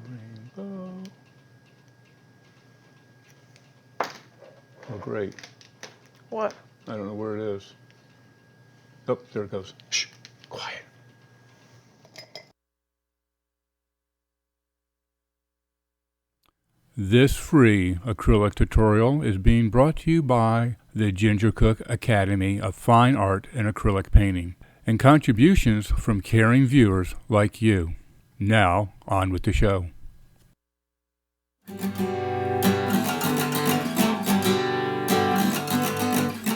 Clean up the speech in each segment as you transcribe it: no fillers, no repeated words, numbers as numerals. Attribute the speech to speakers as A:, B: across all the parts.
A: rainbow. Oh, great.
B: What?
A: I don't know where it is. Oh, there it goes. Shh, quiet. This free acrylic tutorial is being brought to you by the Ginger Cook Academy of Fine Art and Acrylic Painting, and contributions from caring viewers like you. Now, on with the show.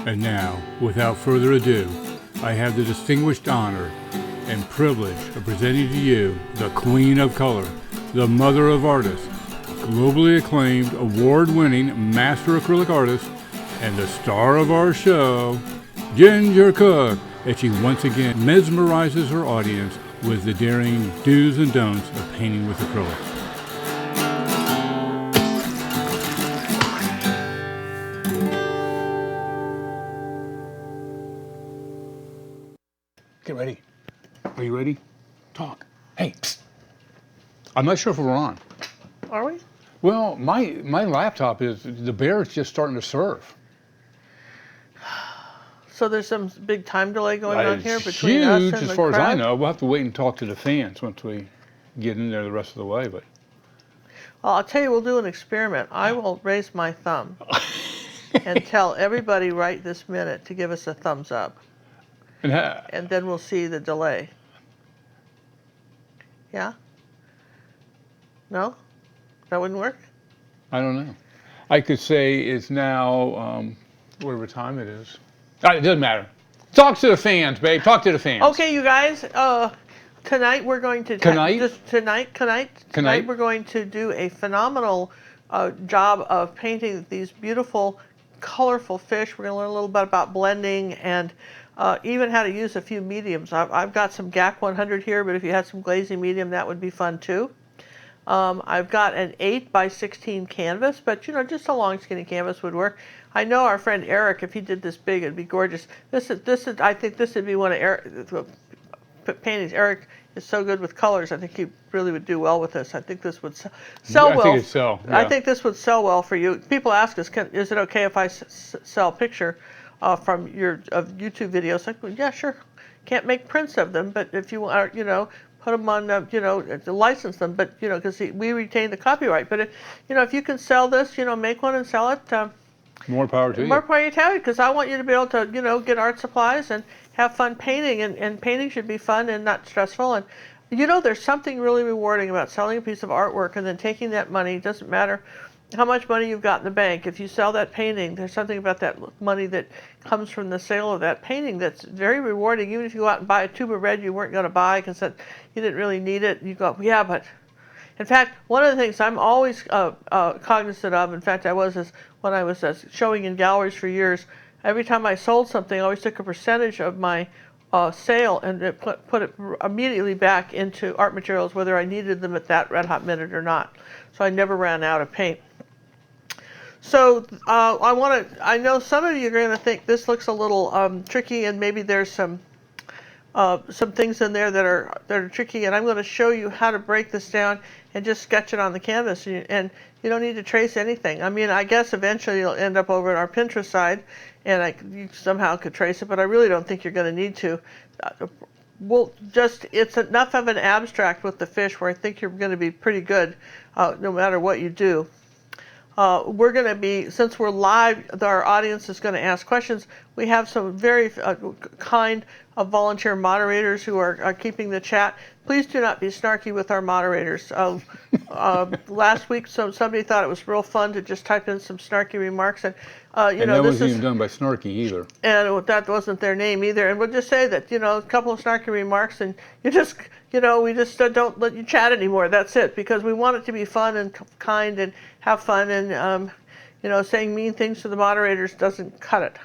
A: And now, without further ado, I have the distinguished honor and privilege of presenting to you the Queen of Color, the Mother of Artists, globally acclaimed, award-winning master acrylic artist, and the star of our show, Ginger Cook, as she once again mesmerizes her audience with the daring do's and don'ts of painting with acrylics. Get ready. Are you ready? Talk. Hey, psst. I'm not sure if we're on.
B: Are we?
A: Well, my laptop is, the bear is just starting to surf.
B: So there's some big time delay going on here between
A: huge,
B: us and
A: as
B: the
A: far as I
B: crowd?
A: know. We'll have to wait and talk to the fans once we get in there the rest of the way. But
B: Well, I'll tell you, we'll do an experiment. I will raise my thumb and tell everybody right this minute to give us a thumbs up. And then we'll see the delay. Yeah? No? That wouldn't work?
A: I don't know. I could say it's now, whatever time it is. It doesn't matter. Talk to the fans, babe. Talk to the fans.
B: Okay, you guys. Tonight we're going to tonight we're going to do a phenomenal job of painting these beautiful, colorful fish. We're going to learn a little bit about blending and even how to use a few mediums. I've got some GAC 100 here, but if you had some glazing medium, that would be fun too. I've got an 8 by 16 canvas, but just a long skinny canvas would work. I know our friend Eric, if he did this big, it'd be gorgeous. This is I think this would be one of Eric's paintings. Eric is so good with colors. I think he really would do well with this. I think this would sell well.
A: I think it'd sell. Yeah.
B: I think this would sell well for you. People ask us, is it okay if I sell a picture from your YouTube videos? Like, well, yeah, sure. Can't make prints of them, but if you want, put them on, to license them, but, because we retain the copyright. But, if you can sell this, make one and sell it.
A: More power to you.
B: More power to you, because I want you to be able to, get art supplies and have fun painting. And painting should be fun and not stressful. And, there's something really rewarding about selling a piece of artwork and then taking that money. It doesn't matter how much money you've got in the bank. If you sell that painting, there's something about that money that comes from the sale of that painting that's very rewarding. Even if you go out and buy a tube of red you weren't going to buy because you didn't really need it, you go, yeah, but... In fact, one of the things I'm always cognizant of, in fact, is when I was showing in galleries for years, every time I sold something, I always took a percentage of my sale and put it immediately back into art materials, whether I needed them at that red hot minute or not. So I never ran out of paint. So I know some of you are going to think this looks a little tricky, and maybe there's some things in there that are tricky, and I'm going to show you how to break this down and just sketch it on the canvas, and you don't need to trace anything. I mean, I guess eventually you'll end up over at our Pinterest side, and you somehow could trace it, but I really don't think you're going to need to. It's enough of an abstract with the fish where I think you're going to be pretty good no matter what you do. We're going to be, since we're live, our audience is going to ask questions. We have some very kind volunteer moderators who are keeping the chat. Please do not be snarky with our moderators. Last week, somebody thought it was real fun to just type in some snarky remarks, and
A: that wasn't even done by snarky either.
B: And that wasn't their name either. And we'll just say that a couple of snarky remarks, and we just don't let you chat anymore. That's it, because we want it to be fun and kind and have fun, and saying mean things to the moderators doesn't cut it.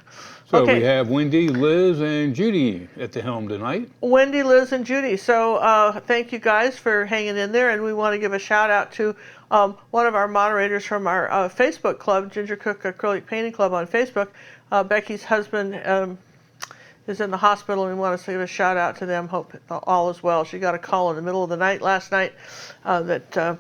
A: So we have Wendy, Liz, and Judy at the helm tonight.
B: Wendy, Liz, and Judy. So thank you guys for hanging in there, and we want to give a shout out to one of our moderators from our Facebook club, Ginger Cook Acrylic Painting Club on Facebook. Becky's husband is in the hospital, and we want to give a shout out to them. Hope all is well. She got a call in the middle of the night last night that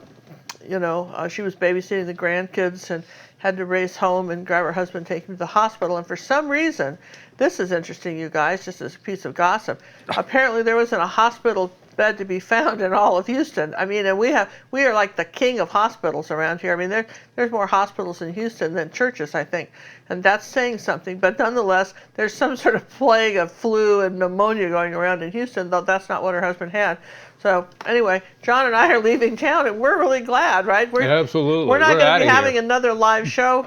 B: she was babysitting the grandkids and had to race home and grab her husband, take him to the hospital. And for some reason, this is interesting, you guys, just as a piece of gossip. Apparently, there wasn't a hospital bed to be found in all of Houston. I mean, and we are like the king of hospitals around here. I mean, there's more hospitals in Houston than churches, I think, and that's saying something. But nonetheless, there's some sort of plague of flu and pneumonia going around in Houston, though that's not what her husband had. So anyway, John and I are leaving town, and we're really glad, right?
A: Absolutely.
B: We're not going to be having another live show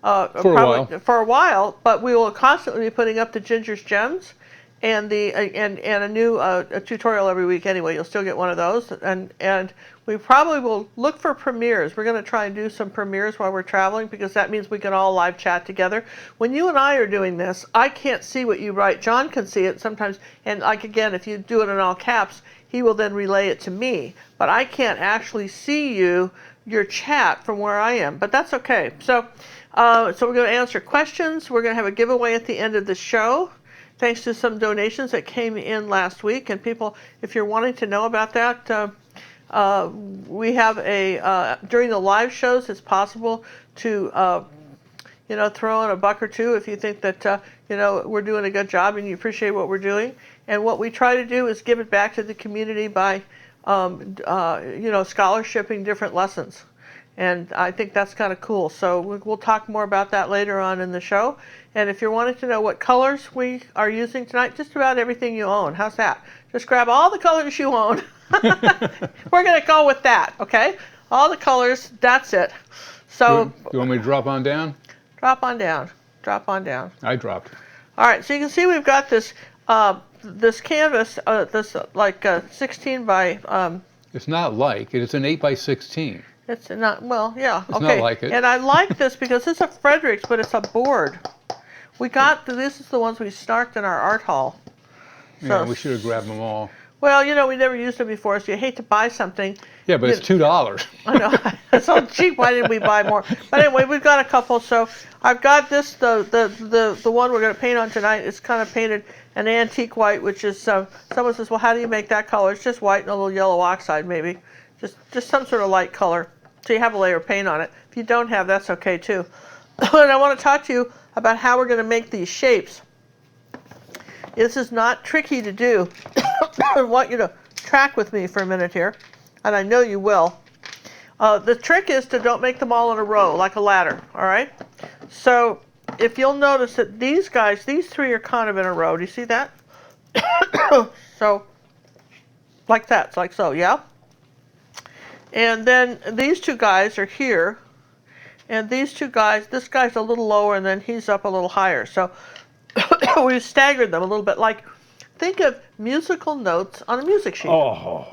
B: for a while, but we will constantly be putting up the Ginger's Gems and a new tutorial every week. Anyway, you'll still get one of those, and we probably will look for premieres. We're going to try and do some premieres while we're traveling, because that means we can all live chat together. When you and I are doing this, I can't see what you write. John can see it sometimes, and like again, if you do it in all caps, he will then relay it to me. But I can't actually see your chat from where I am. But that's okay. So we're going to answer questions. We're going to have a giveaway at the end of the show, thanks to some donations that came in last week. And people, if you're wanting to know about that, we have during the live shows, it's possible to throw in a buck or two if you think that we're doing a good job and you appreciate what we're doing. And what we try to do is give it back to the community by scholarshiping different lessons. And I think that's kind of cool. So we'll talk more about that later on in the show. And if you're wanting to know what colors we are using tonight, just about everything you own. How's that? Just grab all the colors you own. We're going to go with that, okay? All the colors, that's it. So
A: you want me to drop on down?
B: Drop on down. Drop on down.
A: I dropped.
B: All right, so you can see we've got this this canvas, this 16 by...
A: it's not like, it's an 8 by 16.
B: It's not, well, yeah,
A: it's
B: okay.
A: Not like it.
B: And I like this because it's a Frederick's, but it's a board. This is the ones we snarked in our art hall. So,
A: yeah, we should have grabbed them all.
B: Well, we never used them before, so you hate to buy something.
A: Yeah, but it's $2.
B: I know, it's so cheap. Why didn't we buy more? But anyway, we've got a couple. So I've got this, the one we're going to paint on tonight. It's kind of painted an antique white, which is someone says, well, how do you make that color? It's just white and a little yellow oxide, maybe, just some sort of light color. So you have a layer of paint on it. If you don't have, that's okay too. And I want to talk to you about how we're going to make these shapes. This is not tricky to do. I want you to track with me for a minute here, and I know you will. The trick is to don't make them all in a row like a ladder, all right? So if you'll notice that these three are kind of in a row. Do you see that? So like that, it's like so, yeah? And then these two guys are here, and these two guys, this guy's a little lower, and then he's up a little higher. So we staggered them a little bit, like think of musical notes on a music sheet.
A: Oh.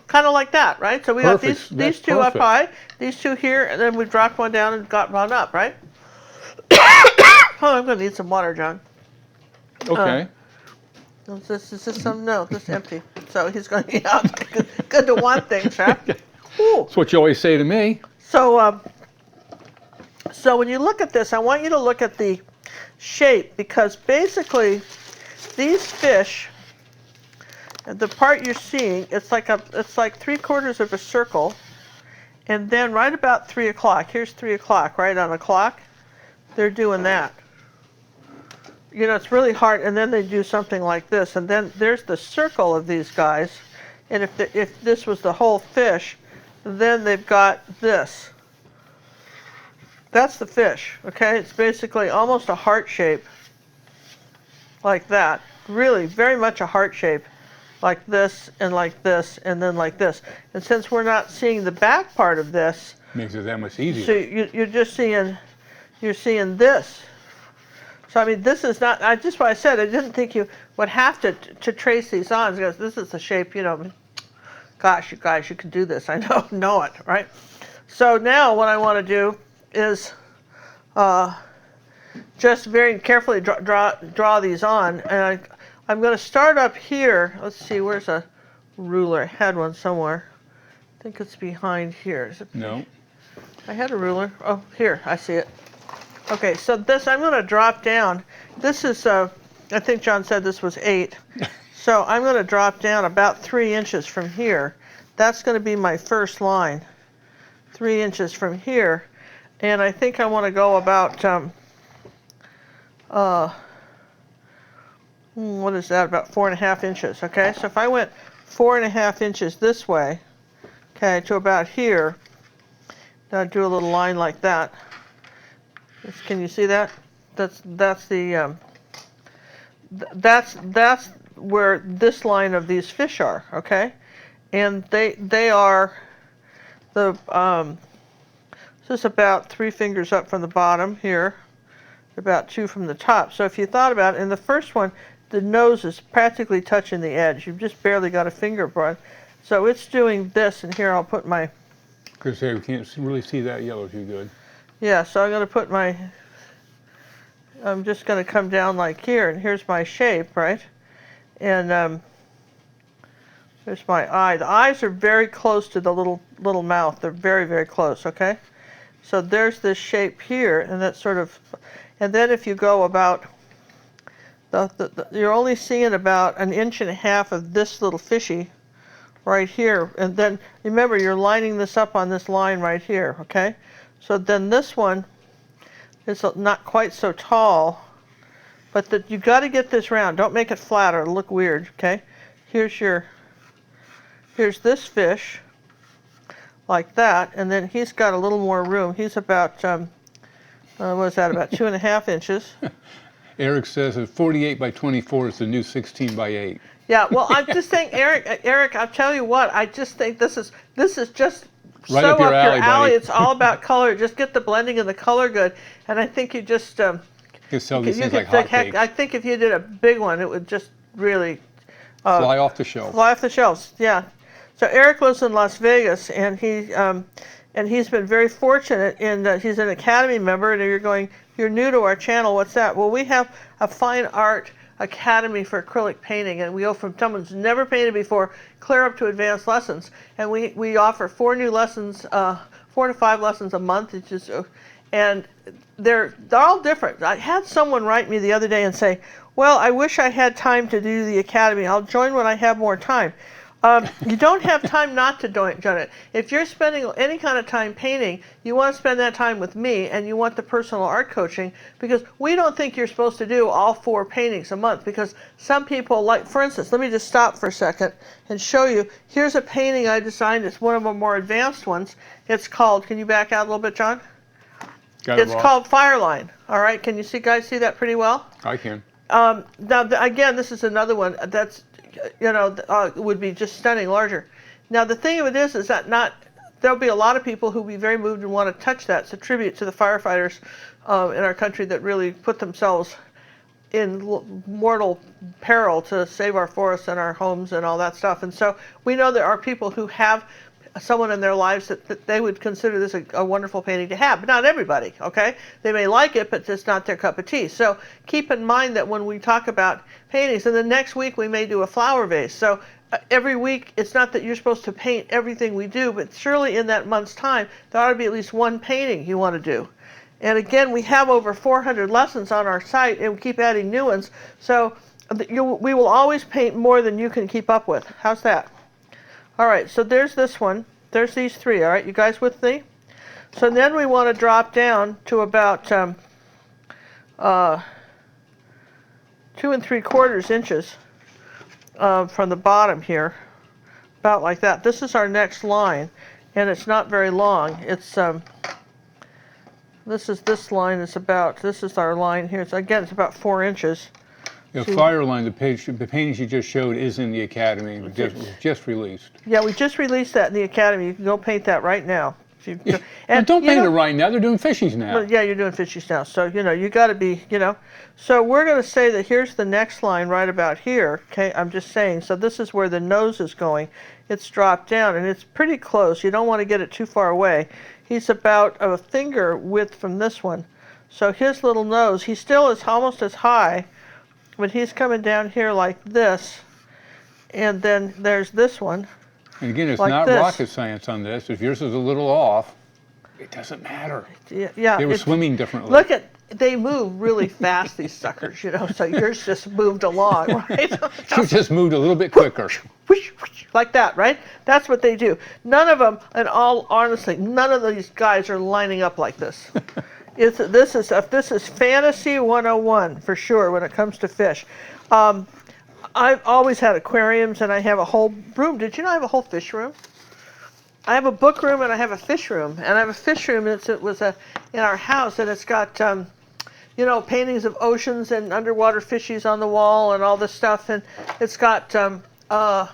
B: Kind of like that, right? So we got these two
A: perfect.
B: up high, these two here, and then we dropped one down and got one up, right? Oh, I'm going to need some water, John.
A: Okay.
B: This is some, no, this is empty. So he's going to, yeah, good to want things, right?
A: That's what you always say to me.
B: So, so when you look at this, I want you to look at the shape, because basically these fish, the part you're seeing, it's like 3/4 of a circle, and then right about 3 o'clock, here's 3 o'clock, right on the clock, they're doing that. It's really hard, and then they do something like this, and then there's the circle of these guys, and if this was the whole fish, then they've got this. That's the fish, okay? It's basically almost a heart shape, like that. Really, very much a heart shape, like this, and then like this. And since we're not seeing the back part of this,
A: makes it that much easier.
B: so you're just seeing, this. So I mean, this is not. Just what I said. I didn't think you would have to trace these on, because this is the shape. Gosh, you guys, you can do this. I know it, right? So now what I want to do is just very carefully draw these on, and I'm going to start up here. Let's see, where's a ruler? I had one somewhere. I think it's behind here. Is it?
A: No.
B: I had a ruler. Oh, here, I see it. Okay, so this, I'm going to drop down. This is, I think John said this was 8. So I'm going to drop down about 3 inches from here. That's going to be my first line, 3 inches from here. And I think I want to go about, what is that, about 4.5 inches, okay? So if I went 4.5 inches this way, okay, to about here, now do a little line like that. Can you see that? That's the, that's where this line of these fish are, okay? And they are the, this is about 3 fingers up from the bottom here, about 2 from the top. So if you thought about it, in the first one, the nose is practically touching the edge. You've just barely got a finger broad. So it's doing this, and here I'll put my...
A: Because we can't really see that yellow too good.
B: Yeah, so I'm going to put my... I'm just going to come down like here, and here's my shape, right? And there's my eye. The eyes are very close to the little mouth. They're very, very close, okay? So there's this shape here, and that's sort of... And then if you go about... you're only seeing about 1.5 inches of this little fishy right here. And then, remember, you're lining this up on this line right here, okay? So then this one is not quite so tall, but you got to get this round. Don't make it flat or it'll look weird, okay? Here's this fish, like that, and then he's got a little more room. He's about, what is that, about 2.5 inches.
A: Eric says that 48 by 24 is the new 16 by 8.
B: Yeah, well, I'm just saying, Eric, I'll tell you what, I just think this is just
A: right
B: so
A: up your alley, buddy.
B: It's all about color. Just get the blending and the color good, and I think you just
A: You can sell these things like hotcakes.
B: I think if you did a big one, it would just really
A: fly off the shelf.
B: Fly off the shelves, yeah. So Eric lives in Las Vegas, and he's been very fortunate in that he's an Academy member. And you're new to our channel. What's that? Well, we have a fine art academy for acrylic painting, and we go from someone who's never painted before clear up to advanced lessons. And we offer 4 new lessons, 4 to 5 lessons a month. It's just, and they're all different. I had someone write me the other day and say, well, I wish I had time to do the academy. I'll join when I have more time. You don't have time not to join it. If you're spending any kind of time painting, you want to spend that time with me, and you want the personal art coaching, because we don't think you're supposed to do all 4 paintings a month, because some people, like, for instance, let me just stop for a second and show you. Here's a painting I designed. It's one of the more advanced ones. It's called, can you back out a little bit, John? It's called Fireline. All right, can you guys see that pretty well?
A: I can.
B: Now, again, this is another one that's, would be just stunning larger. Now, the thing of it is that there'll be a lot of people who'll be very moved and want to touch that. It's a tribute to the firefighters in our country that really put themselves in mortal peril to save our forests and our homes and all that stuff. And so we know there are people who have someone in their lives that they would consider this a wonderful painting to have, but not everybody, okay? They may like it, but it's not their cup of tea. So keep in mind that when we talk about paintings, and the next week we may do a flower vase. So every week, it's not that you're supposed to paint everything we do, but surely in that month's time, there ought to be at least one painting you want to do. And again, we have over 400 lessons on our site, and we keep adding new ones. So we will always paint more than you can keep up with. How's that? All right, so there's this one. There's these 3, all right? You guys with me? So then we want to drop down to about 2 3/4 inches from the bottom here, about like that. This is our next line, and it's not very long. It's this line is about, this is our line here. So again, it's about 4 inches.
A: The Fireline, the paintings you just showed, is in the Academy. It was just released.
B: Yeah, we just released that in the Academy. You can go paint that right now.
A: And don't paint it right now. They're doing fishies now.
B: Well, yeah, you're doing fishies now. So, you got to be, So we're going to say that here's the next line right about here. Okay, I'm just saying. So this is where the nose is going. It's dropped down, and it's pretty close. You don't want to get it too far away. He's about a finger width from this one. So his little nose, he still is almost as high, but he's coming down here like this, and then there's this one.
A: And again, it's
B: like
A: not
B: this.
A: rocket science on this. If yours is a little off, it doesn't matter.
B: Yeah,
A: they were swimming differently.
B: Look they move really fast, these suckers, so yours just moved along, right?
A: You just moved a little bit quicker.
B: like that, right? That's what they do. None of them, and all honestly, none of these guys are lining up like this. This is fantasy 101 for sure when it comes to fish. I've always had aquariums, and I have a whole room. Did you know I have a whole fish room? I have a book room and I have a fish room, and I have a fish room. It was in our house, and it's got paintings of oceans and underwater fishies on the wall and all this stuff, and it's got at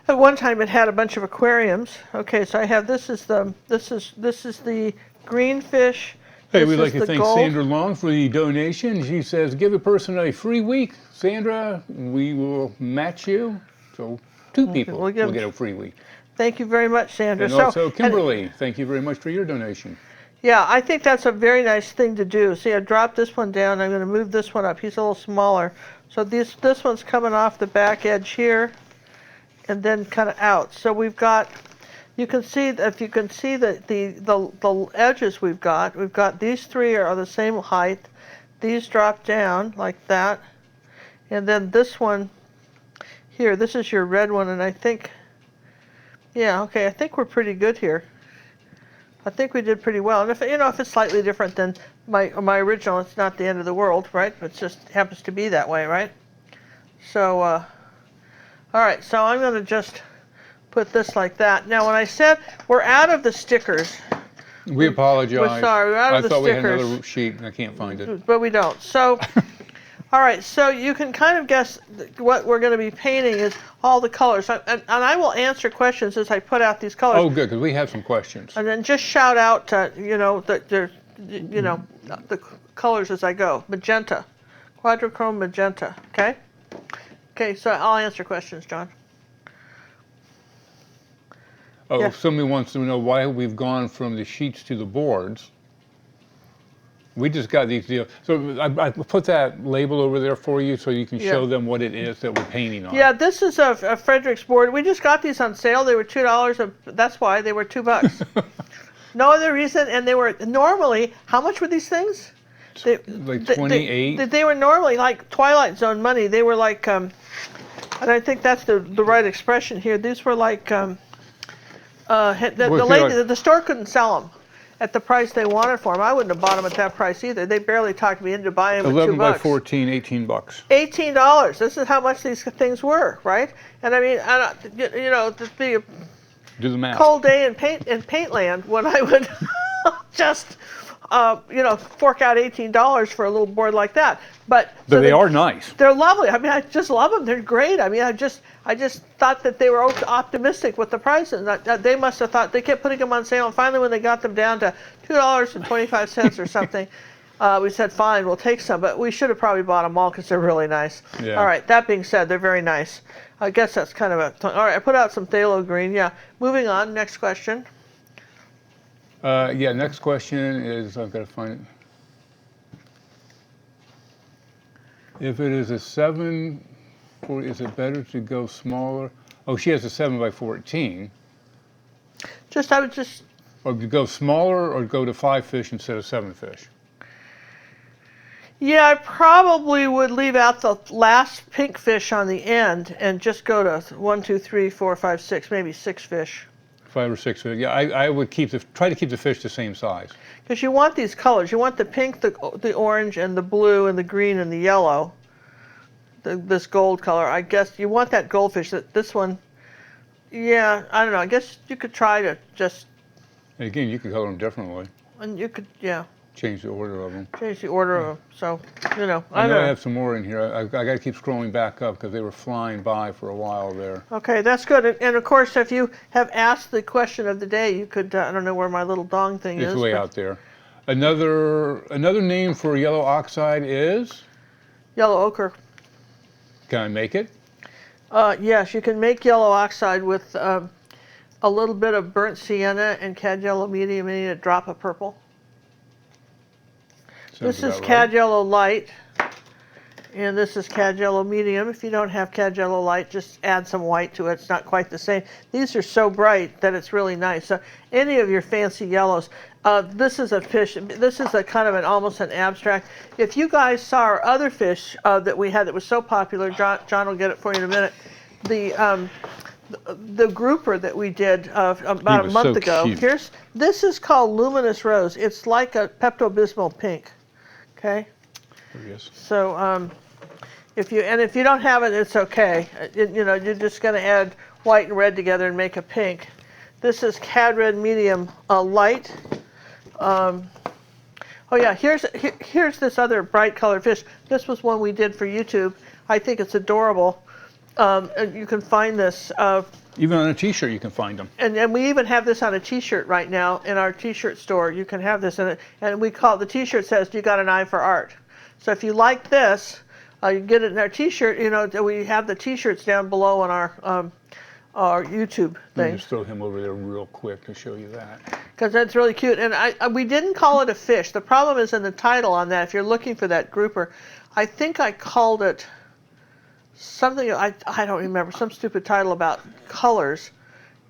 B: one time it had a bunch of aquariums. Okay, so I have this is the green fish.
A: Hey, we'd like to thank Sandra Long for the donation. She says, give a person a free week. Sandra, we will match you. So 2 people will get a free week.
B: Thank you very much, Sandra.
A: And also, Kimberly, thank you very much for your donation.
B: Yeah, I think that's a very nice thing to do. See, I dropped this one down. I'm going to move this one up. He's a little smaller. So this one's coming off the back edge here and then kind of out. So we've got, you can see, if you can see the edges we've got these three are the same height. These drop down like that. And then this one here, this is your red one, and I think, yeah, okay, I think we're pretty good here. I think we did pretty well. And if it's slightly different than my original, it's not the end of the world, right? It just happens to be that way, right? So, all right, so I'm going to just put this like that. Now, when I said we're out of the stickers.
A: We apologize.
B: We're sorry, we're out of the stickers.
A: I thought we had another sheet, and I can't find it.
B: But we don't. So, all right, so you can kind of guess what we're going to be painting is all the colors. And I will answer questions as I put out these colors.
A: Oh, good, because we have some questions.
B: And then just shout out, the colors as I go. Magenta, quadrichrome magenta, okay? Okay, so I'll answer questions, John.
A: Oh,
B: yeah.
A: Somebody wants to know why we've gone from the sheets to the boards. We just got these deals. So I put that label over there for you so you can show them what it is that we're painting on.
B: Yeah, this is a Frederick's board. We just got these on sale. They were $2. That's why they were $2. No other reason. And they were normally, how much were these things?
A: Like 28.
B: They were normally like Twilight Zone money. They were like, and I think that's the right expression here. These were like, the store couldn't sell them at the price they wanted for them. I wouldn't have bought them at that price either. They barely talked me into buying them at $2.
A: 11 by 14, $18.
B: $18. This is how much these things were, right? And I mean, to be a
A: do the math.
B: Cold day in Paintland when I would just, fork out $18 for a little board like that. But
A: they are nice.
B: They're lovely. I mean, I just love them. They're great. I mean, I just thought that they were optimistic with the prices. They must have thought, they kept putting them on sale, and finally when they got them down to $2.25 or something, we said, fine, we'll take some. But we should have probably bought them all because they're really nice. Yeah. All right, that being said, they're very nice. I guess that's kind of all right, I put out some phthalo green. Yeah, moving on, next question.
A: Next question is, I've got to find it. If it is a 7, is it better to go smaller? Oh, she has a 7 by 14.
B: I would just.
A: Or to go smaller, or go to 5 fish instead of 7 fish.
B: Yeah, I probably would leave out the last pink fish on the end and just go to 1, 2, 3, 4, 5, 6, maybe 6 fish.
A: 5 or 6 fish. Yeah, I would try to keep the fish the same size.
B: Because you want these colors. You want the pink, the orange, and the blue, and the green, and the yellow. This gold color. I guess you want that goldfish. This one, yeah, I don't know. I guess you could try to just.
A: And again, you could color them differently.
B: And you could, yeah.
A: Change the order of them.
B: Change the order of them. So, I know
A: I have some more in here. I got to keep scrolling back up because they were flying by for a while there.
B: Okay, that's good. And of course, if you have asked the question of the day, you could, I don't know where my little dong thing is.
A: It's way out there. Another name for yellow oxide is?
B: Yellow ochre.
A: Can I make it?
B: Yes, you can make yellow oxide with a little bit of burnt sienna and cad yellow medium and a drop of purple. This is cad yellow light, and this is cad yellow medium. If you don't have cad yellow light, just add some white to it. It's not quite the same. These are so bright that it's really nice. So any of your fancy yellows. This is a fish. This is a kind of almost an abstract. If you guys saw our other fish that we had that was so popular, John will get it for you in a minute. the grouper that we did about a
A: was
B: month
A: so
B: ago.
A: cute.
B: This is called Luminous Rose. It's like a Pepto-Bismol pink. Okay.
A: There he is.
B: So if you don't have it, it's okay. You're just going to add white and red together and make a pink. This is Cad Red Medium Light. Oh yeah, here's this other bright colored fish. This was one we did for YouTube. I think it's adorable. And you can find this.
A: Even on a T-shirt, you can find them.
B: And we even have this on a T-shirt right now in our T-shirt store. You can have this in it, and we call it, the T-shirt says "You got an eye for art." So if you like this, you can get it in our T-shirt. We have the T-shirts down below on our YouTube
A: Let me
B: thing.
A: just throw him over there real quick to show you that.
B: Because that's really cute. And we didn't call it a fish. The problem is in the title on that. If you're looking for that grouper, I think I called it something, I don't remember, some stupid title about colors.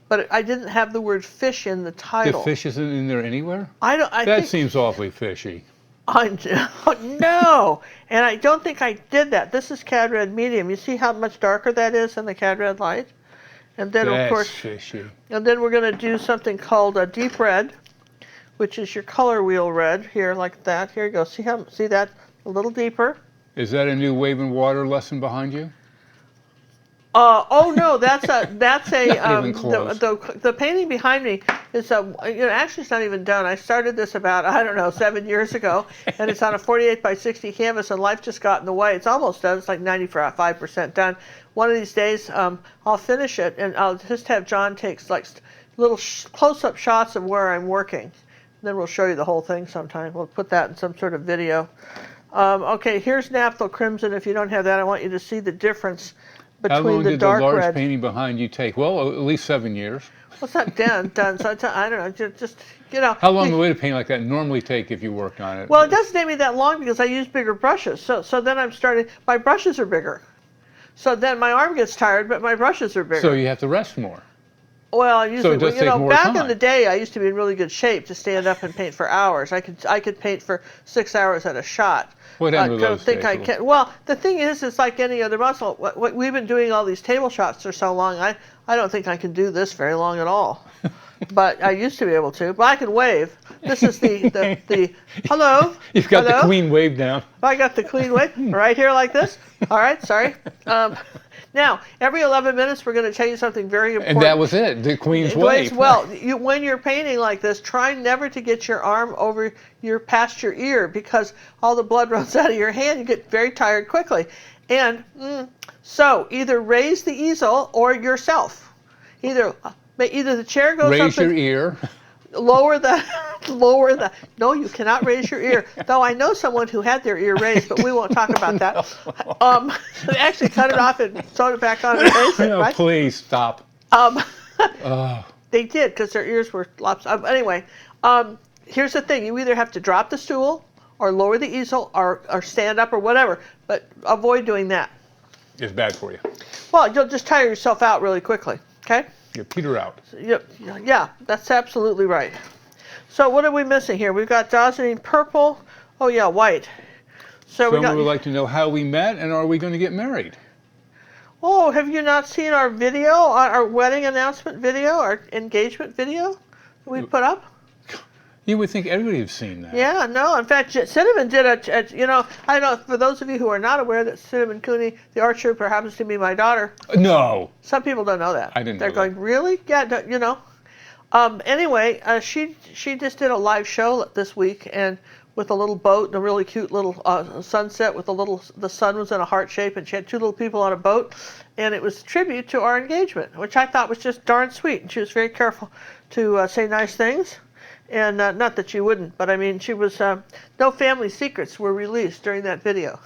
B: But I didn't have the word fish in the title.
A: The fish isn't in there anywhere?
B: That
A: That seems awfully fishy.
B: No, and I don't think I did that. This is Cad Red Medium. You see how much darker that is than the Cad Red Light? And then
A: That's
B: of course,
A: fishy.
B: And then we're going to do something called a deep red, which is your color wheel red here, like that. Here you go. See that? A little deeper.
A: Is that a new wave and water lesson behind you?
B: Oh no, that's a
A: Even close.
B: the painting behind me is actually it's not even done. I started this about 7 years ago, and it's on a 48 by 60 canvas, and life just got in the way. It's almost done. It's like 95% done. One of these days, I'll finish it, and I'll just have John take like little close-up shots of where I'm working. And then we'll show you the whole thing sometime. We'll put that in some sort of video. Okay, here's Naphthol Crimson. If you don't have that, I want you to see the difference
A: How
B: between
A: long
B: the
A: did the
B: dark
A: large
B: red.
A: painting behind you take? Well, at least 7 years.
B: Well, it's not done. So I don't know. Just
A: How long would a painting like that normally take if you worked on it?
B: Well, it doesn't take me that long because I use bigger brushes. So then I'm starting. My brushes are bigger. So then my arm gets tired, but my brushes are bigger.
A: So you have to rest more.
B: Well, I usually,
A: it does take more
B: back in
A: time.
B: the day, I used to be in really good shape to stand up and paint for hours. I could paint for 6 hours at a shot.
A: What happened to
B: I
A: those
B: don't think
A: days?
B: I can. Well, the thing is, it's like any other muscle. What we've been doing all these table shots for so long. I don't think I can do this very long at all. But I used to be able to. But I can wave. This is the hello.
A: You've got
B: hello?
A: the queen wave down.
B: I got the clean wave right here like this. All right, sorry. Now, every 11 minutes, we're going to tell you something very important.
A: And that was it, the queen's wave.
B: Well, when you're painting like this, try never to get your arm over past your ear because all the blood runs out of your hand. You get very tired quickly. And so either raise the easel or yourself. Either the chair goes up.
A: Raise your ear.
B: Lower the. No, you cannot raise your ear. Though I know someone who had their ear raised, but we won't talk about that. They actually cut it off and sewed it back on and raised it.
A: No,
B: Right?
A: please stop.
B: They did because their ears were lopsided. Anyway, here's the thing: you either have to drop the stool, or lower the easel, or stand up, or whatever. But avoid doing that.
A: It's bad for you.
B: Well, you'll just tire yourself out really quickly. Okay.
A: You peter out.
B: Yep. Yeah, that's absolutely right. So what are we missing here? We've got Dazzling Purple. Oh yeah, white. So we
A: Someone
B: got.
A: would like to know how we met and are we going to get married?
B: Oh, have you not seen our video, our wedding announcement video, our engagement video that we put up?
A: You would think everybody had seen that.
B: Yeah, no. In fact, Cinnamon did I don't know, for those of you who are not aware that Cinnamon Cooney, the art trooper, happens to be my daughter.
A: No.
B: Some people don't know that.
A: I didn't
B: They're
A: know
B: going,
A: that.
B: really? Yeah, Anyway, she just did a live show this week and with a little boat and a really cute little sunset with the sun was in a heart shape and she had two little people on a boat and it was a tribute to our engagement, which I thought was just darn sweet. And she was very careful to say nice things. And not that she wouldn't, but I mean, she was, no family secrets were released during that video.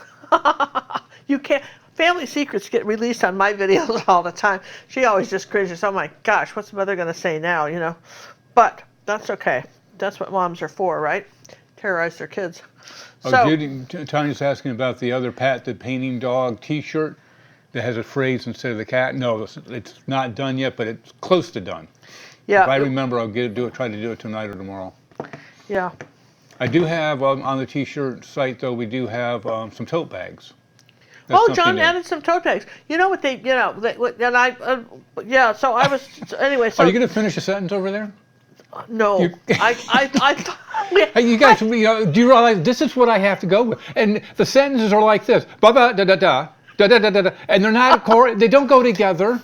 B: You can't, family secrets get released on my videos all the time. She always just cringes, oh my gosh, what's mother going to say now, But that's okay. That's what moms are for, right? Terrorize their kids.
A: Tanya's asking about the other Pat the Painting Dog t-shirt that has a phrase instead of the cat. No, it's not done yet, but it's close to done.
B: Yeah.
A: If I remember, I'll try to do it tonight or tomorrow.
B: Yeah.
A: I do have, on the t-shirt site, though, we do have some tote bags.
C: That's
B: Oh,
C: something
B: John
C: new.
B: added some tote bags. You know what they, and I, yeah. So I was anyway. So
C: Are you going to finish a sentence over there?
B: no,
C: You- Hey, you guys, do you realize this is what I have to go with? And the sentences are like this: ba ba da da da da da da da, and they're not they don't go together.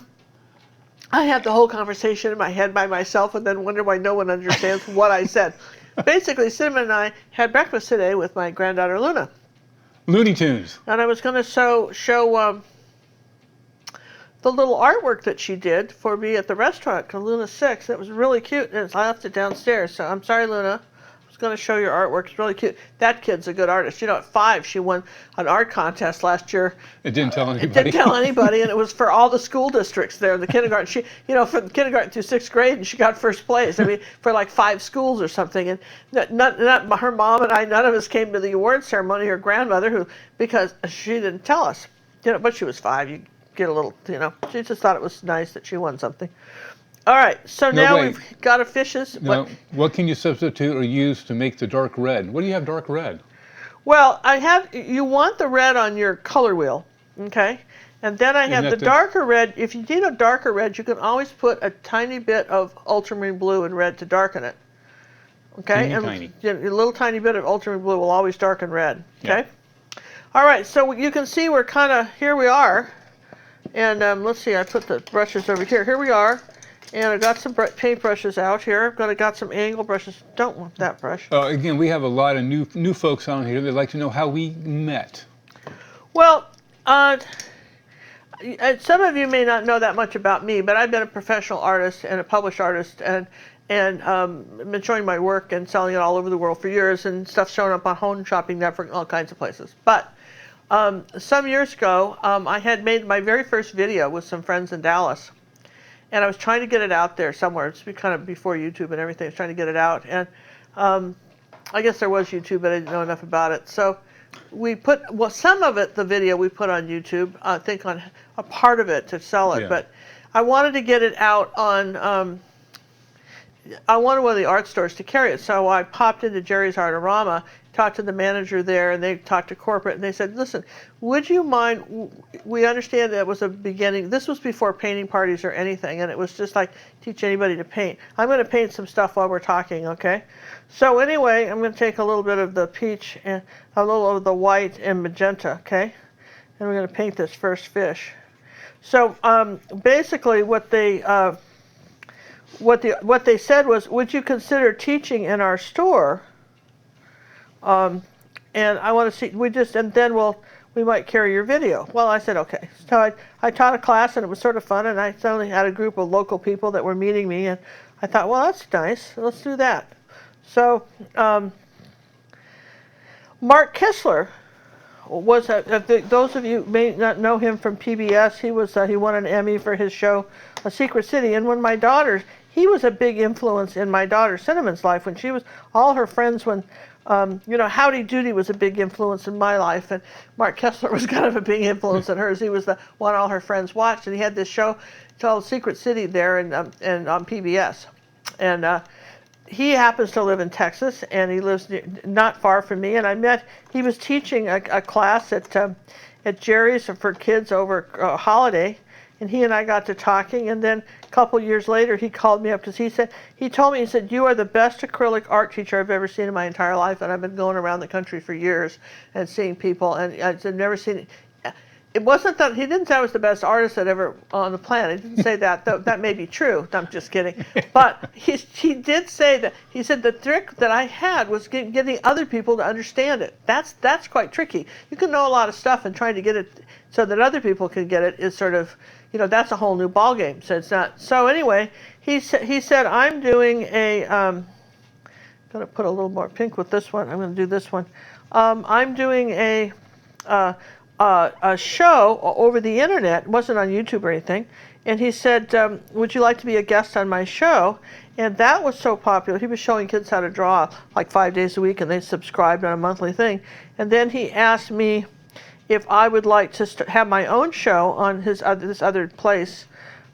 B: I had the whole conversation in my head by myself, and then wonder why no one understands what I said. Basically, Cinnamon and I had breakfast today with my granddaughter Luna,
C: Looney Tunes.
B: and I was going to show the little artwork that she did for me at the restaurant because Luna's 6. It was really cute, and I left it downstairs. So I'm sorry, Luna. I was going to show your artwork. It's really cute. That kid's a good artist. You know, at 5, she won an art contest last year.
C: It didn't tell anybody.
B: It didn't tell anybody, and it was for all the school districts there in the kindergarten. She, from kindergarten through 6th grade, and she got first place. I mean, for like 5 schools or something. And not her mom and I, none of us came to the award ceremony. Her grandmother, because she didn't tell us, but she was 5. You get a little, she just thought it was nice that she won something. All right, so now
C: wait.
B: we've got a fishes.
C: Now, what can you substitute or use to make the dark red? What do you have dark red?
B: Well, you want the red on your color wheel, okay? And then I have the darker red. If you need a darker red, you can always put a tiny bit of ultramarine blue and red to darken it. Okay?
C: Tiny.
B: A little tiny bit of ultramarine blue will always darken red, okay? Yeah. All right, so you can see we're kind of, here we are. And let's see, I put the brushes over here. Here we are. And I got some paint brushes out here. I got some angle brushes. Don't want that brush.
C: Again, we have a lot of new folks on here. They'd like to know how we met.
B: Well, some of you may not know that much about me, but I've been a professional artist and a published artist, and been showing my work and selling it all over the world for years, and stuff showing up on Home Shopping Network and all kinds of places. But some years ago, I had made my very first video with some friends in Dallas. And I was trying to get it out there somewhere. It's kind of before YouTube and everything. I was trying to get it out. And I guess there was YouTube, but I didn't know enough about it. So we put, some of it, the video we put on YouTube, I think on a part of it to sell it. Yeah. But I wanted to get it out on, I wanted one of the art stores to carry it. So I popped into Jerry's Artorama, talked to the manager there, and they talked to corporate, and they said, listen, would you mind, we understand that it was a beginning, this was before painting parties or anything, and it was just like, teach anybody to paint. I'm going to paint some stuff while we're talking, okay? So anyway, I'm going to take a little bit of the peach and a little of the white and magenta, okay? And we're going to paint this first fish. So basically what they said was, would you consider teaching in our store? And I want to see, and then we might carry your video. Well, I said, okay. So I taught a class, and it was sort of fun, and I suddenly had a group of local people that were meeting me, and I thought, well, that's nice. Let's do that. So Mark Kistler was, those of you may not know him from PBS, he won an Emmy for his show, A Secret City, and when my daughter, he was a big influence in my daughter Cinnamon's life when she was, all her friends, when Howdy Doody was a big influence in my life, and Mark Kistler was kind of a big influence in hers. He was the one all her friends watched, and he had this show called Secret City there and on PBS. And he happens to live in Texas, and he lives not far from me. And he was teaching a class at Jerry's for kids over a holiday, and he and I got to talking, and then a couple years later he called me up because he told me, he said, you are the best acrylic art teacher I've ever seen in my entire life, and I've been going around the country for years and seeing people, and I've never seen it. It wasn't that, he didn't say I was the best artist that ever on the planet. He didn't say that. That may be true. I'm just kidding. But he did say that, he said the trick that I had was getting other people to understand it. That's quite tricky. You can know a lot of stuff, and trying to get it so that other people can get it is sort of, that's a whole new ballgame. So it's not. So anyway, he said, I'm doing I'm going to put a little more pink with this one. I'm going to do this one. I'm doing a show over the internet. It wasn't on YouTube or anything. And he said, would you like to be a guest on my show? And that was so popular. He was showing kids how to draw like 5 days a week, and they subscribed on a monthly thing. And then he asked me if I would like to have my own show on this other place.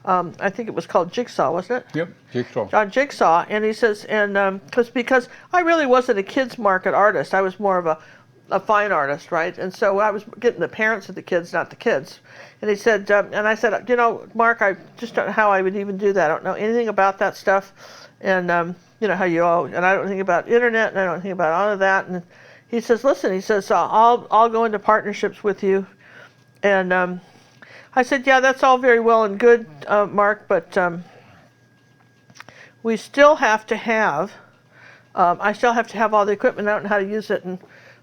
B: I think it was called Jigsaw, wasn't it?
C: Yep, Jigsaw.
B: On Jigsaw. And he says, and because I really wasn't a kids market artist. I was more of a fine artist, right? And so I was getting the parents of the kids, not the kids. And he said, and I said, Mark, I just don't know how I would even do that. I don't know anything about that stuff. And, how you all, and I don't think about internet, and I don't think about all of that. And he says, listen, he says, I'll go into partnerships with you. And I said, yeah, that's all very well and good, Mark, but we still have to have, I still have to have all the equipment. I don't know how to use it. And,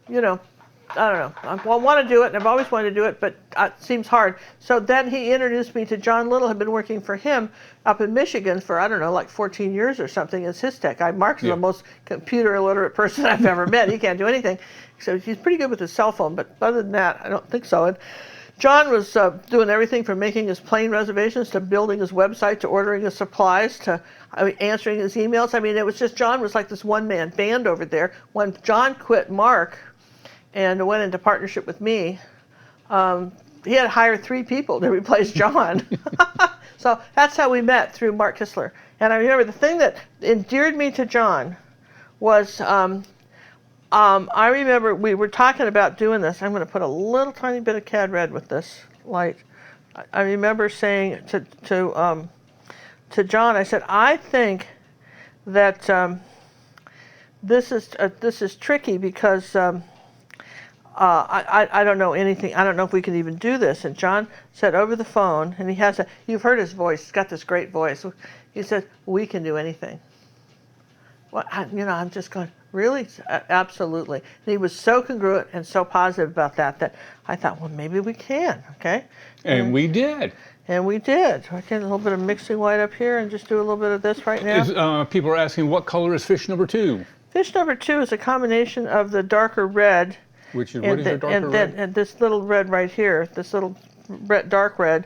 B: I don't know. I want to do it, and I've always wanted to do it, but it seems hard. So then he introduced me to John Little, who had been working for him up in Michigan for, I don't know, like 14 years or something as his tech. Mark's the most computer illiterate person I've ever met. He can't do anything. So he's pretty good with his cell phone, but other than that, I don't think so. And John was doing everything from making his plane reservations to building his website to ordering his supplies to answering his emails. I mean, it was just, John was like this one-man band over there. When John quit Mark and went into partnership with me, he had to hire 3 people to replace John. So that's how we met, through Mark Kistler. And I remember the thing that endeared me to John was, I remember we were talking about doing this. I'm going to put a little tiny bit of CAD red with this light. I remember saying to John, I said, I think that this is tricky because I don't know anything. I don't know if we can even do this. And John said over the phone, and you've heard his voice. He's got this great voice. He said, we can do anything. Well, I'm just going, really? Absolutely. And he was so congruent and so positive about that I thought, well, maybe we can, okay?
C: And we did.
B: And we did. I get a little bit of mixing white up here and just do a little bit of this right now.
C: People are asking, what color is fish number 2?
B: Fish number 2 is a combination of the darker red.
C: What is your darker red?
B: And this little red right here, this little dark red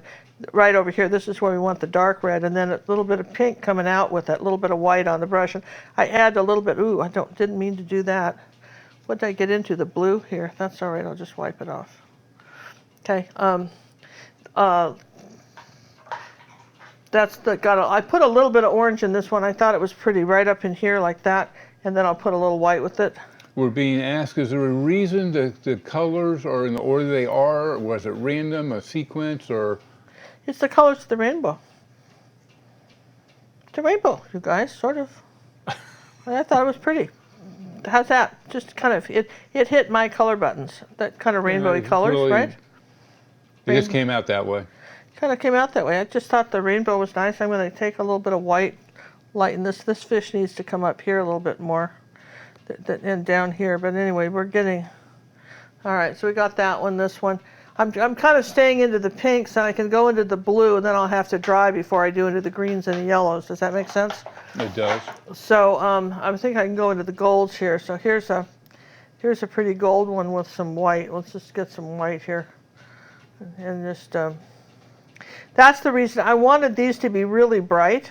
B: right over here. This is where we want the dark red, and then a little bit of pink coming out with that little bit of white on the brush. And I add a little bit. Ooh, didn't mean to do that. What did I get into? The blue here. That's all right. I'll just wipe it off. Okay. I put a little bit of orange in this one. I thought it was pretty, right up in here like that, and then I'll put a little white with it.
C: We're being asked, is there a reason that the colors are in the order they are? Or was it random, a sequence, or?
B: It's the colors of the rainbow. It's a rainbow, you guys, sort of. I thought it was pretty. How's that? Just kind of, it hit my color buttons. That kind of rainbowy colors,
C: really,
B: right?
C: It just came out that way.
B: Kind of came out that way. I just thought the rainbow was nice. I'm going to take a little bit of white, lighten this. This fish needs to come up here a little bit more. And down here, but anyway, we're getting, all right, so we got that one, this one. I'm kind of staying into the pinks, and I can go into the blue, and then I'll have to dry before I do into the greens and the yellows. Does that make sense?
C: It does.
B: So I think I can go into the golds here. So here's a pretty gold one with some white. Let's just get some white here. And just, that's the reason I wanted these to be really bright.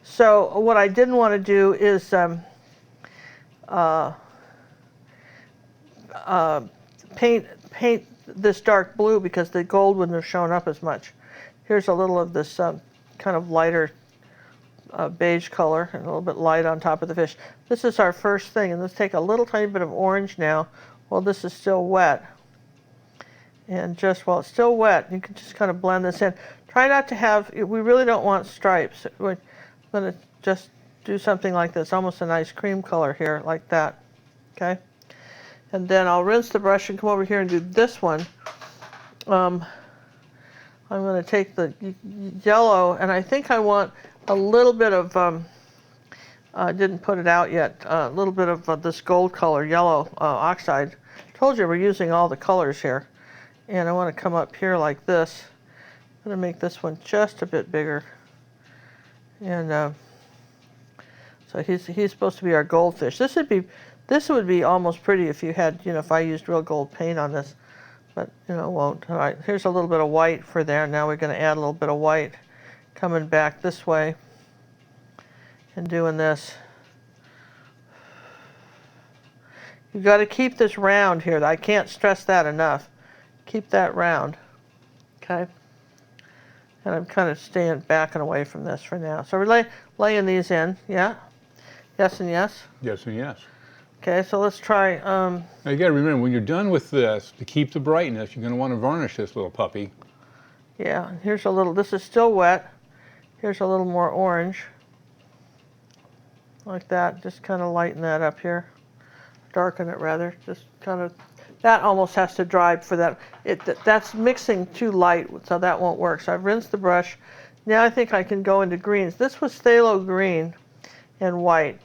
B: So what I didn't want to do is paint this dark blue because the gold wouldn't have shown up as much. Here's a little of this kind of lighter beige color and a little bit light on top of the fish. This is our first thing, and let's take a little tiny bit of orange now while this is still wet. And just while it's still wet, you can just kind of blend this in. Try not to have, we really don't want stripes. We're going to just do something like this, almost a nice cream color here, like that, okay? And then I'll rinse the brush and come over here and do this one. I'm going to take the yellow, and I think I want a little bit of, I didn't put it out yet, a little bit of this gold color, yellow oxide. Told you we're using all the colors here. And I want to come up here like this. I'm going to make this one just a bit bigger. And so he's supposed to be our goldfish. This would be almost pretty if you had, if I used real gold paint on this, but it won't. All right, here's a little bit of white for there. Now we're going to add a little bit of white coming back this way and doing this. You've got to keep this round here. I can't stress that enough. Keep that round, okay? And I'm kind of staying back and away from this for now. So we're laying these in, yeah? Yes and yes?
C: Yes and yes.
B: Okay, so let's try.
C: Now you got to remember, when you're done with this, to keep the brightness, you're going to want to varnish this little puppy.
B: Yeah, here's a little. This is still wet. Here's a little more orange. Like that. Just kind of lighten that up here. Darken it rather. Just kind of. That almost has to dry for that. That's mixing too light, so that won't work. So I've rinsed the brush. Now I think I can go into greens. This was phthalo green and white.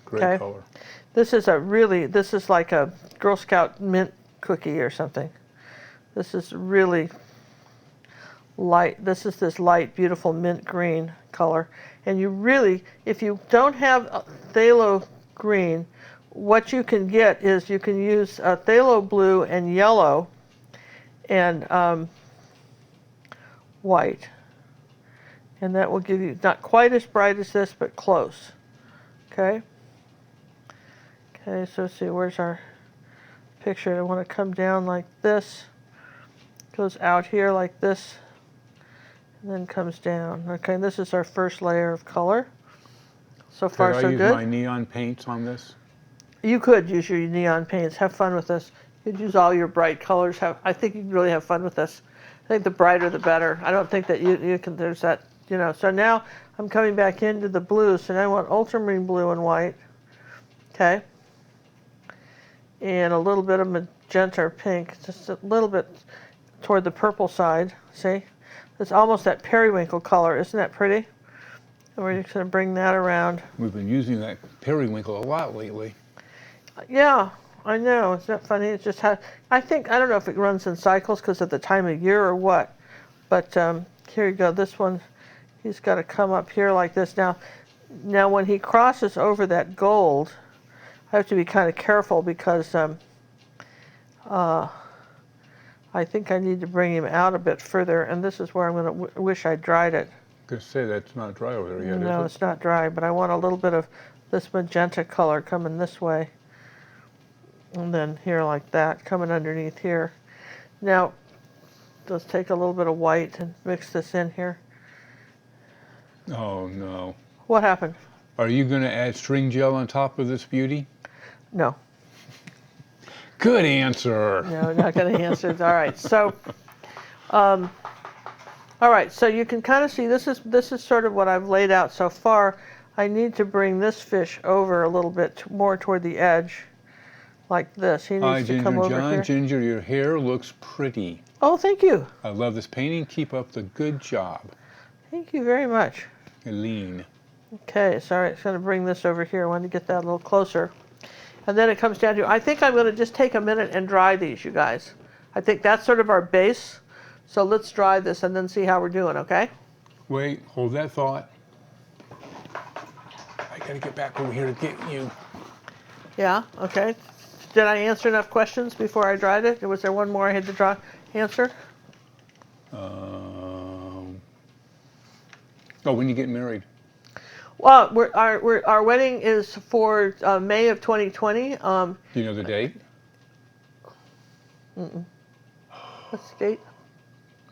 C: Great color.
B: This is like a Girl Scout mint cookie or something. This is really light. This is this light, beautiful mint green color. And you really, if you don't have phthalo green, what you can get is you can use phthalo blue and yellow and white. And that will give you not quite as bright as this, but close. Okay? Okay, so let's see, where's our picture? I want to come down like this. Goes out here like this. And then comes down. Okay, this is our first layer of color. So far, so good.
C: Could I use my neon paints on this?
B: You could use your neon paints. Have fun with this. You'd use all your bright colors. I think you'd really have fun with this. I think the brighter the better. I don't think that you can, there's that, you know. So now I'm coming back into the blue. So now I want ultramarine blue and white. Okay. And a little bit of magenta or pink. Just a little bit toward the purple side. See? It's almost that periwinkle color. Isn't that pretty? And we're just going to bring that around.
C: We've been using that periwinkle a lot lately.
B: Yeah, I know. Isn't that funny? It's just how, I don't know if it runs in cycles because of the time of year or what. But here you go. This one, he's got to come up here like this. Now when he crosses over that gold, I have to be kind of careful because I think I need to bring him out a bit further. And this is where I'm going to wish I dried it.
C: I was going to say, that's not dry over there yet,
B: No,
C: is it?
B: it's not dry, but I want a little bit of this magenta color coming this way. And then here like that, coming underneath here. Now, let's take a little bit of white and mix this in here.
C: Oh, no.
B: What happened?
C: Are you going to add string gel on top of this beauty?
B: No.
C: Good answer.
B: No, not going to answer. All right. So, all right. So you can kind of see this is sort of what I've laid out so far. I need to bring this fish over a little bit more toward the edge, like this. He needs to come over
C: John,
B: here.
C: Ginger, your hair looks pretty.
B: Oh, thank you.
C: I love this painting. Keep up the good job.
B: Thank you very much.
C: Lean.
B: Okay, sorry, it's going to bring this over here. I want to get that a little closer. And then it comes down to, I think I'm going to just take a minute and dry these, you guys. I think that's sort of our base. So let's dry this and then see how we're doing, okay?
C: Wait, hold that thought. I got to get back over here to get you.
B: Yeah, okay. Did I answer enough questions before I dried it? Or was there one more I had to answer?
C: Oh, when you get married?
B: Well, our wedding is for May of 2020.
C: Do you know the date?
B: What's the date?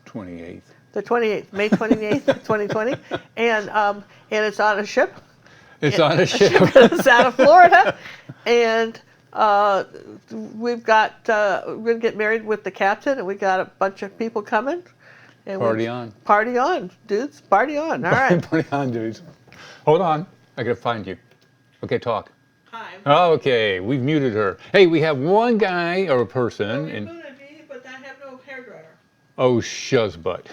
C: 28th.
B: The 28th, May 28th, 2020. And it's on a ship.
C: It's on a ship.
B: It's out of Florida. And we're going to get married with the captain, and we got a bunch of people coming. And
C: Party on.
B: Party on, dudes. Party on. All right.
C: Party on, dudes. Hold on. I got to find you. Okay, talk.
B: Hi.
C: Okay, we've muted her. Hey, we have one guy or a person.
B: We muted me, but I have no hairdryer.
C: Oh, shuzzbutt.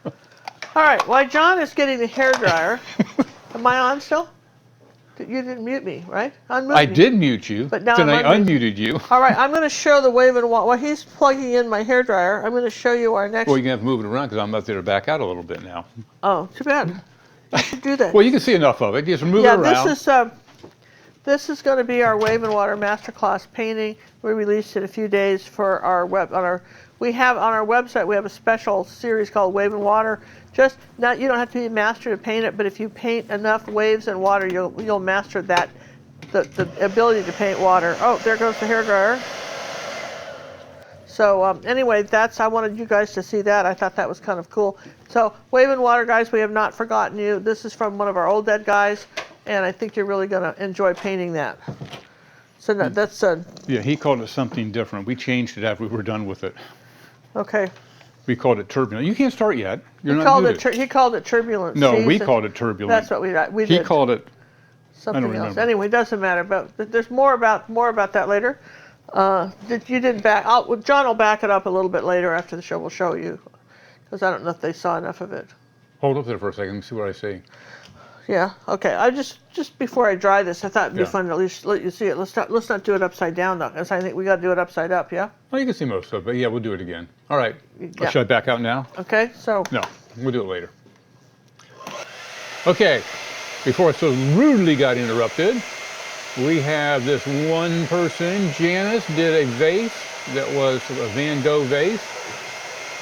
B: All right. While John is getting the hairdryer, am I on still? You didn't mute me, right? Unmute
C: I
B: me.
C: did mute you,
B: But now
C: then
B: I'm
C: I unmuted you.
B: All right, I'm going to show the wave and walk. While he's plugging in my hairdryer, I'm going to show you our next.
C: Well, you're going to have to move it around because I'm up there to back out a little bit now.
B: Oh, too bad. You should do that.
C: Well, you can see enough of it. Just move it around.
B: This is going to be our Wave and Water Masterclass painting. We released it in a few days for our we have on our website, we have a special series called Wave and Water. Just not, you don't have to be a master to paint it, but if you paint enough waves and water, you'll master that, the ability to paint water. Oh, there goes the hairdryer. So anyway, I wanted you guys to see that. I thought that was kind of cool. So Wave and Water, guys, we have not forgotten you. This is from one of our old dead guys, and I think you're really going to enjoy painting that. So that's
C: Yeah, he called it something different. We changed it after we were done with it.
B: okay.
C: We called it turbulent. You can't start yet. You're
B: He
C: not
B: called
C: muted.
B: he called it turbulence.
C: No,
B: See,
C: we
B: so
C: called it turbulent.
B: that's what we
C: He
B: did.
C: called it
B: Something else.
C: remember.
B: Anyway, doesn't matter. But there's more about that later. You didn't back. John will back it up a little bit later after the show. We'll show you, because I don't know if they saw enough of it.
C: Hold up there for a second and see what I see.
B: Yeah. Okay. I just before I dry this, I thought it'd be
C: Yeah.
B: fun to at least let you see it. Let's not do it upside down though, because I think we got to do it upside up. Yeah.
C: Well, you can see most of it, but yeah, we'll do it again. All right.
B: Yeah.
C: Should I back out now?
B: Okay. So.
C: No, we'll do it later. Okay. Before I so rudely got interrupted, we have this one person. Janice did a vase that was a Van Gogh vase.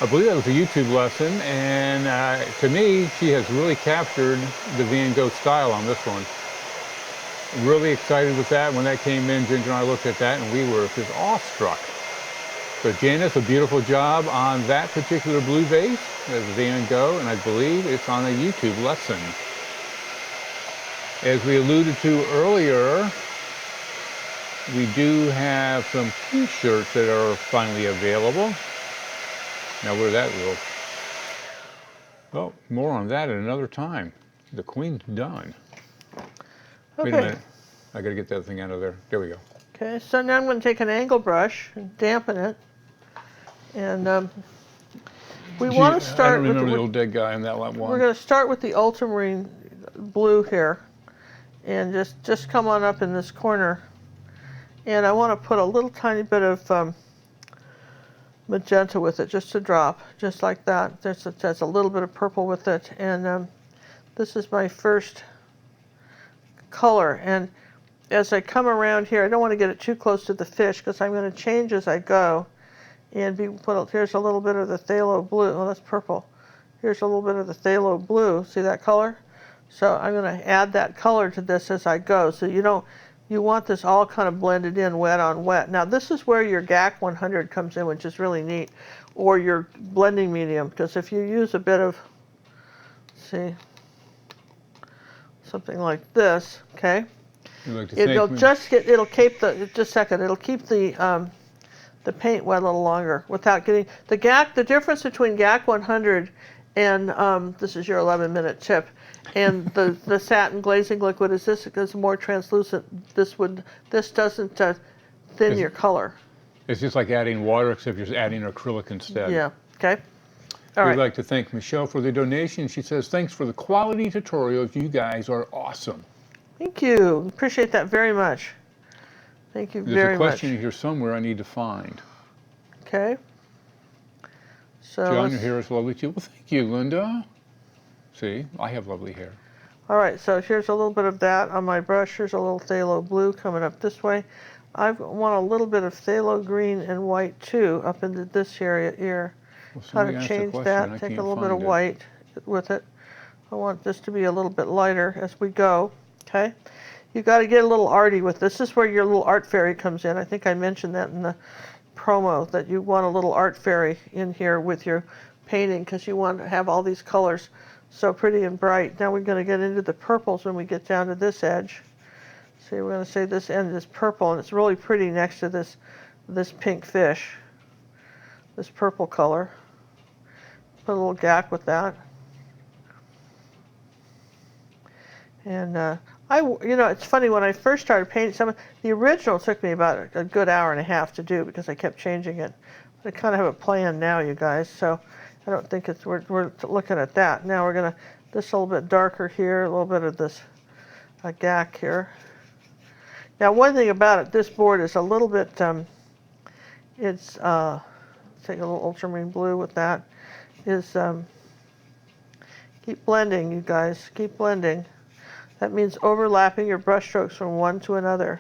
C: I believe that was a YouTube lesson, and to me, she has really captured the Van Gogh style on this one. Really excited with that. When that came in, Ginger and I looked at that, and we were just awestruck. So Janice, a beautiful job on that particular blue vase as Van Gogh, and I believe it's on a YouTube lesson. As we alluded to earlier, we do have some t-shirts that are finally available. Now where did that go? Well, more on that at another time. The queen's done.
B: Okay.
C: Wait a minute. I gotta get that thing out of there. There we go.
B: Okay. So now I'm going to take an angle brush and dampen it, and we want to start.
C: I don't remember the old dead guy in that one.
B: We're going to start with the ultramarine blue here, and just come on up in this corner, and I want to put a little tiny bit of magenta with it, just a drop, just like that. There's a little bit of purple with it, and this is my first color. And as I come around here, I don't want to get it too close to the fish because I'm going to change as I go. And here's a little bit of the phthalo blue. Oh, that's purple. Here's a little bit of the phthalo blue. See that color? So I'm going to add that color to this as I go. So you want this all kind of blended in, wet on wet. Now this is where your GAC 100 comes in, which is really neat, or your blending medium, because if you use a bit of, see, something like this, okay, it'll keep the paint wet a little longer without getting the GAC. The difference between GAC 100 and this is your 11-minute tip. And the satin glazing liquid is this is more translucent. This doesn't thin your color.
C: It's just like adding water, except you're adding acrylic instead.
B: Yeah. Okay. All
C: We'd
B: right.
C: like to thank Michelle for the donation. She says, "Thanks for the quality tutorials. You guys are awesome."
B: Thank you. Appreciate that very much. Thank you very much.
C: There's a question here somewhere I need to find.
B: Okay. So
C: John, your hair is lovely too. Well, thank you, Linda. See, I have lovely hair.
B: all right. So here's a little bit of that on my brush. Here's a little phthalo blue coming up this way. I want a little bit of phthalo green and white too up into this area here.
C: Well,
B: How
C: somebody
B: to
C: asked a
B: change
C: question,
B: that?
C: I
B: Take a
C: can't
B: little bit of
C: find it.
B: white with it. I want this to be a little bit lighter as we go. Okay. You got to get a little arty with this. This is where your little art fairy comes in. I think I mentioned that in the promo, that you want a little art fairy in here with your painting because you want to have all these colors so pretty and bright. Now we're going to get into the purples when we get down to this edge. See, we're going to say this end is purple, and it's really pretty next to this pink fish, this purple color. Put a little GAC with that. And it's funny, when I first started painting the original took me about a good hour and a half to do because I kept changing it. But I kind of have a plan now, you guys, so I don't think we're looking at that. Now we're going to, this a little bit darker here, a little bit of this GAC here. Now one thing about it, this board is a little bit, it's, take a little ultramarine blue with that, is, keep blending, you guys, keep blending. That means overlapping your brush strokes from one to another.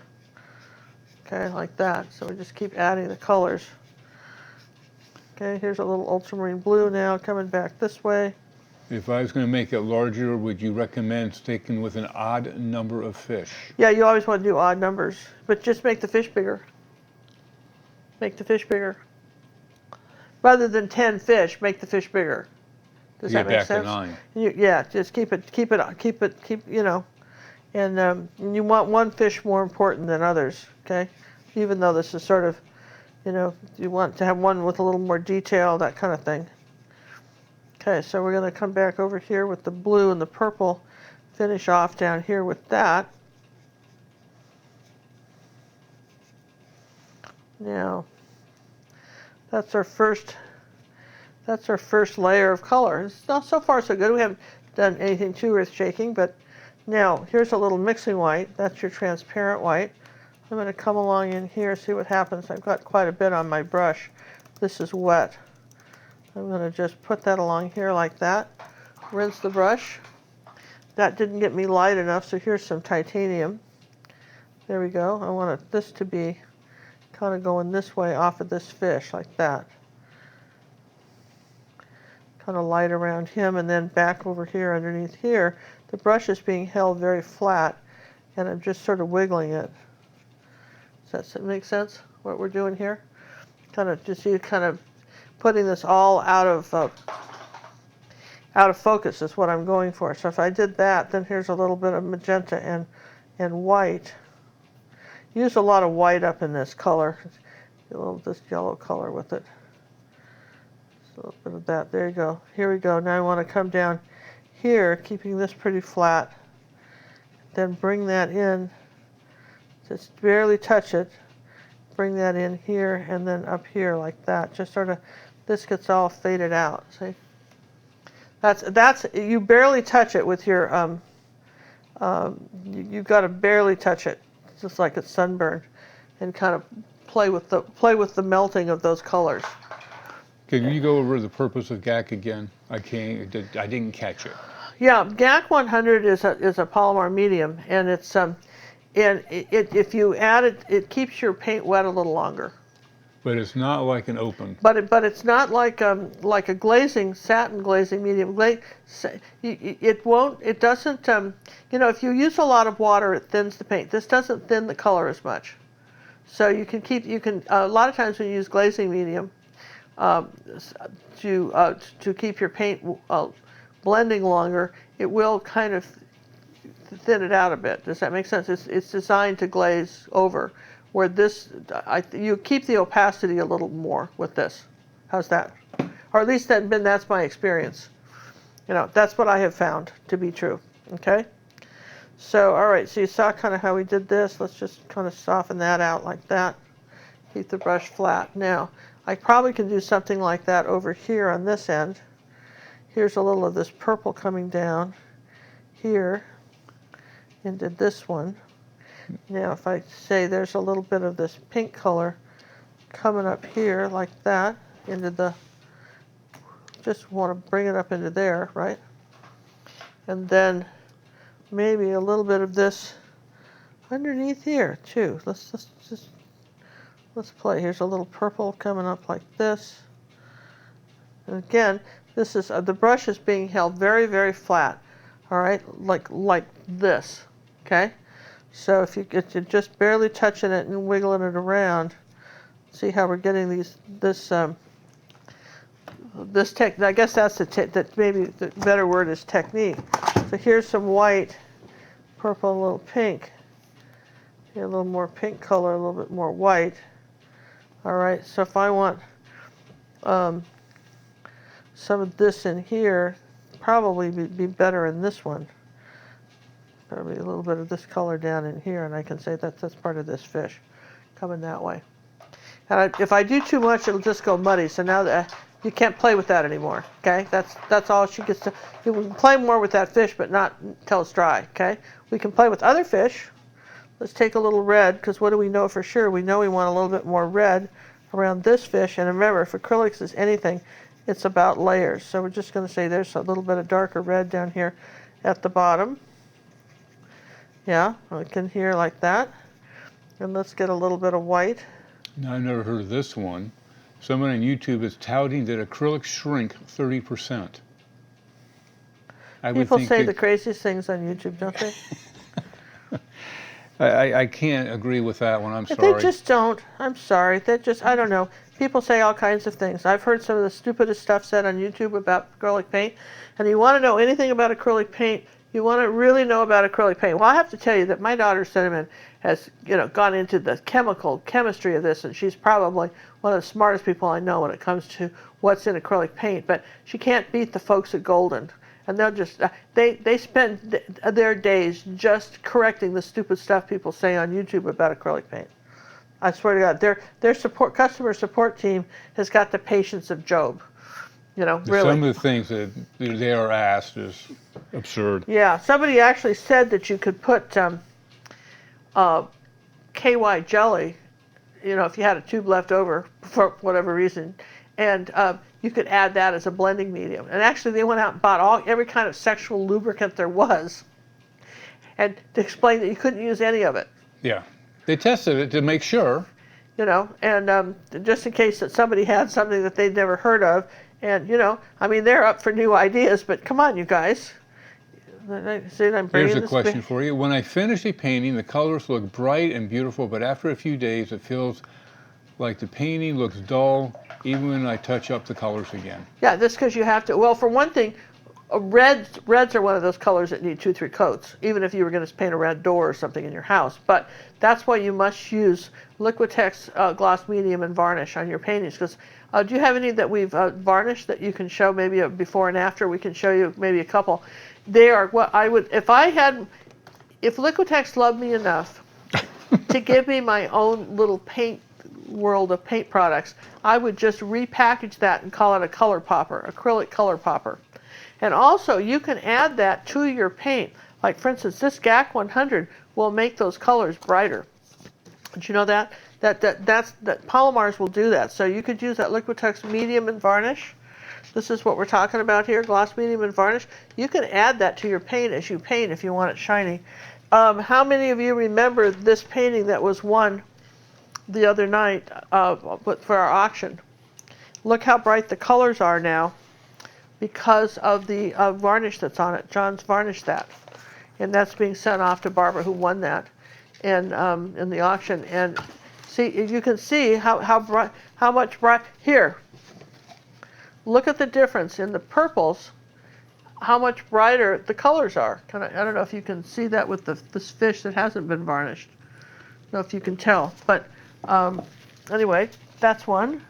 B: Okay, like that. So we just keep adding the colors. Okay, here's a little ultramarine blue now coming back this way.
C: If I was going to make it larger, would you recommend sticking with an odd number of fish?
B: Yeah, you always want to do odd numbers, but just make the fish bigger. Make the fish bigger. Rather than 10 fish, make the fish bigger. Does that make sense?
C: Get back to 9.
B: Yeah, just keep it, And you want one fish more important than others, okay? Even though this is sort of, you want to have one with a little more detail, that kind of thing. Okay, so we're going to come back over here with the blue and the purple, finish off down here with that. Now, that's our first layer of color. It's not so far so good. We haven't done anything too earth-shaking, but now here's a little mixing white. That's your transparent white. I'm going to come along in here, see what happens. I've got quite a bit on my brush. This is wet. I'm going to just put that along here like that. Rinse the brush. That didn't get me light enough, so here's some titanium. There we go. I want this to be kind of going this way off of this fish, like that. Kind of light around him, and then back over here underneath here. The brush is being held very flat, and I'm just sort of wiggling it. Does that make sense, what we're doing here? Kind of just kind of putting this all out of focus is what I'm going for. So if I did that, then here's a little bit of magenta and white. Use a lot of white up in this color. A little this yellow color with it. Just a little bit of that. There you go. Here we go. Now I want to come down here, keeping this pretty flat. Then bring that in. Just barely touch it. Bring that in here and then up here like that. Just sort of, this gets all faded out. See? That's you barely touch it with your you've got to barely touch it, just like it's sunburned, and kind of play with the melting of those colors.
C: Can you go over the purpose of GAC again? I didn't catch it.
B: Yeah, GAC 100 is a polymer medium, and it's if you add it, it keeps your paint wet a little longer.
C: But it's not like an open.
B: But it's not like a satin glazing medium. It won't. It doesn't. If you use a lot of water, it thins the paint. This doesn't thin the color as much. So you can a lot of times when you use glazing medium, to keep your paint blending longer, it will kind of thin it out a bit. Does that make sense? It's designed to glaze over. Where this, you keep the opacity a little more with this. How's that? Or at least that's my experience. That's what I have found to be true. Okay? So, all right, so you saw kind of how we did this. Let's just kind of soften that out like that. Keep the brush flat. Now, I probably can do something like that over here on this end. Here's a little of this purple coming down here into this one. Now if I say there's a little bit of this pink color coming up here like that into the, just want to bring it up into there, right? And then maybe a little bit of this underneath here too. Let's play. Here's a little purple coming up like this. And again, this is the brush is being held very, very flat. All right, like this. Okay. So if you get to just barely touching it and wiggling it around, see how we're getting this tech. I guess that's that maybe the better word is technique. So here's some white, purple, a little pink. Here a little more pink color, a little bit more white. All right. So if I want some of this in here, probably be better in this one. Probably a little bit of this color down in here, and I can say that's part of this fish coming that way. And if I do too much, it'll just go muddy. So now you can't play with that anymore. Okay, that's all she gets to. You can play more with that fish, but not until it's dry. Okay, we can play with other fish. Let's take a little red, because what do we know for sure? We know we want a little bit more red around this fish. And remember, if acrylics is anything, it's about layers. So we're just going to say there's a little bit of darker red down here at the bottom. Yeah, I can hear like that. And let's get a little bit of white.
C: Now, I've never heard of this one. Someone on YouTube is touting that acrylics shrink 30%.
B: People say the craziest things on YouTube, don't they?
C: I can't agree with that one. I'm sorry.
B: They just don't. I'm sorry. I don't know. People say all kinds of things. I've heard some of the stupidest stuff said on YouTube about acrylic paint. And you want to know anything about acrylic paint, You want to really know about acrylic paint. Well, I have to tell you that my daughter Cinnamon has, gone into the chemistry of this, and she's probably one of the smartest people I know when it comes to what's in acrylic paint. But she can't beat the folks at Golden, and they'll just they spend their days just correcting the stupid stuff people say on YouTube about acrylic paint. I swear to God, their customer support team has got the patience of Job. Really.
C: Some of the things that they are asked is absurd.
B: Yeah, somebody actually said that you could put KY jelly, if you had a tube left over for whatever reason, and you could add that as a blending medium. And actually, they went out and bought every kind of sexual lubricant there was, and to explain that you couldn't use any of it.
C: Yeah, they tested it to make sure.
B: And just in case that somebody had something that they'd never heard of. And, they're up for new ideas, but come on, you guys.
C: Here's a question for you. When I finish a painting, the colors look bright and beautiful, but after a few days, it feels like the painting looks dull, even when I touch up the colors again.
B: Yeah, that's because you have to. Well, for one thing, reds are one of those colors that need 2-3 coats, even if you were going to paint a red door or something in your house. But that's why you must use Liquitex gloss medium and varnish on your paintings. Because do you have any that we've varnished that you can show, maybe a before and after? We can show you maybe a couple. They are what I would, if Liquitex loved me enough to give me my own little paint world of paint products, I would just repackage that and call it a color popper, acrylic color popper. And also, you can add that to your paint. Like, for instance, this GAC 100 will make those colors brighter. Did you know that? That polymers will do that. So you could use that Liquitex medium and varnish. This is what we're talking about here, gloss medium and varnish. You can add that to your paint as you paint if you want it shiny. How many of you remember this painting that was won the other night for our auction? Look how bright the colors are now, because of the varnish that's on it. John's varnished that, and that's being sent off to Barbara, who won that, and in the auction. And see, you can see how much bright. Here, look at the difference in the purples. How much brighter the colors are. I don't know if you can see that with this fish that hasn't been varnished. I don't know if you can tell, but anyway, that's one.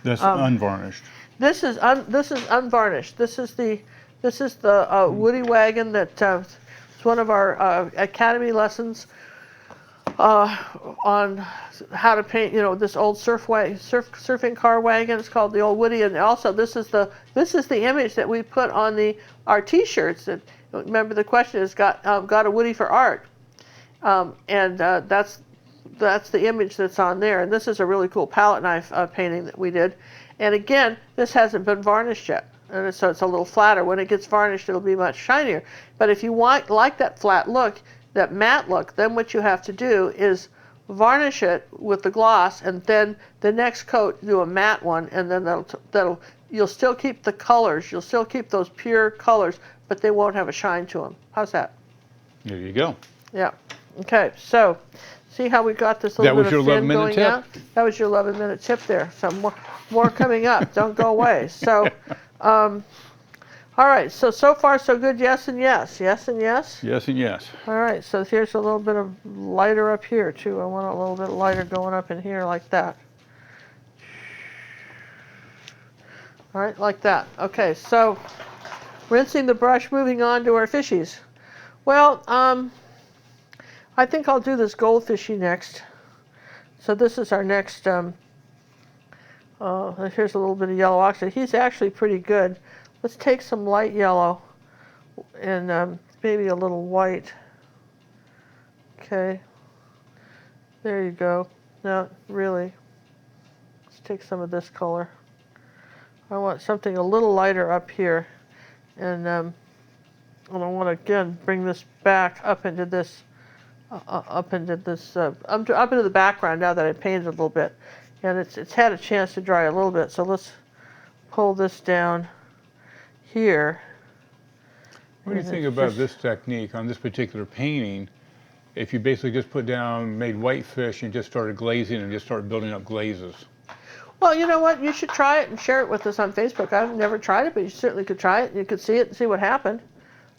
C: That's unvarnished.
B: This is unvarnished. This is the Woody wagon that it's one of our academy lessons on how to paint. This old surfing car wagon. It's called the old Woody, and also this is the image that we put on our T-shirts. That, remember, the question is got a Woody for art, and that's the image that's on there. And this is a really cool palette knife painting that we did. And again, this hasn't been varnished yet, and so it's a little flatter. When it gets varnished, it'll be much shinier. But if you like that flat look, that matte look, then what you have to do is varnish it with the gloss, and then the next coat do a matte one, and then you'll still keep the colors, you'll still keep those pure colors, but they won't have a shine to them. How's that?
C: There you go.
B: Yeah. Okay. So. See how we got this little bit of fin going out? That was your 11-minute tip there. So more coming up. Don't go away. So, all right. So far so good. Yes and yes. Yes and yes.
C: Yes and yes.
B: All right. So here's a little bit of lighter up here too. I want a little bit lighter going up in here like that. All right, like that. Okay. So rinsing the brush. Moving on to our fishies. Well, I think I'll do this goldfishy next. So this is our next, here's a little bit of yellow oxide. He's actually pretty good. Let's take some light yellow and maybe a little white. Okay. There you go. Now, really, let's take some of this color. I want something a little lighter up here. And I want to, again, bring this back up into this up into the background now that I painted a little bit, and it's had a chance to dry a little bit. So let's pull this down here.
C: What do you think about this technique on this particular painting? If you basically just made white fish and just started glazing and just started building up glazes.
B: Well, you know what? You should try it and share it with us on Facebook. I've never tried it, but you certainly could try it. You could see it and see what happened.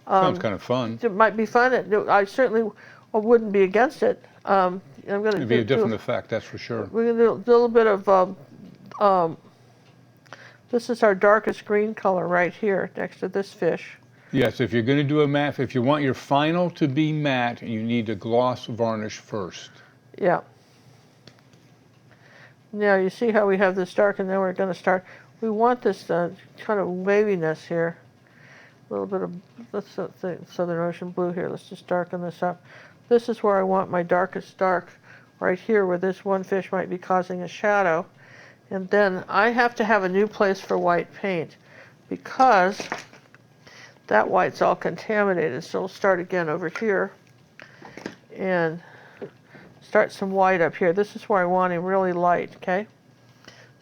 C: Sounds kind of fun.
B: It might be fun. I certainly wouldn't be against it. I'm going to
C: It'd be a different effect, that's for sure.
B: We're going to do a little bit of, this is our darkest green color right here next to this fish.
C: Yes, if you're going to do a matte, if you want your final to be matte, you need to gloss varnish first.
B: Yeah. Now you see how we have this dark, and then we're going to start. We want this kind of waviness here. A little bit of, let's the Southern Ocean blue here. Let's just darken this up. This is where I want my darkest dark, right here where this one fish might be causing a shadow. And then I have to have a new place for white paint because that white's all contaminated. So we'll start again over here and start some white up here. This is where I want him really light, okay?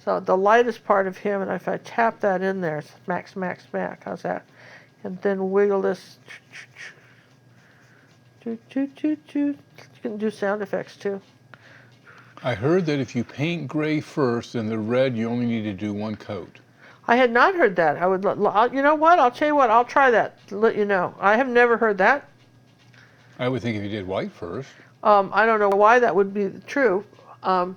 B: So the lightest part of him, and if I tap that in there, smack, smack, smack, how's that? And then wiggle this. You can do sound effects too.
C: I heard that if you paint gray first and the red, you only need to do one coat.
B: I had not heard that. I would, you know what? I'll tell you what. I'll try that. Let you know. I have never heard that.
C: I would think if you did white first.
B: I don't know why that would be true. You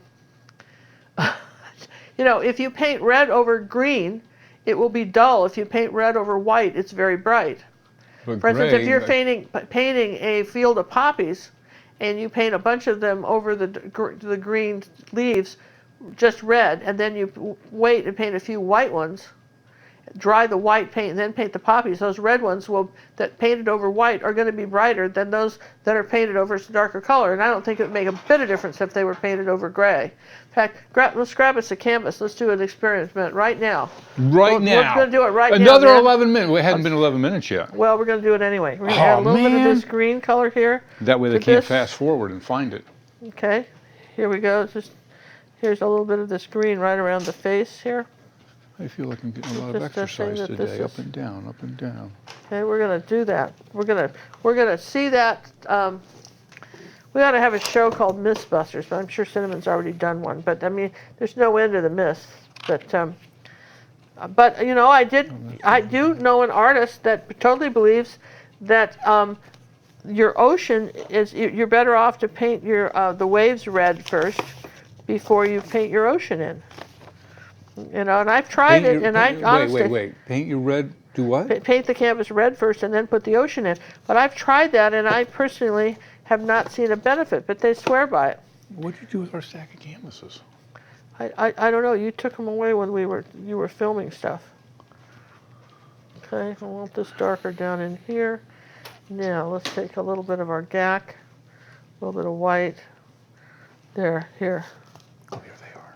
B: know, if you paint red over green, it will be dull. If you paint red over white, it's very bright.
C: But
B: For instance,
C: gray,
B: if you're painting a field of poppies, and you paint a bunch of them over the green leaves, just red, and then you wait and paint a few white ones, dry the white paint, and then paint the poppies. Those red ones that painted over white are going to be brighter than those that are painted over a darker color. And I don't think it would make a bit of difference if they were painted over gray. In fact, let's grab us a canvas. Let's do an experiment right now.
C: Right now.
B: We're going to do it right now.
C: Another 11 minutes. Well, it hasn't been 11 minutes yet.
B: Well, we're going to do it anyway. We're going to add a little bit of this green color here.
C: That way they can't fast forward and find it.
B: Okay, here we go. Here's a little bit of this green right around the face here.
C: I feel like I'm getting a lot of exercise today, up and down, up and down.
B: Okay, we're going to do that. We're going to see that. We ought to have a show called Mythbusters, but I'm sure Cinnamon's already done one. But I mean, there's no end to the myths. But you know, I do know an artist that totally believes that your ocean you're better off to paint the waves red first before you paint your ocean in. You know, and I've tried it, and I honestly...
C: Wait. Paint your red, do what?
B: Paint the canvas red first and then put the ocean in. But I've tried that, and I personally have not seen a benefit, but they swear by it.
C: What did you do with our stack of canvases?
B: I don't know. You took them away when you were filming stuff. Okay, I want this darker down in here. Now, let's take a little bit of our GAC, a little bit of white. There, here.
C: Oh, here they are.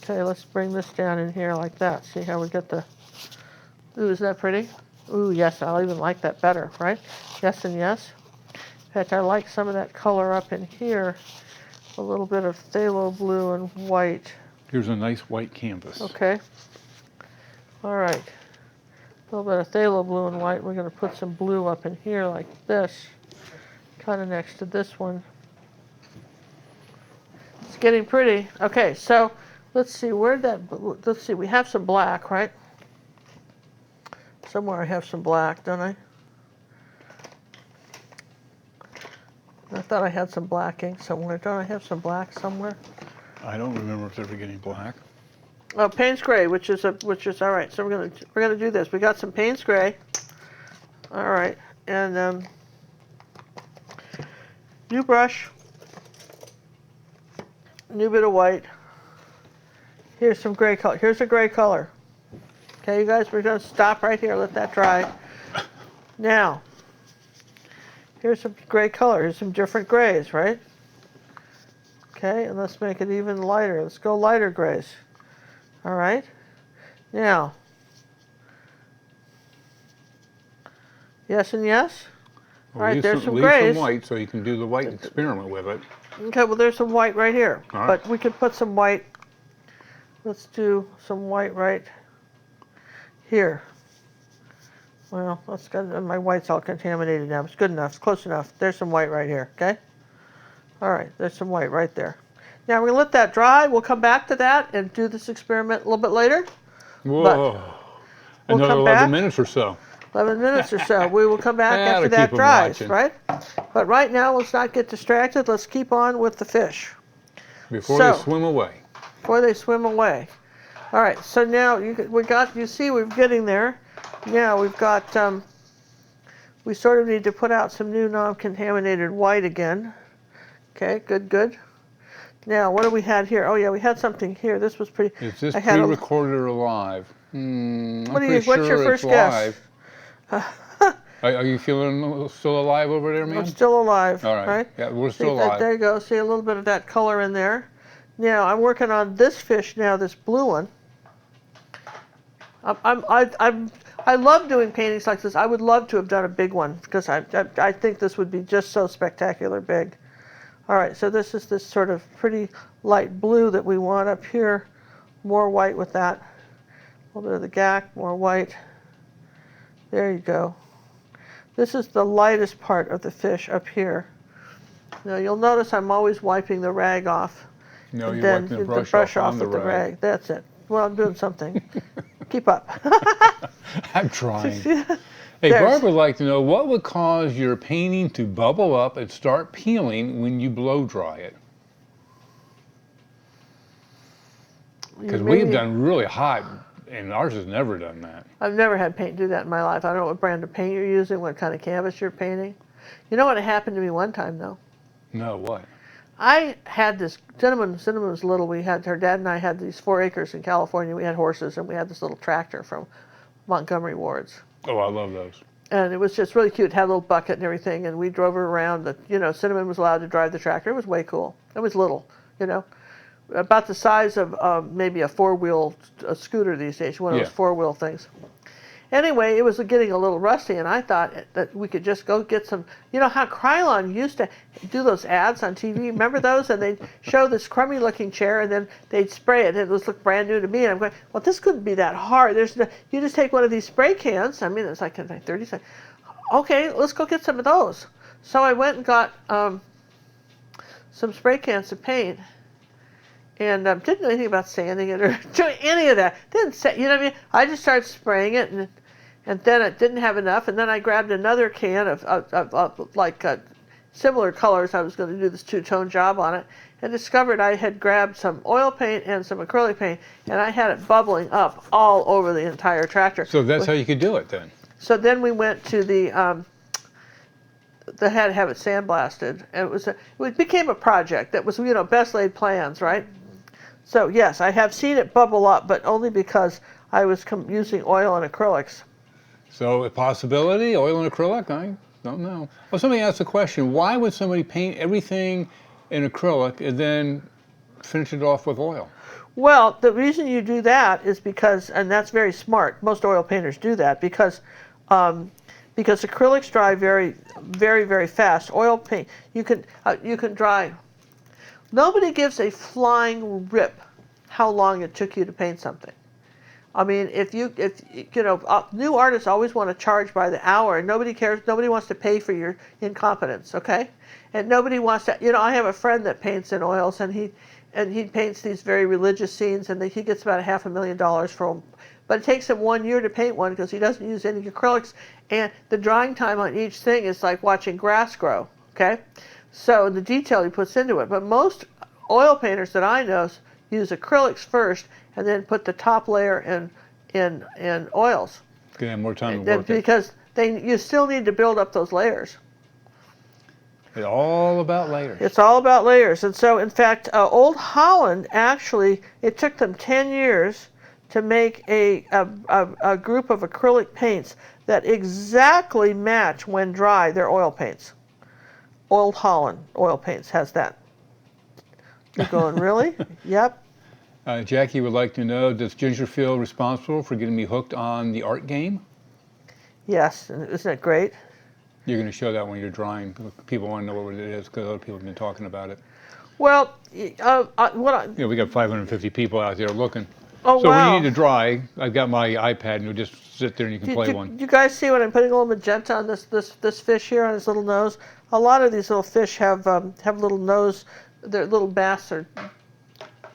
B: Okay, let's bring this down in here like that. See how we get the... Ooh, is that pretty? Ooh, yes, I'll even like that better, right? Yes and yes. In fact, I like some of that color up in here. A little bit of phthalo blue and white.
C: Here's a nice white canvas.
B: Okay. All right. A little bit of phthalo blue and white. We're going to put some blue up in here like this, kind of next to this one. It's getting pretty. Okay, so let's see, let's see, we have some black, right? Somewhere I have some black, don't I? I thought I had some black ink somewhere. Don't I have some black somewhere?
C: I don't remember if they were getting black.
B: Oh, Payne's Gray, which is all right. So we're gonna do this. We got some Payne's Gray. All right, and new brush, new bit of white. Here's some gray color. Here's a gray color. Okay, you guys, we're gonna stop right here. Let that dry. Now, here's some gray color. Here's some different grays, right? Okay, and let's make it even lighter. Let's go lighter grays. All right. Now, yes and yes.
C: Well,
B: all right, there's some
C: leave
B: grays.
C: some white so you can do the white experiment with it.
B: Okay, well, there's some white right here.
C: All right.
B: But we could put some white. Let's do some white right here. Well, that's good. My white's all contaminated now. It's good enough. It's close enough. There's some white right here, okay? All right, there's some white right there. Now, we're going to let that dry. We'll come back to that and do this experiment a little bit later.
C: Whoa.
B: We'll
C: Another
B: come
C: 11
B: back.
C: minutes or so.
B: 11 minutes or so. We will come back
C: That'll
B: after that
C: keep 'em
B: dries,
C: watching.
B: right? But right now, let's not get distracted. Let's keep on with the fish
C: Before
B: So-
C: they swim away.
B: before they swim away. All right, so now you see we're getting there. Now we've got, we sort of need to put out some new non-contaminated white again. Okay, good, good. Now, what do we had here? Oh yeah, we had something here. This was pretty.
C: Is this
B: I had a-
C: pre-recorded or live? I'm pretty
B: what's your
C: sure
B: first
C: it's
B: guess?
C: live. Are you feeling still alive over there,
B: I'm
C: ma'am?
B: still alive.
C: All right. Yeah, we're
B: See,
C: still alive.
B: there you go. See a little bit of that color in there. Now I'm working on this fish now, this blue one. I love doing paintings like this. I would love to have done a big one because I think this would be just so spectacular big. All right, so this is this sort of pretty light blue that we want up here. More white with that. A little bit of the gack, more white. There you go. This is the lightest part of the fish up here. Now you'll notice I'm always wiping the rag off.
C: No,
B: and
C: you're
B: then
C: wiping the brush off on the
B: with the
C: rag.
B: rag. That's it. Well, I'm doing something. Keep up.
C: I'm trying.
B: There's-
C: Hey, Barb would like to know what would cause your painting to bubble up and start peeling when you blow dry it? Because we've done really hot, and ours has never done that.
B: I've never had paint do that in my life. I don't know what brand of paint you're using, what kind of canvas you're painting. You know what happened to me one time, though?
C: No, what?
B: I had this, Cinnamon was little, her dad and I had these 4 acres in California. We had horses, and we had this little tractor from Montgomery Ward's.
C: Oh, I love those.
B: And it was just really cute. It had a little bucket and everything, and we drove her around. Cinnamon was allowed to drive the tractor. It was way cool. It was little, about the size of maybe a 4-wheel scooter these days, one of those 4-wheel things. Anyway, it was getting a little rusty, and I thought that we could just go get some. You know how Krylon used to do those ads on TV? Remember those? And they'd show this crummy-looking chair, and then they'd spray it, and it would look brand new to me. And I'm going, well, this couldn't be that hard. You just take one of these spray cans. I mean, it's like 30 seconds. Okay, let's go get some of those. So I went and got some spray cans of paint. And didn't know anything about sanding it or doing any of that. Didn't say, you know what I mean? I just started spraying it, and then it didn't have enough. And then I grabbed another can of similar colors. I was going to do this 2-tone job on it, and discovered I had grabbed some oil paint and some acrylic paint, and I had it bubbling up all over the entire tractor.
C: So that's how you could do it then?
B: So then we went to they had to have it sandblasted, and it became a project that was, best laid plans, right? So yes, I have seen it bubble up, but only because I was using oil and acrylics.
C: So a possibility, oil and acrylic? I don't know. Well, somebody asked a question, why would somebody paint everything in acrylic and then finish it off with oil?
B: Well, the reason you do that is because, and that's very smart, most oil painters do that, because acrylics dry very, very, very fast. Oil paint, you can dry. Nobody gives a flying rip how long it took you to paint something. I mean, new artists always want to charge by the hour, and nobody cares. Nobody wants to pay for your incompetence, okay? And nobody wants to. I have a friend that paints in oils, and he paints these very religious scenes, and he gets about $500,000 for them. But it takes him 1 year to paint one because he doesn't use any acrylics, and the drying time on each thing is like watching grass grow, okay? So the detail he puts into it. But most oil painters that I know use acrylics first and then put the top layer in oils.
C: Okay, have more time to work it.
B: Because you still need to build up those layers.
C: It's all about layers.
B: It's all about layers. And so, in fact, Old Holland, actually, it took them 10 years to make a group of acrylic paints that exactly match, when dry, their oil paints. Old Holland oil paints has that. You're going, really? Yep.
C: Jackie would like to know, does Ginger feel responsible for getting me hooked on the art game?
B: Yes, and isn't it great?
C: You're going to show that when you're drawing. People want to know what it is because other people have been talking about it.
B: Well,
C: we got 550 people out there looking.
B: Oh,
C: so
B: wow.
C: when you need to draw, I've got my iPad and you'll just sit there and you can play one.
B: You guys see when I'm putting a little magenta on this fish here on his little nose? A lot of these little fish have little nose. Their little masks are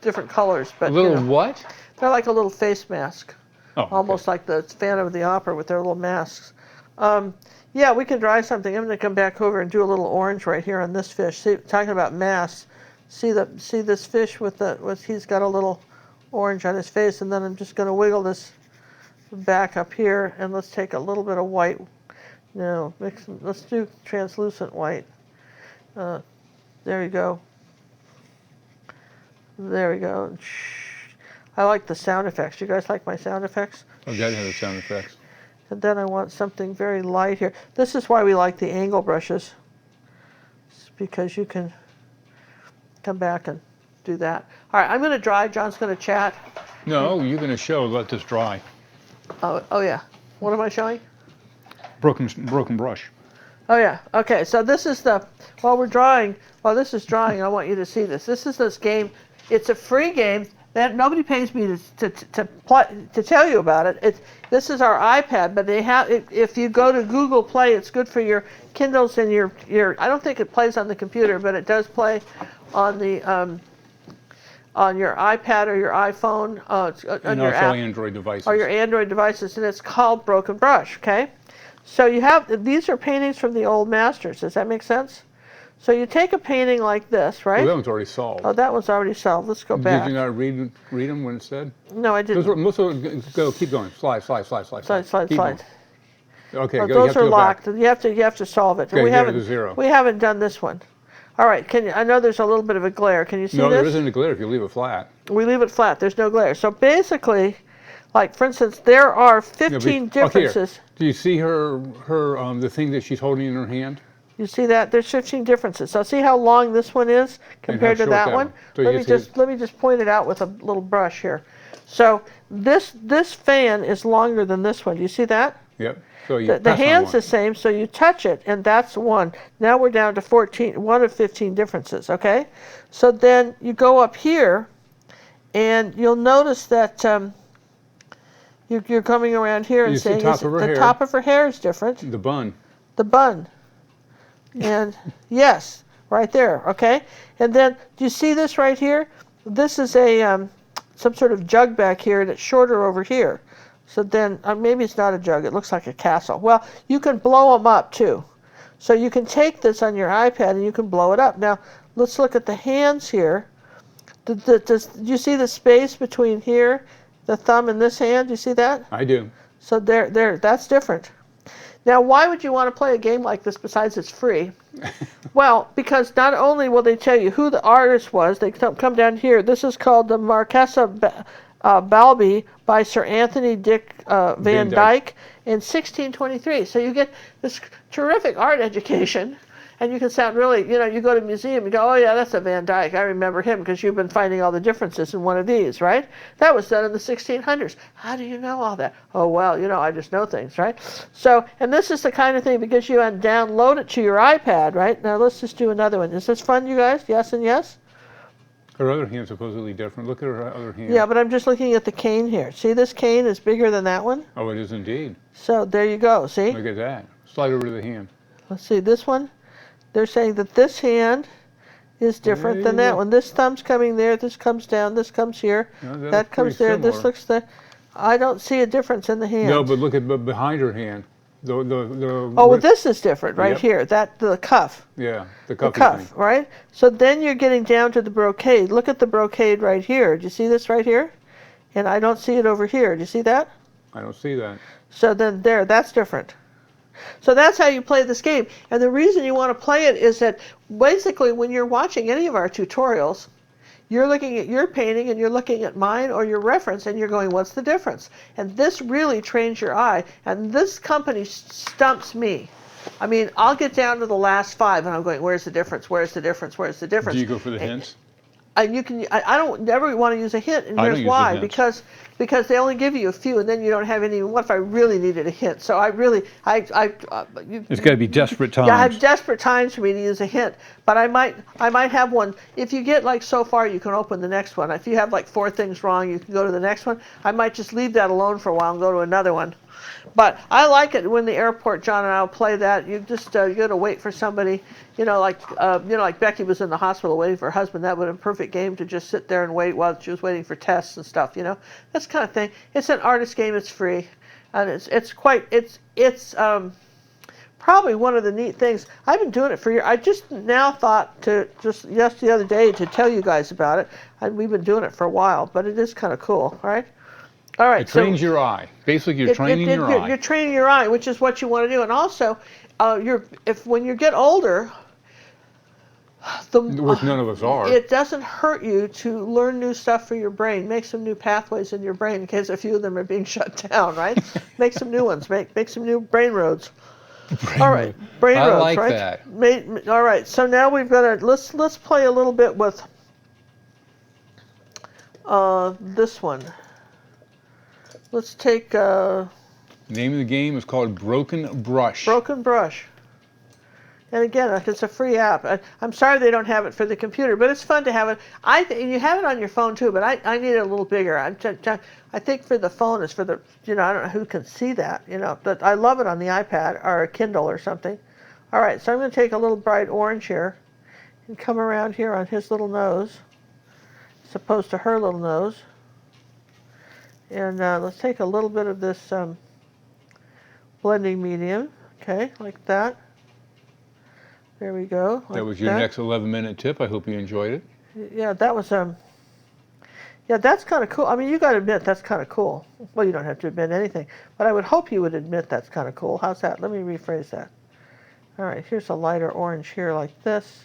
B: different colors, but
C: what?
B: They're like a little face mask,
C: Oh,
B: almost like the Phantom of the Opera with their little masks. Yeah, we can dry something. I'm going to come back over and do a little orange right here on this fish. See, talking about mass. See this fish he's got a little orange on his face, and then I'm just going to wiggle this back up here, and let's take a little bit of white. No, let's do translucent white. There you go. There we go. I like the sound effects. You guys like my sound effects?
C: Oh, God, have the sound effects.
B: And then I want something very light here. This is why we like the angle brushes. It's because you can come back and do that. All right, I'm going to dry. John's going to chat.
C: No, you're going to show. Let this dry.
B: Oh yeah. What am I showing?
C: Broken brush.
B: Oh yeah. Okay. So this is while this is drying, I want you to see this. This is this game. It's a free game that nobody pays me to tell you about it. This is our iPad, but they have. If you go to Google Play, it's good for your Kindles and your. I don't think it plays on the computer, but it does play on the on your iPad or your iPhone.
C: And
B: your
C: also
B: app,
C: Android devices.
B: or your Android devices, and it's called Broken Brush. Okay, so you have these are paintings from the old masters. Does that make sense? So you take a painting like this, right?
C: Well, that one's already solved.
B: Oh, that one's already solved. Let's go back.
C: Did you not read them when it said?
B: No, I didn't.
C: Keep going. Slide.
B: Slide.
C: Keep going. Okay,
B: Oh,
C: go.
B: those
C: you
B: are
C: have
B: locked.
C: To go back.
B: You have to solve it.
C: Okay,
B: we haven't
C: zero.
B: we haven't done this one. All right. I know there's a little bit of a glare. Can you see
C: No,
B: this?
C: there isn't a glare if you leave it flat.
B: We leave it flat. There's no glare. So basically, like for instance, there are 15 differences.
C: Do you see her the thing that she's holding in her hand?
B: You see that? There's 15 differences. So see how long this one is compared to that one?
C: So
B: let me just point it out with a little brush here. So this fan is longer than this one. Do you see that?
C: Yep. So you
B: The hand's the same, so you touch it, and that's one. Now we're down to 1 of 15 differences, okay? So then you go up here, and you'll notice that you're coming around here and saying the top of her hair is different.
C: The bun.
B: The bun. And yes, right there, okay? And then, do you see this right here? This is a some sort of jug back here that's shorter over here. So then, maybe it's not a jug, it looks like a castle. Well, you can blow them up too. So you can take this on your iPad and you can blow it up. Now, let's look at the hands here. Do you see the space between here, the thumb and this hand? Do you see that?
C: I do.
B: So that's different. Now, why would you want to play a game like this besides it's free? Well, because not only will they tell you who the artist was, they come down here. This is called the Marquesa Balbi by Sir Anthony Dick Van Dyke in 1623. So you get this terrific art education, and you can sound really, you go to a museum and go, oh yeah, that's a Van Dyke. I remember him because you've been finding all the differences in one of these, right? That was done in the 1600s. How do you know all that? Oh, well, I just know things, right? So, and this is the kind of thing because you download it to your iPad, right? Now let's just do another one. Is this fun, you guys? Yes and yes?
C: Her other hand's supposedly different. Look at her other hand.
B: Yeah, but I'm just looking at the cane here. See, this cane is bigger than that one?
C: Oh, it is indeed.
B: So there you go, see?
C: Look at that. Slide over to the hand.
B: Let's see, this one. They're saying that this hand is different than that one. This thumb's coming there, this comes down, this comes here, that comes there, this looks there. I don't see a difference in the hand.
C: No, but look at behind her hand.
B: Well, this is different right here. The cuff.
C: Yeah, the
B: cuff, right? So then you're getting down to the brocade. Look at the brocade right here. Do you see this right here? And I don't see it over here. Do you see that?
C: I don't see that.
B: So then that's different. So that's how you play this game. And the reason you want to play it is that basically when you're watching any of our tutorials, you're looking at your painting and you're looking at mine or your reference and you're going, what's the difference? And this really trains your eye. And this company stumps me. I mean, I'll get down to the last 5 and I'm going, where's the difference? Where's the difference? Where's the difference?
C: Do you go for the hints?
B: I don't never want to use a hint, and here's why. Because they only give you a few, and then you don't have any. What if I really needed a hint? So
C: it's got to be desperate times.
B: Yeah, I have desperate times for me to use a hint, but I might have one. If you get like so far, you can open the next one. If you have like 4 things wrong, you can go to the next one. I might just leave that alone for a while and go to another one. But I like it when the airport, John and I will play that. You just you got to wait for somebody, like Becky was in the hospital waiting for her husband. That would have been a perfect game to just sit there and wait while she was waiting for tests and stuff. That's kind of thing. It's an artist game. It's free, and it's probably one of the neat things. I've been doing it for years. I just now thought to the other day to tell you guys about it. And we've been doing it for a while, but it is kind of cool, right? All right.
C: It trains your eye. Basically, you're training your eye.
B: You're training your eye, which is what you want to do. And also, when you get older,
C: which none of us are.
B: It doesn't hurt you to learn new stuff for your brain. Make some new pathways in your brain in case a few of them are being shut down, right? Make some new ones. Make some new brain roads. All right, brain roads,
C: like
B: right?
C: that.
B: All right, so now we've got to let's play a little bit with this one. Let's take.
C: The name of the game is called Broken Brush.
B: Broken Brush. And again, it's a free app. I'm sorry they don't have it for the computer, but it's fun to have it. You have it on your phone too, but I need it a little bigger. I think for the phone is for the, I don't know who can see that, but I love it on the iPad or a Kindle or something. All right, so I'm going to take a little bright orange here and come around here on his little nose, as opposed to her little nose. And let's take a little bit of this blending medium, okay, like that. There we go.
C: That was your next 11-minute tip. I hope you enjoyed it.
B: Yeah, that was yeah, that's kind of cool. I mean, you got to admit that's kind of cool. Well, you don't have to admit anything, but I would hope you would admit that's kind of cool. How's that? Let me rephrase that. All right, here's a lighter orange here like this.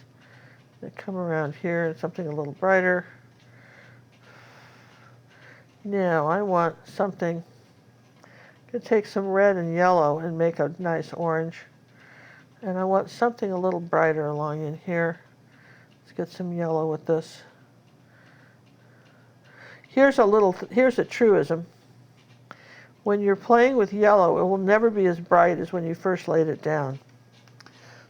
B: Then come around here, something a little brighter. Now I want something to take some red and yellow and make a nice orange. And I want something a little brighter along in here. Let's get some yellow with this. Here's a truism. When you're playing with yellow, it will never be as bright as when you first laid it down.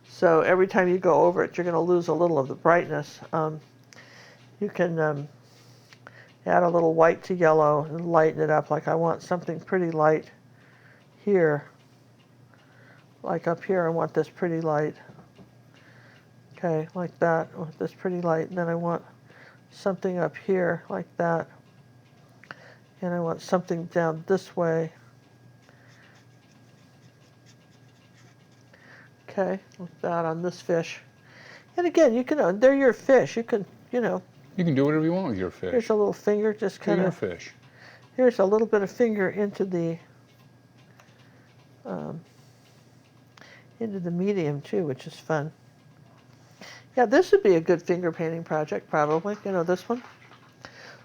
B: So every time you go over it, you're going to lose a little of the brightness. You can add a little white to yellow and lighten it up. Like I want something pretty light here. Like up here, I want this pretty light. Okay, like that, I want this pretty light. And then I want something up here, like that. And I want something down this way. Okay, like that on this fish. And again, you can, they're your fish. You can,
C: You can do whatever you want with your fish.
B: Here's a little finger, just kind of.
C: Your fish.
B: Here's a little bit of finger into the medium too, which is fun. Yeah, this would be a good finger painting project, probably. This one.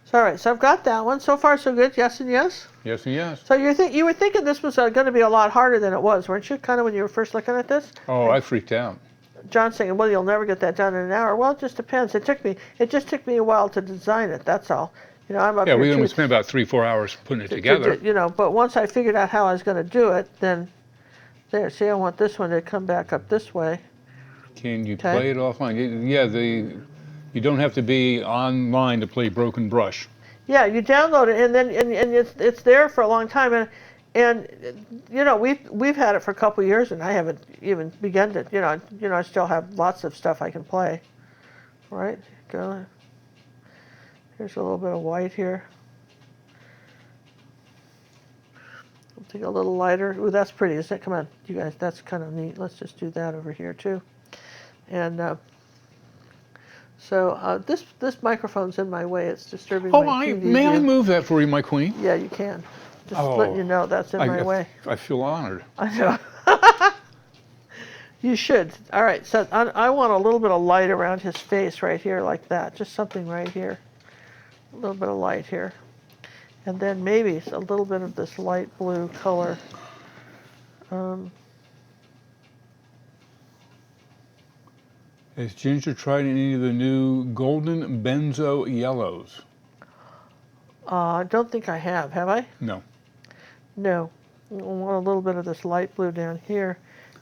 B: So, all right, so I've got that one. So far, so good. Yes and yes?
C: Yes and yes.
B: So you were thinking this was going to be a lot harder than it was, weren't you, kind of when you were first looking at this?
C: Oh, I freaked out.
B: John's saying, well, you'll never get that done in an hour. Well, it just depends. It just took me a while to design it, that's all. I'm up here
C: we only spent about 3-4 hours putting it together.
B: But once I figured out how I was going to do it, then there, see, I want this one to come back up this way.
C: Can you play it offline? Yeah, you don't have to be online to play Broken Brush.
B: Yeah, you download it, and then it's there for a long time, and we've had it for a couple of years, and I haven't even begun to. I still have lots of stuff I can play. Right, go. Here's a little bit of white here. Something a little lighter. Ooh, that's pretty, isn't it? Come on, you guys, that's kind of neat. Let's just do that over here too. And so this microphone's in my way. It's disturbing my TV
C: may
B: view.
C: I move that for you, my queen?
B: Yeah, you can. Just letting you know that's in my way.
C: I feel honored.
B: I know. You should. All right, so I want a little bit of light around his face right here like that. Just something right here. A little bit of light here. And then maybe a little bit of this light blue color.
C: Has Ginger tried any of the new golden benzo yellows?
B: I don't think I have. Have I?
C: No.
B: No. I want a little bit of this light blue down here.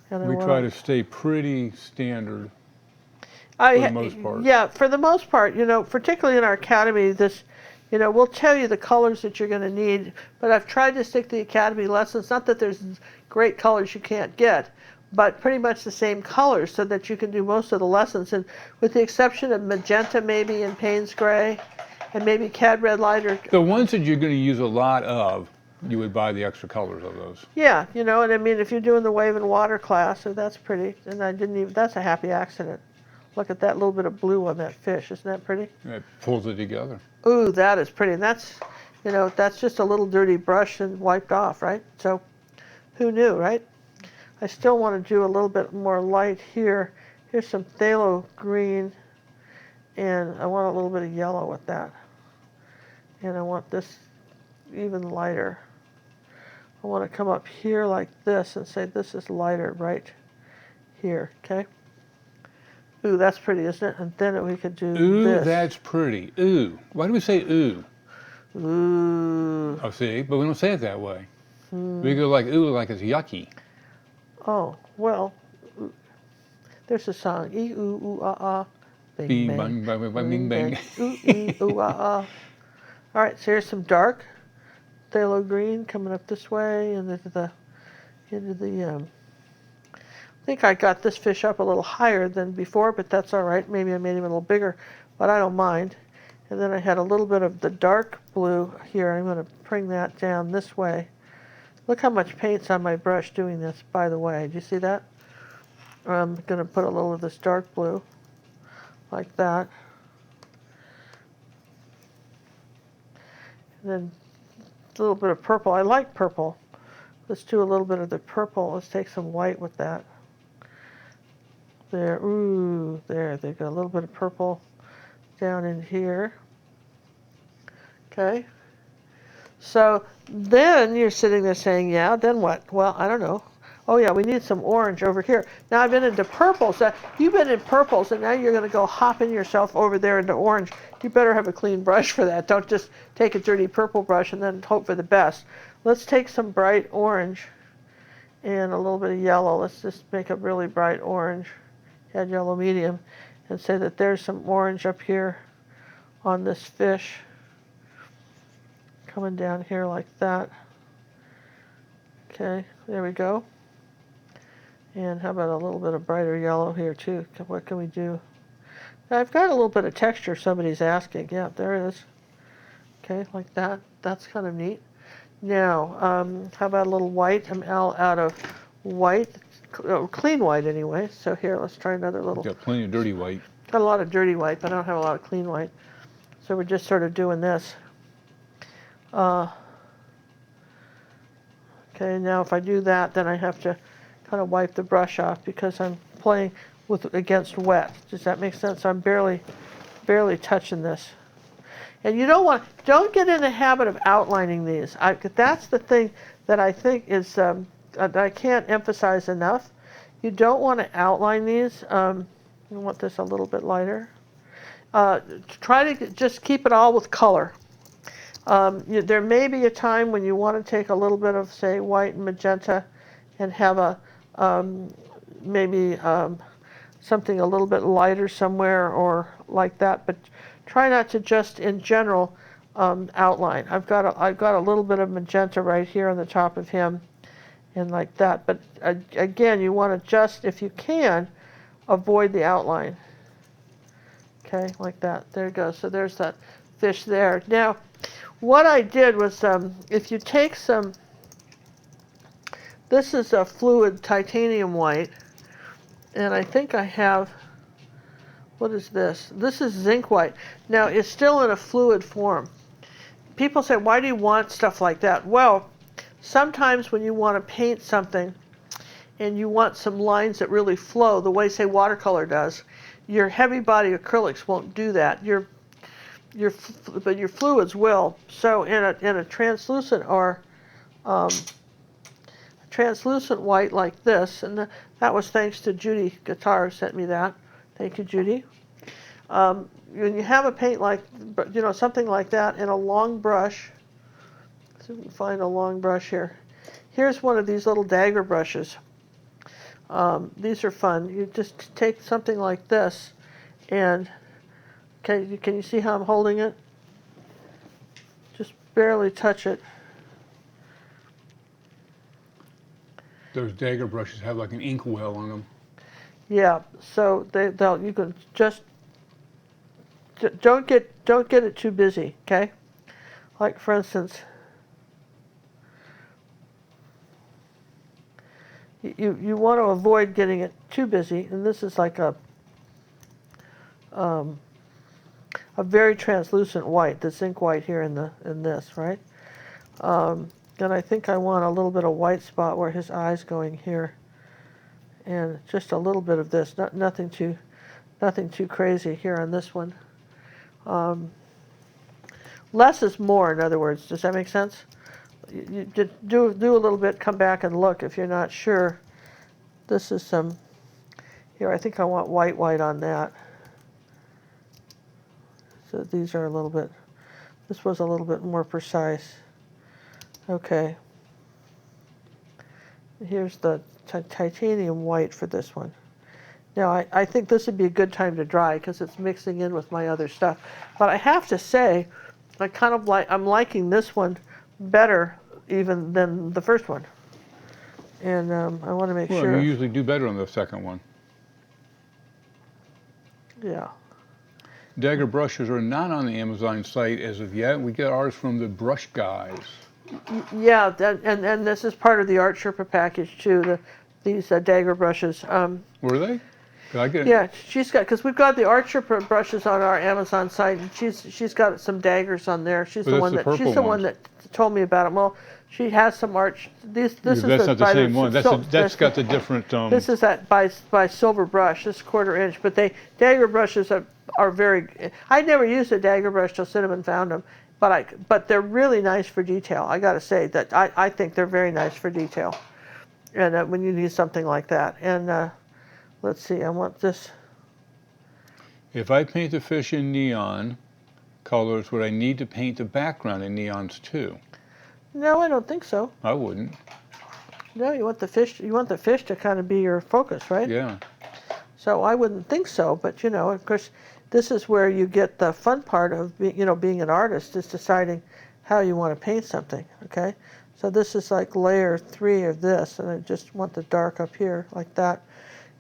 B: And
C: we try to stay pretty standard
B: for
C: the most part.
B: Yeah, for the most part, particularly in our academy, we'll tell you the colors that you're going to need, but I've tried to stick to the academy lessons. Not that there's great colors you can't get, but pretty much the same colors so that you can do most of the lessons. And with the exception of magenta maybe and Payne's gray and maybe cad red light or...
C: The ones that you're going to use a lot of you would buy the extra colors of those.
B: Yeah, you know, and I mean, if you're doing the wave and water class, so that's pretty. And I didn't even, that's a happy accident. Look at that little bit of blue on that fish. Isn't that pretty?
C: It pulls it together.
B: Ooh, that is pretty. And that's, you know, that's just a little dirty brush and wiped off, right? So who knew, right? I still want to do a little bit more light here. Here's some phthalo green, and I want a little bit of yellow with that. And I want this even lighter. I want to come up here like this and say this is lighter right here, okay? Ooh, that's pretty, isn't it? And then we could do
C: Ooh,
B: this.
C: that's pretty. Ooh. Why do we say ooh?
B: Ooh.
C: Oh, see, but we don't say it that way. We go like ooh, like it's yucky.
B: Oh, well, there's a song. Ee, ooh, ooh, ah, ah. Bing,
C: Bing,
B: bang,
C: bang, bang, bang, bing, bang.
B: Ooh, ee, ooh, ah, ah. All right, so here's some dark phthalo green coming up this way and into the I think I got this fish up a little higher than before, but that's all right. Maybe I made him a little bigger, but I don't mind. And then I had a little bit of the dark blue here. I'm going to bring that down this way. Look how much paint's on my brush doing this, by the way. Do you see that? I'm going to put a little of this dark blue like that. And then a little bit of purple. I like purple. Let's do a little bit of the purple. Let's take some white with that. There, ooh, there, they got a little bit of purple down in here. Okay. So then you're sitting there saying, yeah, then what? Well, I don't know. Oh yeah, we need some orange over here. Now I've been into purples. You've been in purples, and now you're going to go hopping yourself over there into orange. You better have a clean brush for that. Don't just take a dirty purple brush and then hope for the best. Let's take some bright orange and a little bit of yellow. Let's just make a really bright orange. Add yellow medium and say that there's some orange up here on this fish. Coming down here like that. Okay, there we go. And how about a little bit of brighter yellow here too? What can we do? I've got a little bit of texture, somebody's asking. Yeah, there it is. Okay, like that. That's kind of neat. Now, how about a little white? I'm out of white, clean white anyway. So here, let's try another little.
C: Got plenty of dirty white.
B: Got a lot of dirty white, but I don't have a lot of clean white. So we're just sort of doing this. Okay, now if I do that, then I have to kind of wipe the brush off because I'm playing against wet. Does that make sense? I'm barely touching this. And you don't get in the habit of outlining these. That's the thing that I think is, that I can't emphasize enough. You don't want to outline these. You want this a little bit lighter. Try to just keep it all with color. There may be a time when you want to take a little bit of, say, white and magenta and have a maybe something a little bit lighter somewhere or like that, but try not to just in general outline. I've got a little bit of magenta right here on the top of him and like that, but again, you want to just, if you can, avoid the outline. Okay, like that. There it goes. So there's that fish there. Now, what I did was, if you take some, this is a fluid titanium white, and I think I have, what is this? This is zinc white. Now, it's still in a fluid form. People say, why do you want stuff like that? Well, sometimes when you want to paint something and you want some lines that really flow, the way, say, watercolor does, your heavy body acrylics won't do that. But your fluids will. So in a translucent or translucent white like this, and that was thanks to Judy Guitar who sent me that. Thank you, Judy. When you have a paint like, something like that in a long brush, let's see if we can find a long brush here. Here's one of these little dagger brushes. These are fun. You just take something like this and, okay, can you see how I'm holding it? Just barely touch it.
C: Those dagger brushes have like an ink well on them.
B: Yeah, so you can just don't get it too busy, okay? Like for instance, you want to avoid getting it too busy, and this is like a very translucent white, this ink white here in this, right? And I think I want a little bit of white spot where his eye's going here, and just a little bit of this, nothing too crazy here on this one. Less is more, in other words. Does that make sense? You just do a little bit, come back and look if you're not sure. This is some, here I think I want white on that. So these are a little bit, this was a little bit more precise. Okay. Here's the titanium white for this one. Now I think this would be a good time to dry because it's mixing in with my other stuff. But I have to say, I'm liking this one better even than the first one. And I want to make sure.
C: Well, you usually do better on the second one.
B: Yeah.
C: Dagger brushes are not on the Amazon site as of yet. We get ours from the Brush Guys.
B: Yeah, and this is part of the Art Sherpa package too. These dagger brushes.
C: Were they? Could I get?
B: Yeah, she's got, because we've got the Art Sherpa brushes on our Amazon site, and she's got some daggers on there. She's the one that told me about them. Well, she has some art. That's
C: not the same one. That's got the different.
B: This is that by Silver Brush. This 1/4 inch, but dagger brushes are very. I never used a dagger brush till Cinnamon found them, but they're really nice for detail. I got to say that I think they're very nice for detail, and when you need something like that. And let's see, I want this.
C: If I paint the fish in neon colors, would I need to paint the background in neons too?
B: No, I don't think so.
C: I wouldn't.
B: No, you want the fish to kind of be your focus, right?
C: Yeah.
B: So I wouldn't think so, but of course, this is where you get the fun part of being an artist, is deciding how you want to paint something. Okay, so this is like layer 3 of this, and I just want the dark up here like that,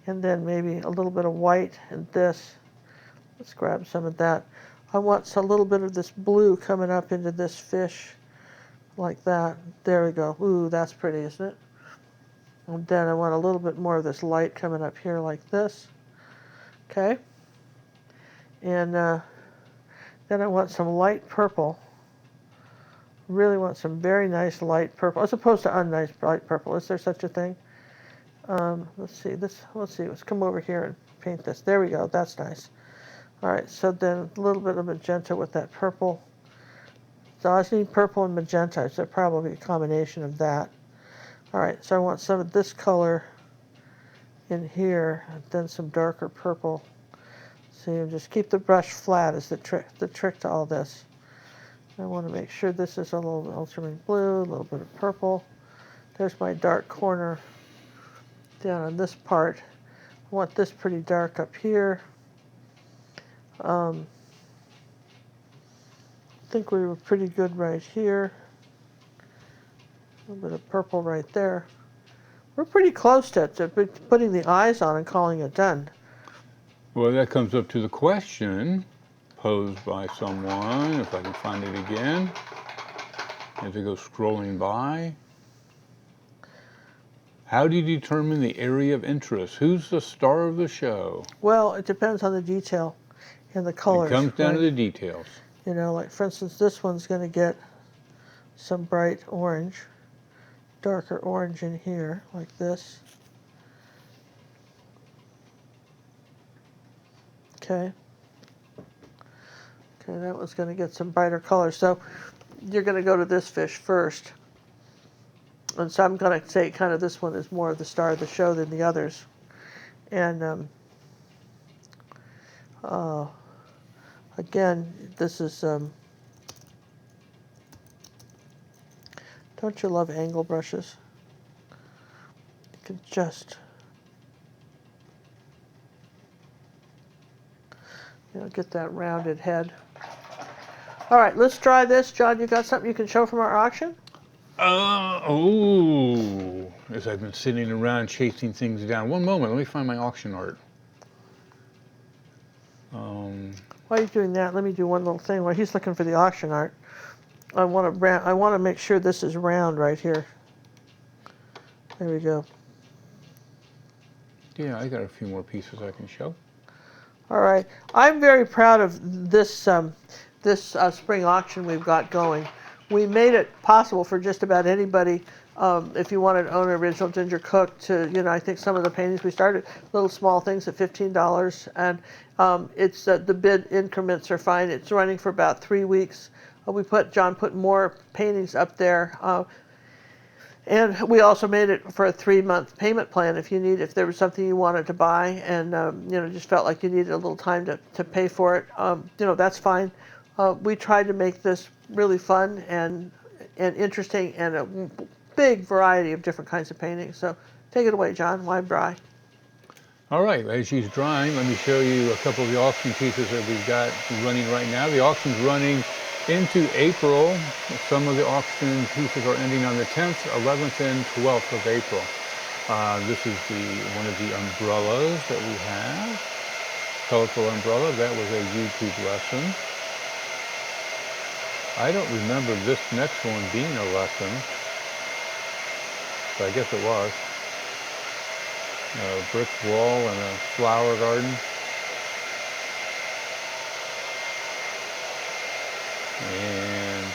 B: and then maybe a little bit of white in this. Let's grab some of that. I want a little bit of this blue coming up into this fish, like that. There we go. Ooh, that's pretty, isn't it? And then I want a little bit more of this light coming up here like this. Okay. And then I want some light purple. Really want some very nice light purple, as opposed to unnice light purple. Is there such a thing? Let's see. Let's come over here and paint this. There we go. That's nice. All right. So then a little bit of magenta with that purple. So I just need purple and magenta. So probably a combination of that. All right. So I want some of this color in here, and then some darker purple. So you just keep the brush flat is the trick to all this. I want to make sure this is a little ultramarine blue, a little bit of purple. There's my dark corner down on this part. I want this pretty dark up here. I think we were pretty good right here. A little bit of purple right there. We're pretty close to putting the eyes on and calling it done.
C: Well, that comes up to the question posed by someone, if I can find it again, as I go scrolling by. How do you determine the area of interest? Who's the star of the show?
B: Well, it depends on the detail and the colors.
C: It comes down to the details.
B: Like for instance, this one's going to get some bright orange, darker orange in here, like this. Okay. Okay, that one's going to get some brighter color. So you're going to go to this fish first. And so I'm going to say kind of this one is more of the star of the show than the others. And again, this is, don't you love angle brushes? You can just, get that rounded head. All right, let's try this. John, you got something you can show from our auction?
C: As I've been sitting around chasing things down. One moment, let me find my auction art.
B: While you're doing that, let me do one little thing. While he's looking for the auction art, I want to make sure this is round right here. There we go.
C: Yeah, I got a few more pieces I can show.
B: All right. I'm very proud of this spring auction we've got going. We made it possible for just about anybody, if you wanted to own an original Ginger Cook, to, I think some of the paintings we started, little small things at $15, and it's the bid increments are fine. It's running for about 3 weeks. John put more paintings up there. And we also made it for a 3-month payment plan if there was something you wanted to buy and just felt like you needed a little time to pay for it. That's fine. We tried to make this really fun and interesting and a big variety of different kinds of paintings. So take it away, John. Why dry?
C: All right, as she's drying, let me show you a couple of the auction pieces that we've got running right now. The auction's running into April. Some of the auction pieces are ending on the 10th, 11th, and 12th of April. This is one of the umbrellas that we have. Colorful umbrella. That was a YouTube lesson. I don't remember this next one being a lesson, but I guess it was. A brick wall and a flower garden. And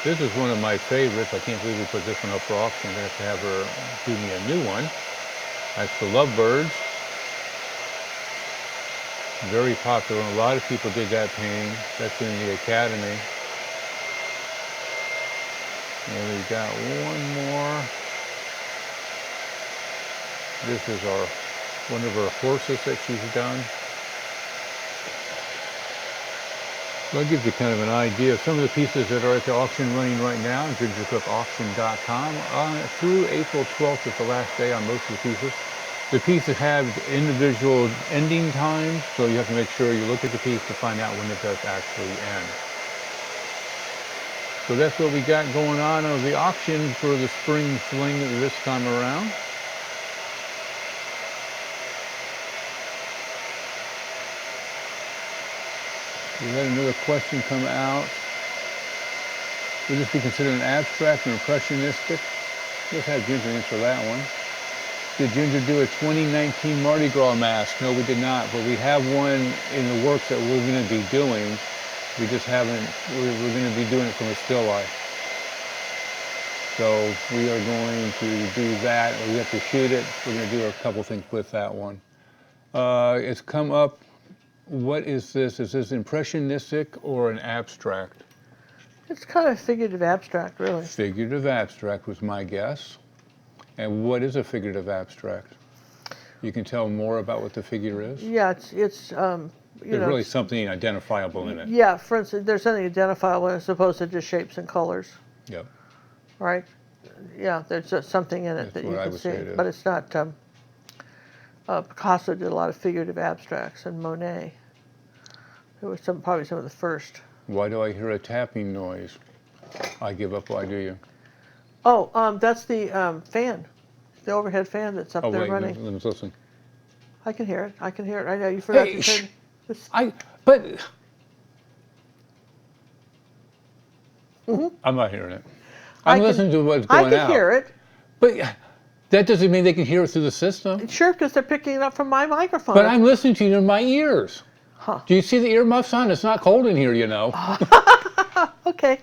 C: this is one of my favorites. I can't believe we put this one up for auction. I'm going to have her do me a new one. That's the Lovebirds. Very popular. A lot of people did that painting. That's in the Academy. And we've got one more. This is one of her horses that she's done. So that gives you kind of an idea of some of the pieces that are at the auction running right now, gingercookauction.com. Through April 12th is the last day on most of the pieces. The pieces have individual ending times, so you have to make sure you look at the piece to find out when it does actually end. So that's what we got going on the auction for the spring fling this time around. We had another question come out. Would this be considered an abstract or impressionistic? Let's have Ginger answer that one. Did Ginger do a 2019 Mardi Gras mask? No, we did not, but we have one in the works that we're going to be doing. We just haven't, we're going to be doing it from a still life. So we are going to do that. We have to shoot it. We're going to do a couple things with that one. It's come up. What is this? Is this impressionistic or an abstract?
B: It's kind of figurative abstract, really.
C: Figurative abstract was my guess. And what is a figurative abstract? You can tell more about what the figure is?
B: Yeah, it's
C: There's really something identifiable in it.
B: Yeah, for instance, there's something identifiable as opposed to just shapes and colors.
C: Yep.
B: Right? Yeah, there's just something in it that you can see. But it's not, Picasso did a lot of figurative abstracts, and Monet. It was probably some of the first.
C: Why do I hear a tapping noise? I give up, why do you?
B: Oh, that's the fan, the overhead fan that's up there running.
C: Let me listen.
B: I can hear it. I can hear it right now. You forgot to turn this.
C: I'm not hearing it. I'm listening to what's going out.
B: I can hear it.
C: But that doesn't mean they can hear it through the system.
B: Sure, because they're picking it up from my microphone.
C: But I'm listening to you in my ears.
B: Huh.
C: Do you see the earmuffs on? It's not cold in here, you know.
B: Okay.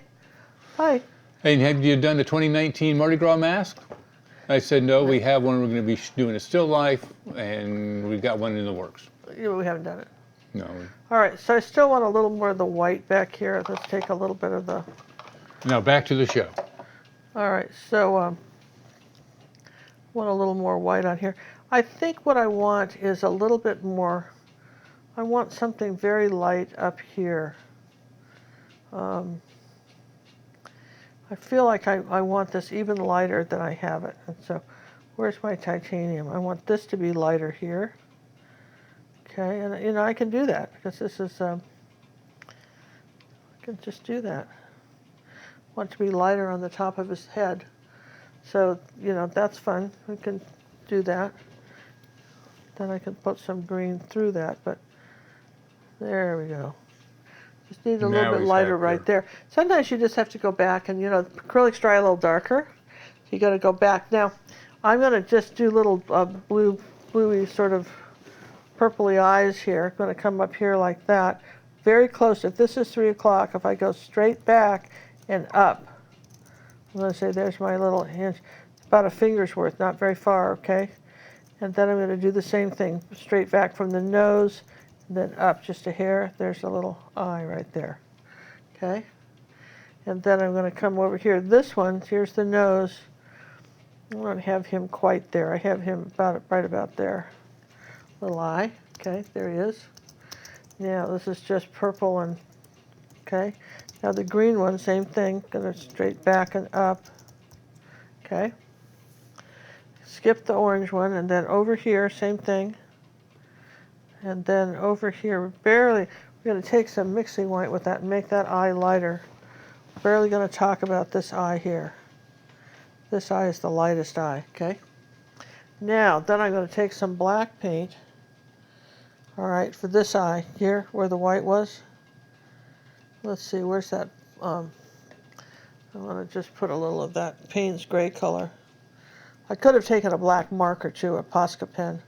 B: Hi.
C: And have you done the 2019 Mardi Gras mask? I said, no, we have one. We're going to be doing a still life, and we've got one in the works.
B: We haven't done it.
C: No.
B: All right, so I still want a little more of the white back here. Let's take a little bit of the...
C: Now, back to the show.
B: All right, so want a little more white on here. I think what I want is a little bit more... I want something very light up here. I feel like I want this even lighter than I have it. And so where's my titanium? I want this to be lighter here. Okay, and I can do that because this is, I can just do that. I want it to be lighter on the top of his head. So, that's fun. We can do that. Then I can put some green through that, but there we go. Just need a little bit lighter right there. Sometimes you just have to go back and, acrylics dry a little darker. So you got to go back. Now, I'm going to just do little blue bluey sort of purpley eyes here. I'm going to come up here like that. Very close. If this is 3 o'clock, if I go straight back and up, I'm going to say there's my little hinge. It's about a finger's worth, not very far, okay? And then I'm going to do the same thing, straight back from the nose, and then up just a hair. There's a little eye right there, okay? And then I'm going to come over here. This one, here's the nose. I don't have him quite there. I have him right about there. Little eye, okay, there he is. Now this is just purple and, okay. Now the green one, same thing, gonna straight back and up, okay. Skip the orange one, and then over here, same thing. And then over here, barely, we're gonna take some mixing white with that and make that eye lighter. Barely gonna talk about this eye here. This eye is the lightest eye, okay. Now, then I'm gonna take some black paint. All right, for this eye here, where the white was. Let's see, where's that? I want to just put a little of that Payne's gray color. I could have taken a black marker too, a Posca pen,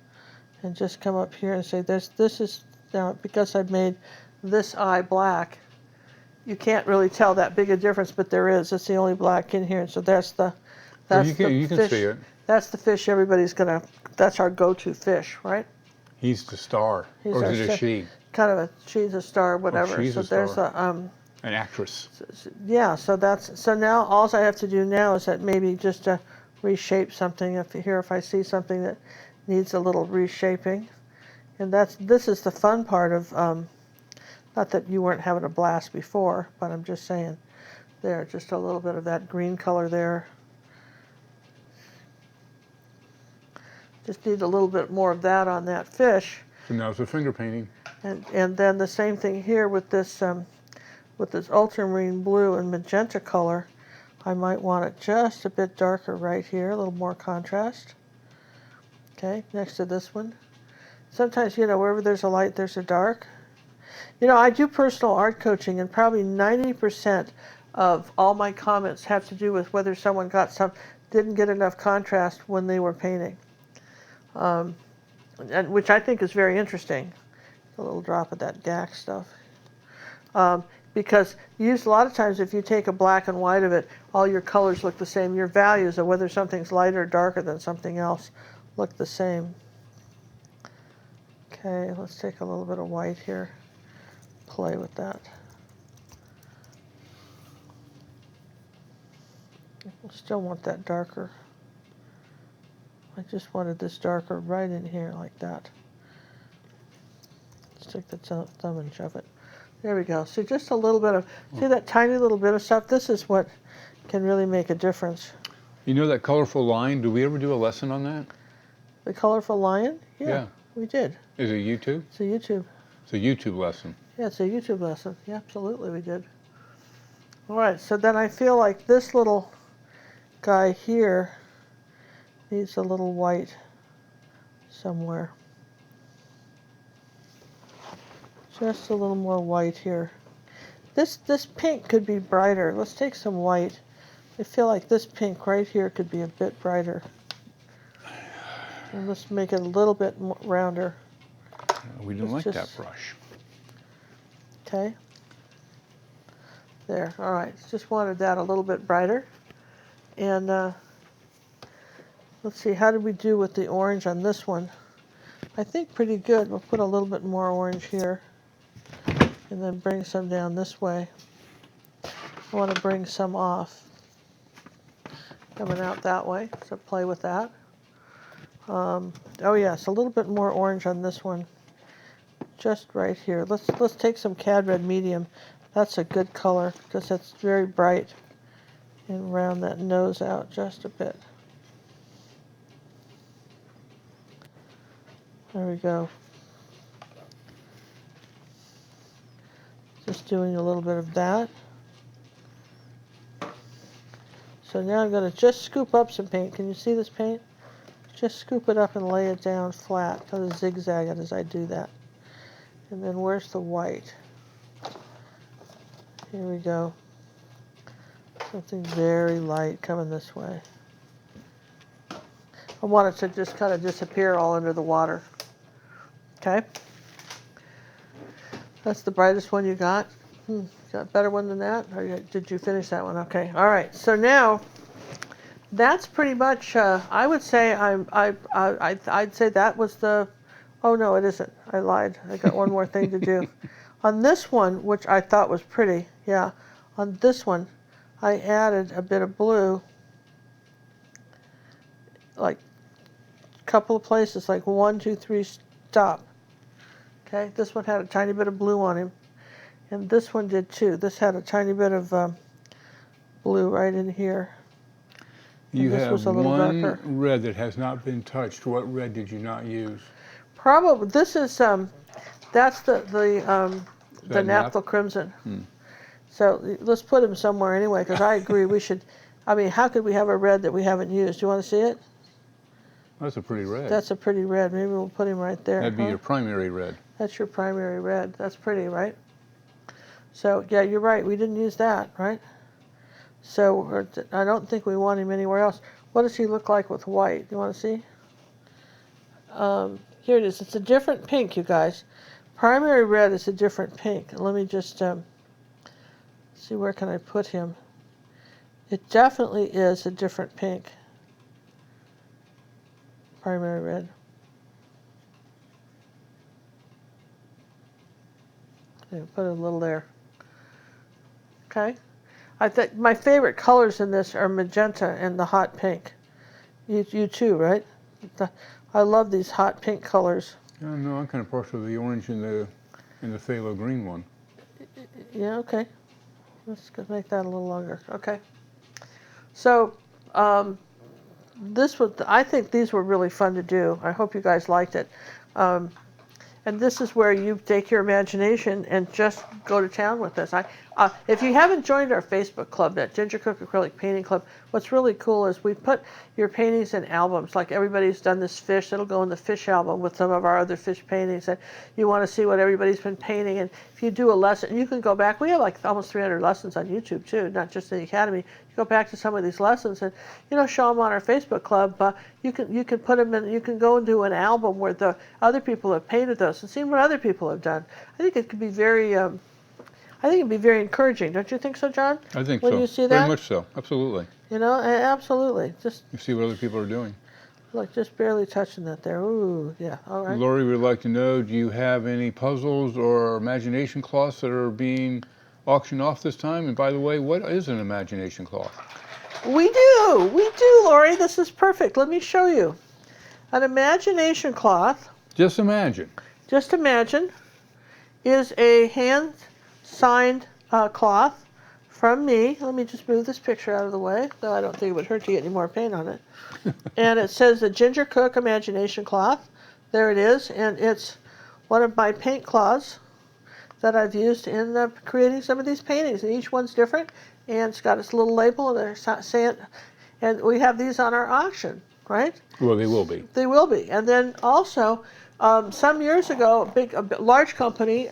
B: and just come up here and say, this is, now because I've made this eye black, you can't really tell that big a difference, but there is. It's the only black in here, and so that's the
C: you can
B: fish.
C: see it.
B: That's the fish everybody's gonna, that's our go-to fish, right?
C: He's the star.
B: He's
C: or
B: our
C: is it a she?
B: Kind of a, she's a star, whatever.
C: She's
B: so
C: a star.
B: there's a,
C: An actress.
B: yeah, so now all I have to do now is that maybe just to reshape something. If I see something that needs a little reshaping. And this is the fun part of, not that you weren't having a blast before, but I'm just saying, there, just a little bit of that green color there. Just need a little bit more of that on that fish.
C: So now it's a finger painting.
B: And then the same thing here with this ultramarine blue and magenta color. I might want it just a bit darker right here, a little more contrast. Okay, next to this one. Sometimes, wherever there's a light, there's a dark. I do personal art coaching, and probably 90% of all my comments have to do with whether someone didn't get enough contrast when they were painting. And which I think is very interesting. A little drop of that DAC stuff. Because a lot of times if you take a black and white of it, all your colors look the same. Your values of whether something's lighter or darker than something else look the same. Okay, let's take a little bit of white here. Play with that. I still want that darker. I just wanted this darker right in here like that. Stick the thumb and shove it. There we go. See, just a little bit of, see that tiny little bit of stuff? This is what can really make a difference.
C: You know that colorful line? Do we ever do a lesson on that?
B: The colorful lion? Yeah. We did.
C: Is it YouTube?
B: It's a YouTube.
C: It's a YouTube lesson.
B: Yeah, it's a YouTube lesson. Yeah, absolutely we did. All right, so then I feel like this little guy here needs a little white somewhere. Just a little more white here. This pink could be brighter. Let's take some white. I feel like this pink right here could be a bit brighter. And let's make it a little bit more rounder.
C: We didn't like that brush.
B: Okay. There, all right. Just wanted that a little bit brighter. And let's see, how did we do with the orange on this one? I think pretty good. We'll put a little bit more orange here. And then bring some down this way. I want to bring some off. Coming out that way, so play with that. Oh yes, a little bit more orange on this one. Just right here. Let's take some Cad Red Medium. That's a good color because it's very bright. And round that nose out just a bit. There we go. Just doing a little bit of that. So now I'm going to just scoop up some paint. Can you see this paint? Just scoop it up and lay it down flat. Kind of zigzag it as I do that. And then where's the white? Here we go. Something very light coming this way. I want it to just kind of disappear all under the water. Okay. That's the brightest one you got. Got a better one than that? Or did you finish that one? Okay. All right. So now, that's pretty much. I would say I'd say that was the. Oh no, it isn't. I lied. I got one more thing to do. On this one, which I thought was pretty, yeah. On this one, I added a bit of blue, like a couple of places, like 1, 2, 3, stop. Okay. This one had a tiny bit of blue on him. And this one did too. This had a tiny bit of blue right in here.
A: You
B: this
A: have
B: was a little
A: one
B: darker.
A: red that has not been touched. What red did you not use?
B: Probably this is that's the
A: that
B: naphtha crimson. So let's put him somewhere anyway, because I agree we should. I mean, how could we have a red that we haven't used? Do you want to see it?
A: That's a pretty red.
B: That's a pretty red. Maybe we'll put him right there.
A: That'd be your primary red.
B: That's your primary red. That's pretty, right? So, yeah, you're right. We didn't use that, right? So I don't think we want him anywhere else. What does he look like with white? You want to see? Here it is. It's a different pink, you guys. Primary red is a different pink. Let me just see, where can I put him? It definitely is a different pink. Primary red. Okay, put a little there. Okay. I think my favorite colors in this are magenta and the hot pink. You too, right? I love these hot pink colors.
A: Yeah, no, I'm kind of partial to the orange and the phthalo green one.
B: Yeah, okay. Let's make that a little longer. Okay. So I think these were really fun to do. I hope you guys liked it. And this is where you take your imagination and just go to town with this. If you haven't joined our Facebook club, that Ginger Cook Acrylic Painting Club, what's really cool is we put your paintings in albums. Like everybody's done this fish, it'll go in the fish album with some of our other fish paintings. And you want to see what everybody's been painting. And if you do a lesson, you can go back. We have like almost 300 lessons on YouTube too, not just in the Academy. You go back to some of these lessons and show them on our Facebook club. You can put them in. You can go into an album where the other people have painted those and see what other people have done. I think it could be very. I think it'd be very encouraging. Don't you think so, John?
A: I think so.
B: When you see that?
A: Very much so. Absolutely.
B: Absolutely. Just
A: You see what other people are doing.
B: look, just barely touching that there. Ooh, yeah. All right.
A: Lori would like to know, do you have any puzzles or imagination cloths that are being auctioned off this time? And by the way, what is an imagination cloth?
B: We do, Lori. This is perfect. Let me show you. An imagination cloth.
A: Just imagine.
B: Just imagine is a hand-signed cloth from me. Let me just move this picture out of the way, though I don't think it would hurt to get any more paint on it. And it says the Ginger Cook Imagination Cloth. There it is, and it's one of my paint cloths that I've used in creating some of these paintings. And each one's different, and it's got its little label, and they're saying, and we have these on our auction, right?
A: Well, they will be.
B: They will be. And then also, some years ago, a large company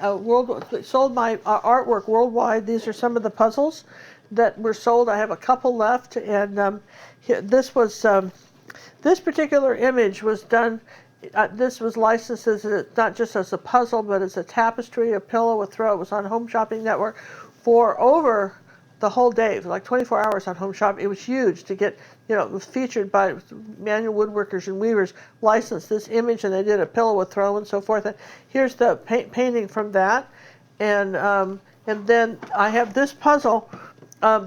B: sold my artwork worldwide. These are some of the puzzles that were sold. I have a couple left, and this particular image was done. This was licensed as not just as a puzzle, but as a tapestry, a pillow, a throw. It was on Home Shopping Network for over the whole day, for like 24 hours on Home Shop. It was huge to get, it was featured by manual woodworkers and weavers, licensed this image, and they did a pillow with throw and so forth. And here's the painting from that. And then I have this puzzle.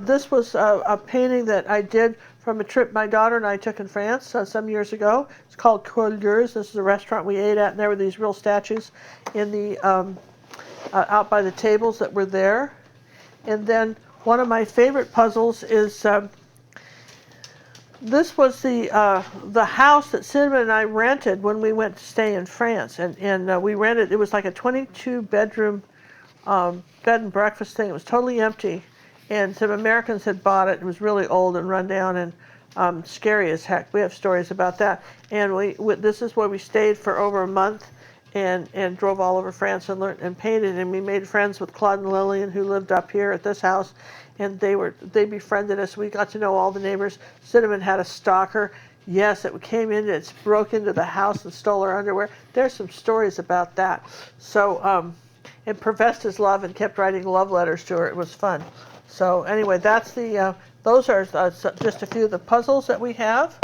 B: This was a painting that I did from a trip my daughter and I took in France some years ago. It's called Kaleidoscope. This is a restaurant we ate at, and there were these real statues in the out by the tables that were there. And then one of my favorite puzzles is this was the house that Cinnamon and I rented when we went to stay in France, and we rented. It was like a 22-bedroom bed and breakfast thing. It was totally empty, and some Americans had bought it. It was really old and run down and scary as heck. We have stories about that. And this is where we stayed for over a month, and drove all over France and learned and painted. And we made friends with Claude and Lillian, who lived up here at this house, and they befriended us. We got to know all the neighbors. Cinnamon had a stalker. Yes, it came in, it broke into the house and stole her underwear. There's some stories about that. So, and professed his love and kept writing love letters to her. It was fun. So anyway, that's the, those are just a few of the puzzles that we have.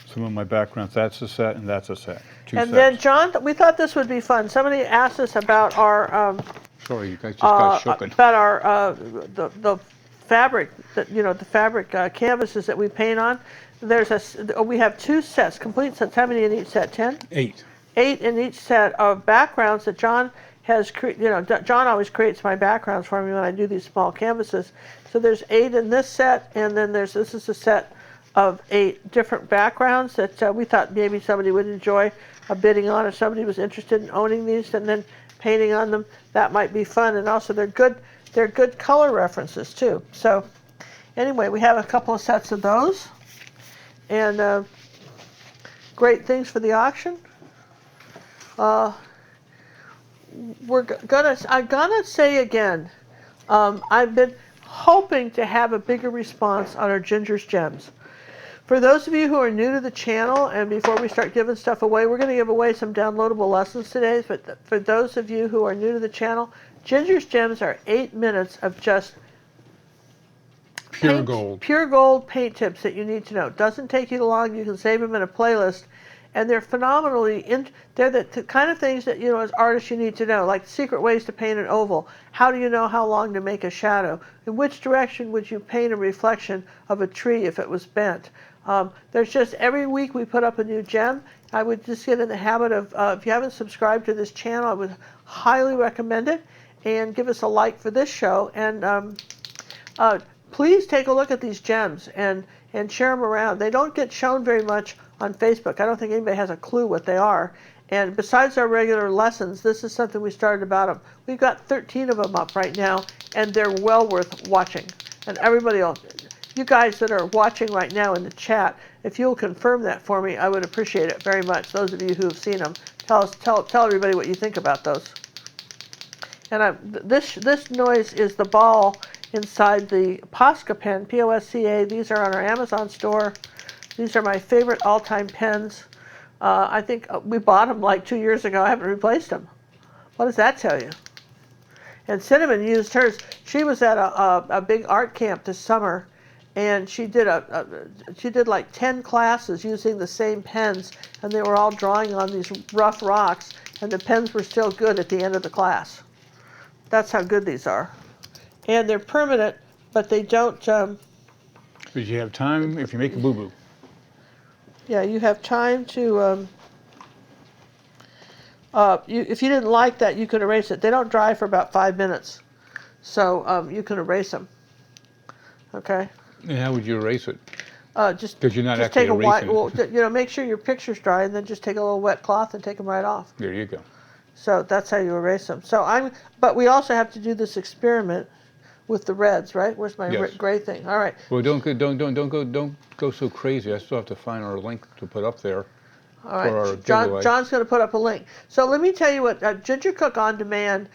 C: Some of my backgrounds, that's a set and that's a set. Two
B: And
C: sets.
B: then, John, we thought this would be fun. Somebody asked us about our,
C: Sorry, you guys just got shooken.
B: about our, the fabric, that, you know, the fabric canvases that we paint on. There's we have 2 sets, complete sets. How many in each set? 10?
C: 8.
B: 8 in each set of backgrounds that John has, John always creates my backgrounds for me when I do these small canvases. So there's 8 in this set, and then this is a set of 8 different backgrounds that we thought maybe somebody would enjoy bidding on. If somebody was interested in owning these and then painting on them, that might be fun. And also they're good color references too. So anyway, we have a couple of sets of those. And great things for the auction. I'm gonna say again, I've been hoping to have a bigger response on our Ginger's Gems. For those of you who are new to the channel, and before we start giving stuff away, we're going to give away some downloadable lessons today. But for those of you who are new to the channel, Ginger's Gems are 8 minutes of just
C: Pure gold.
B: Pure gold paint tips that you need to know. Doesn't take you long. You can save them in a playlist. And they're phenomenally, they're the kind of things that, you know, as artists you need to know, like secret ways to paint an oval. How do you know how long to make a shadow? In which direction would you paint a reflection of a tree if it was bent? There's just, every week we put up a new gem. I would just get in the habit of, if you haven't subscribed to this channel, I would highly recommend it. And give us a like for this show. And please take a look at these gems and share them around. They don't get shown very much on Facebook. I don't think anybody has a clue what they are. And besides our regular lessons, this is something we started about them. We've got 13 of them up right now, and they're well worth watching. And everybody else, you guys that are watching right now in the chat, if you'll confirm that for me, I would appreciate it very much. Those of you who have seen them, tell everybody what you think about those. And this noise is the ball inside the Posca pen, P-O-S-C-A. These are on our Amazon store. These are my favorite all-time pens. I think we bought them like 2 years ago. I haven't replaced them. What does that tell you? And Cinnamon used hers. She was at a big art camp this summer, and she did like 10 classes using the same pens, and they were all drawing on these rough rocks, and the pens were still good at the end of the class. That's how good these are. And they're permanent, but they don't...
C: But you have time if you make a boo-boo.
B: Yeah, you have time to... if you didn't like that, you could erase it. They don't dry for about 5 minutes. So you can erase them. Okay?
C: And how would you erase it?
B: Just
C: because you're not
B: just
C: actually
B: take a
C: erasing
B: white,
C: it.
B: you know, make sure your picture's dry, and then just take a little wet cloth and take them right off.
C: There you go.
B: So that's how you erase them. So but we also have to do this experiment with the reds, right? Where's my
C: Yes.
B: gray thing? All right.
C: Well, don't go so crazy. I still have to find our link to put up there.
B: All right.
C: For our
B: John's going to put up a link. So let me tell you what Ginger Cook On Demand.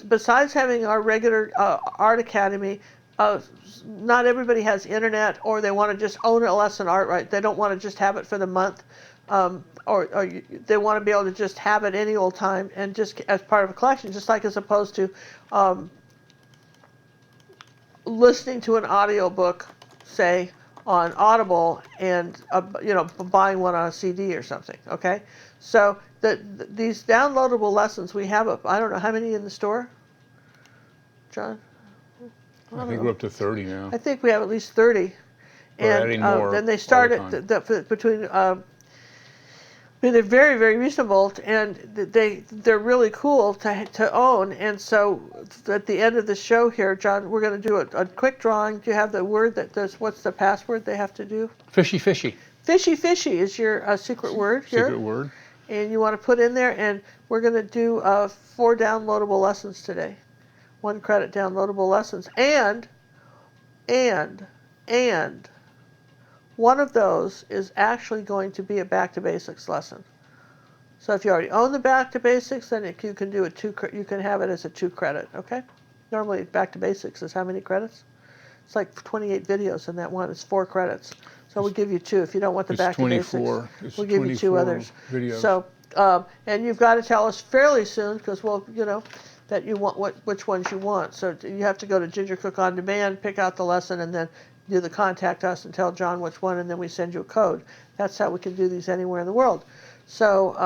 B: Besides having our regular Art Academy, not everybody has internet, or they want to just own a lesson art, right? They don't want to just have it for the month, or they want to be able to just have it any old time and just as part of a collection, just like as opposed to listening to an audiobook, say, on Audible, and buying one on a CD or something. Okay, so these downloadable lessons we have I don't know how many in the store, John.
C: I think we're up to 30 now.
B: I think we have at least 30.
C: We're adding more
B: then they start at between. They're very, very reasonable, and they're really cool to own. And so, at the end of the show here, John, we're going to do a quick drawing. Do you have the word what's the password they have to do?
C: Fishy, fishy.
B: Fishy, fishy is your secret word here.
C: Secret word. And
B: you want to put in there, and we're going to do 4 downloadable lessons today. 1 credit downloadable lessons, and one of those is actually going to be a Back to Basics lesson. So if you already own the Back to Basics, then you can do you can have it as a 2 credit. Okay. Normally Back to Basics is how many credits? It's like 28 videos, and that one is 4 credits. So we'll give you 2 if you don't want the
C: It's
B: back to
C: 24.
B: basics.
C: It's
B: We'll give you 2
C: 24
B: others.
C: videos.
B: So, and you've got to tell us fairly soon because we'll, that you want which ones you want. So you have to go to Ginger Cook On Demand, pick out the lesson, and then do the contact us and tell John which one, and then we send you a code. That's how we can do these anywhere in the world. So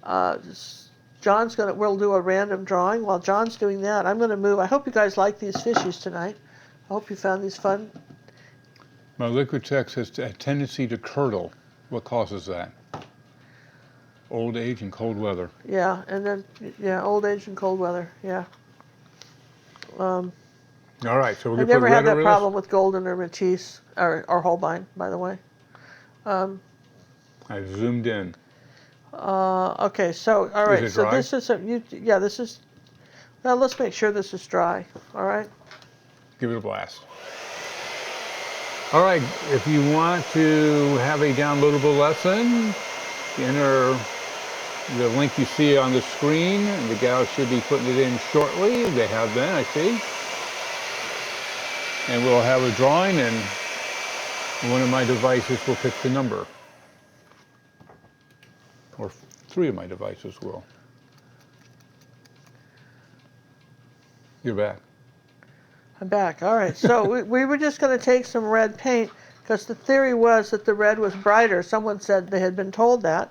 B: we'll do a random drawing. While John's doing that, I'm going to move. I hope you guys like these fishies tonight. I hope you found these fun.
C: My Liquitex has a tendency to curdle. What causes that? Old age and cold weather.
B: Yeah, and then, old age and cold weather, yeah.
C: All right, so we're
B: I've
C: going to put
B: never
C: red
B: had that
C: over
B: problem with Golden or Matisse or Holbein, by the way.
C: this. I zoomed in.
B: Okay, so, all right,
C: Is it
B: so
C: dry?
B: this is, this is, well, let's make sure this is dry, all right?
C: Give it a blast. All right, if you want to have a downloadable lesson, enter the link you see on the screen. The gals should be putting it in shortly. They have been, I see. And we'll have a drawing, and one of my devices will pick the number. Or 3 of my devices will. You're back.
B: I'm back, all right. So we were just going to take some red paint because the theory was that the red was brighter. Someone said they had been told that.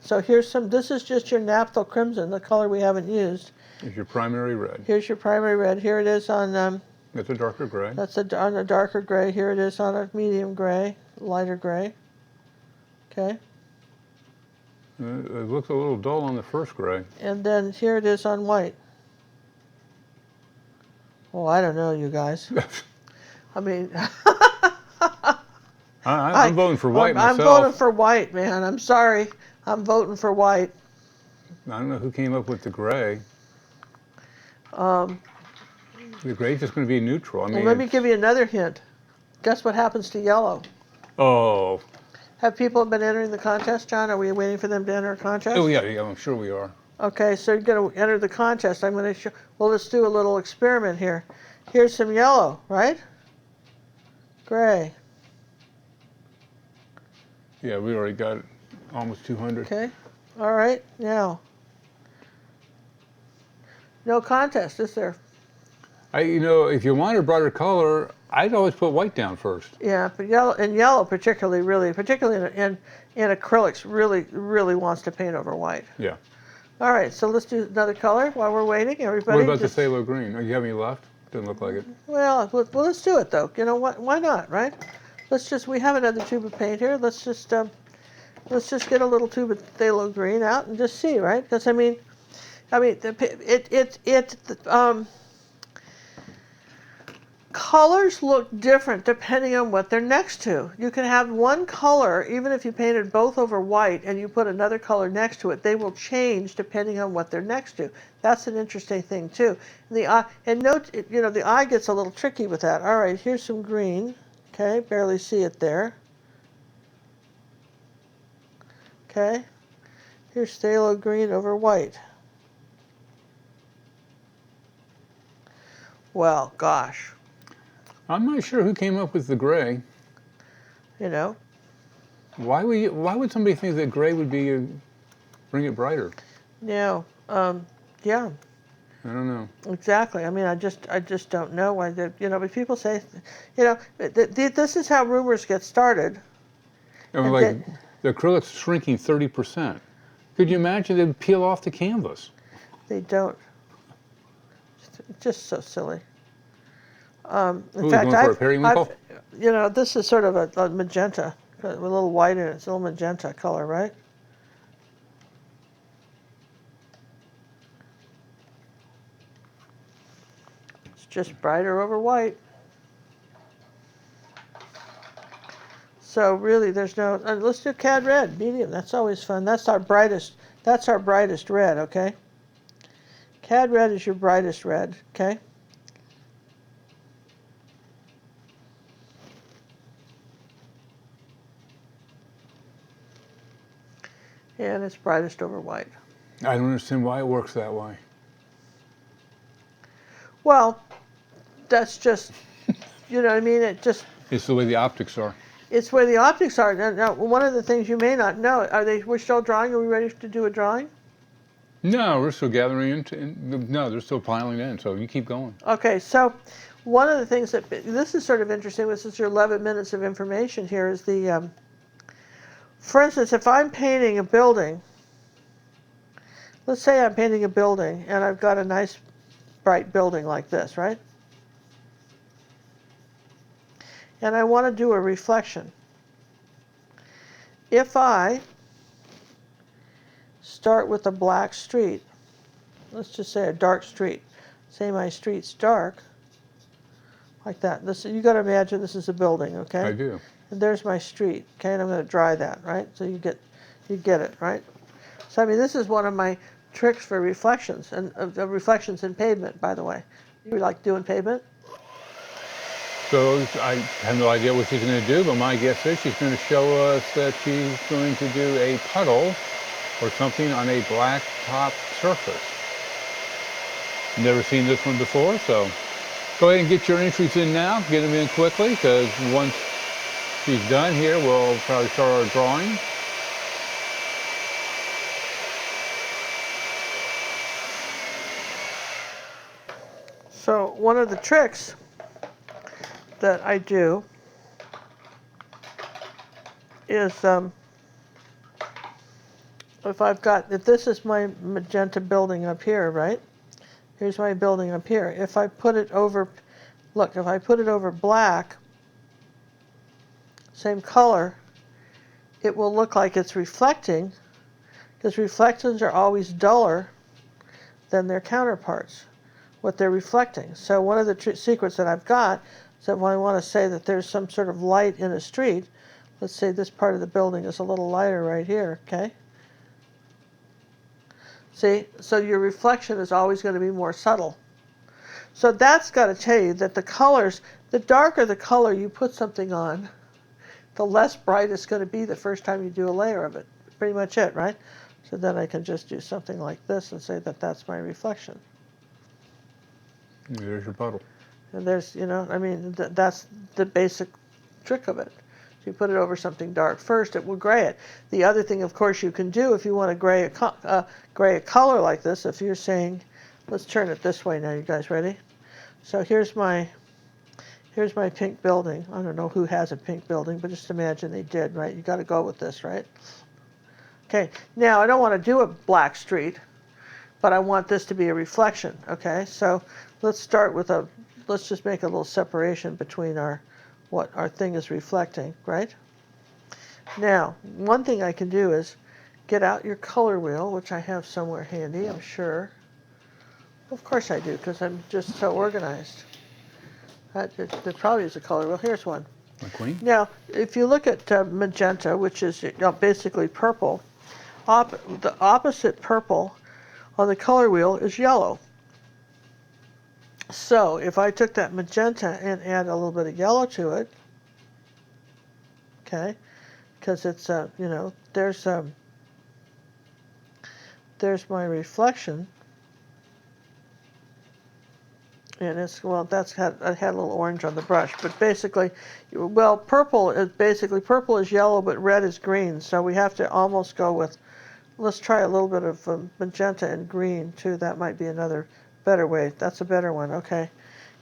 B: So here's this is just your Naphthol Crimson, the color we haven't used.
C: Here's your primary red.
B: Here's your primary red. Here it is on,
C: That's a darker gray.
B: that's on a darker gray. Here it is on a medium gray, lighter gray. Okay.
C: It looks a little dull on the first gray.
B: And then here it is on white. Well, I don't know, you guys. I mean,
C: I'm voting for white
B: I'm
C: myself.
B: voting for white, man. I'm sorry. I'm voting for white.
C: I don't know who came up with the gray. The gray's just going to be neutral. I mean,
B: Well, let me give you another hint. Guess what happens to yellow?
C: Oh.
B: Have people been entering the contest, John? Are we waiting for them to enter a contest?
C: Oh, yeah, I'm sure we are.
B: Okay, so you're going to enter the contest. I'm going to show. Well, let's do a little experiment here. Here's some yellow, right? Gray.
C: Yeah, we already got almost 200.
B: Okay. All right. Now. No contest, is there?
C: If you want a brighter color, I'd always put white down first.
B: Yeah, but yellow particularly in acrylics really wants to paint over white.
C: Yeah.
B: All right, so let's do another color while we're waiting. Everybody.
C: What about the phthalo green? Oh, you have any left? Doesn't look like it.
B: Well, let's do it though. You know what? Why not, right? We have another tube of paint here. Let's just get a little tube of phthalo green out and just see, right? Because colors look different depending on what they're next to. You can have one color, even if you painted both over white and you put another color next to it, they will change depending on what they're next to. That's an interesting thing too. The eye gets a little tricky with that. All right, here's some green. Okay, barely see it there. Okay, here's phthalo green over white. Well, gosh.
C: I'm not sure who came up with the gray. Why would somebody think that gray would bring it brighter?
B: Yeah. Yeah.
C: I don't know.
B: Exactly. I mean, I just don't know why. But people say, this is how rumors get started.
C: The acrylic's shrinking 30%. Could you imagine they'd peel off the canvas?
B: They don't. It's just so silly. In
C: Ooh,
B: fact,
C: going for a periwinkle?
B: This is sort of a magenta, with a little white in it. It's a little magenta color, right? It's just brighter over white. So really, there's no. Let's do cad red, medium. That's always fun. That's our brightest red. Okay. Cad red is your brightest red. Okay. And it's brightest over white.
C: I don't understand why it works that way.
B: Well, that's just, you know what I mean? It just...
C: It's the way the optics are.
B: It's where the objects are. Now, one of the things you may not know, we're still drawing? Are we ready to do a drawing?
C: No, we're still gathering no, they're still piling in, so you keep going.
B: Okay, so one of the things this is sort of interesting, this is your 11 minutes of information here, is for instance, if I'm painting a building, let's say I'm painting a building and I've got a nice bright building like this, right? And I want to do a reflection. If I start with a black street, let's just say a dark street, say my street's dark, like that. You got to imagine this is a building, okay?
C: I do.
B: And there's my street, okay? And I'm going to dry that, right? So you get it, right? So I mean, this is one of my tricks for reflections, and reflections in pavement, by the way. You like doing pavement?
C: So I have no idea what she's going to do, but my guess is she's going to show us that she's going to do a puddle or something on a black top surface. Never seen this one before, so go ahead and get your entries in now. Get them in quickly, because once she's done here, we'll probably start our drawing.
B: So one of the tricks that I do is if this is my magenta building up here, right? Here's my building up here. If I put it over, look, if I put it over black, same color, it will look like it's reflecting, because reflections are always duller than their counterparts, what they're reflecting. So one of the secrets that I've got is that when I want to say that there's some sort of light in a street, let's say this part of the building is a little lighter right here, okay? See, so your reflection is always going to be more subtle. So that's got to tell you that the colors, the darker the color you put something on, the less bright it's going to be the first time you do a layer of it. Pretty much it, right? So then I can just do something like this and say that that's my reflection.
C: There's your puddle.
B: And there's, I mean, that's the basic trick of it. If you put it over something dark first, it will gray it. The other thing, of course, you can do if you want to gray a color like this, if you're saying, let's turn it this way now, you guys ready? So here's my pink building. I don't know who has a pink building, but just imagine they did, right? You got to go with this, right? Okay, now I don't want to do a black street, but I want this to be a reflection, okay? So let's start with let's just make a little separation between what our thing is reflecting, right? Now, one thing I can do is get out your color wheel, which I have somewhere handy, I'm sure. Of course I do, because I'm just so organized. There probably is a color wheel. Here's one.
C: My queen?
B: Now, if you look at magenta, which is basically purple, the opposite purple on the color wheel is yellow. So if I took that magenta and add a little bit of yellow to it, okay, because it's there's my reflection, and I had a little orange on the brush, but basically, purple is yellow, but red is green, so we have to almost go with, let's try a little bit of magenta and green too. That might be another better way. That's a better one. Okay,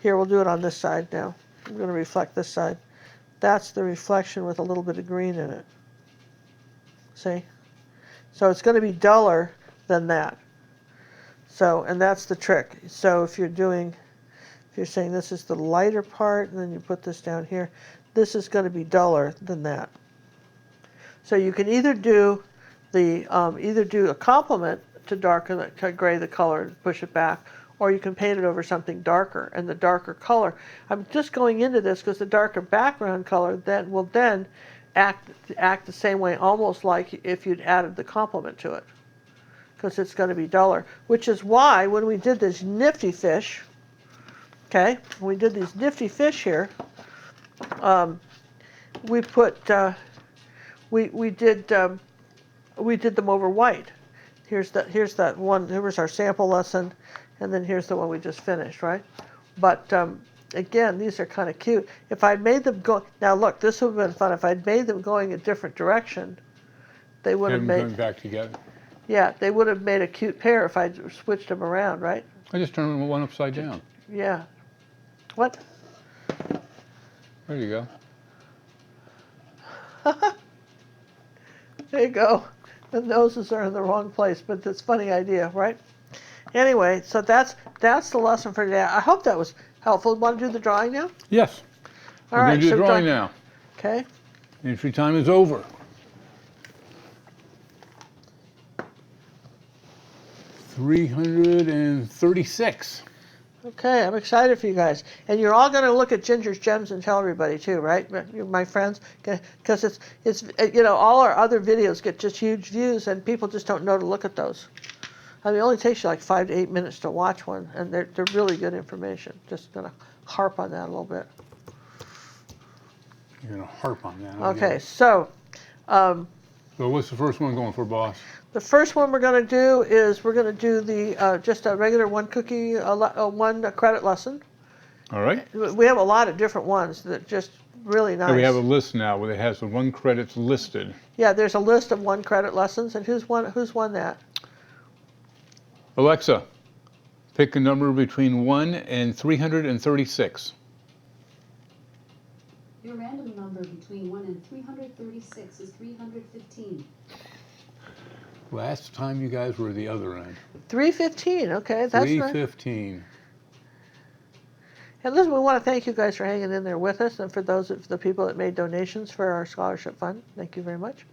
B: here, we'll do it on this side now. I'm going to reflect this side. That's the reflection with a little bit of green in it. See? So it's going to be duller than that. So, and that's the trick. So if you're saying this is the lighter part, and then you put this down here, this is going to be duller than that. So you can either do a complement to gray the color and push it back, or you can paint it over something darker, and the darker color. I'm just going into this because the darker background color will act the same way, almost like if you'd added the complement to it, because it's going to be duller. Which is why when we did this nifty fish, okay, when we did these nifty fish here, we did them over white. Here's that one. Here's our sample lesson. And then here's the one we just finished, right? But again, these are kind of cute. If I'd made them go, now look, this would have been fun. If I'd made them going a different direction, they would have
C: Have them
B: made,
C: going back together.
B: yeah, they would have made a cute pair if I'd switched them around, right?
C: I just turned one upside down.
B: Yeah. What?
C: There you go.
B: There you go. The noses are in the wrong place, but it's a funny idea, right? Anyway, so that's the lesson for today. I hope that was helpful. Want to do the drawing now?
C: Yes.
B: All
C: We're
B: right.
C: going to do the
B: so
C: drawing now.
B: Okay.
C: Entry time is over. 336.
B: Okay, I'm excited for you guys. And you're all going to look at Ginger's Gems and tell everybody too, right? My friends, because it's all our other videos get just huge views and people just don't know to look at those. I mean, it only takes you like 5 to 8 minutes to watch one, and they're really good information. Just going to harp on that a little bit.
C: You're going to harp on that.
B: Okay, so
C: So what's the first one going for, boss?
B: the first one we're going to do is we're going to do the just a regular one cookie, one credit lesson.
C: All right.
B: We have a lot of different ones that just really nice.
C: And we have a list now where it has the 1 credits listed.
B: Yeah, there's a list of 1 credit lessons, and who's won that?
C: Alexa, pick a number between 1 and 336.
D: Your random number between 1 and 336 is 315.
C: Last time you guys were the other end.
B: 315. Okay, that's nice.
C: 315.
B: And listen, we want to thank you guys for hanging in there with us, and for those of the people that made donations for our scholarship fund. Thank you very much.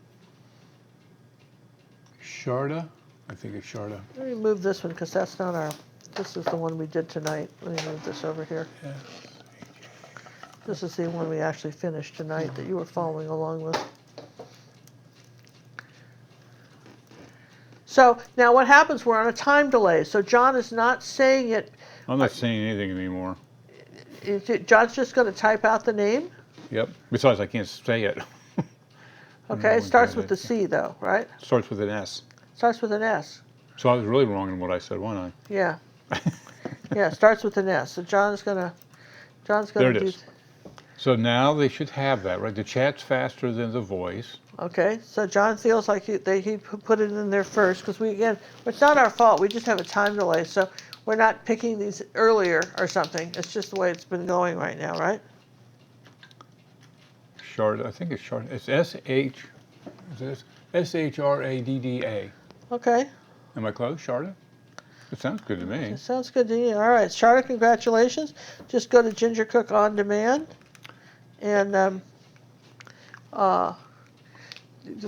C: Sharda? I think it's Sharda.
B: Let me move this one because that's not our. This is the one we did tonight. Let me move this over here.
C: Yes.
B: This is the one we actually finished tonight that you were following along with. So now what happens, we're on a time delay. So John is not saying it.
C: I'm not saying anything anymore.
B: John's just going to type out the name.
C: Yep. Besides, I can't say it.
B: Okay, it starts with the C though, right?
C: Starts with an S.
B: Starts with an S.
C: So I was really wrong in what I said, wasn't
B: Yeah. Yeah, starts with an S. So John's gonna
C: There it
B: do.
C: is. So now they should have that, right? The chat's faster than the voice.
B: Okay, so John feels like he put it in there first because it's not our fault. We just have a time delay, so we're not picking these earlier or something. It's just the way it's been going right now, right?
C: Sharda, I think it's Sharda. It's S-H-R-A-D-D-A.
B: Okay,
C: Am I close, Sharda? It sounds good to me.
B: it sounds good to you. All right, Charlotte, congratulations. Just go to Ginger Cook On Demand and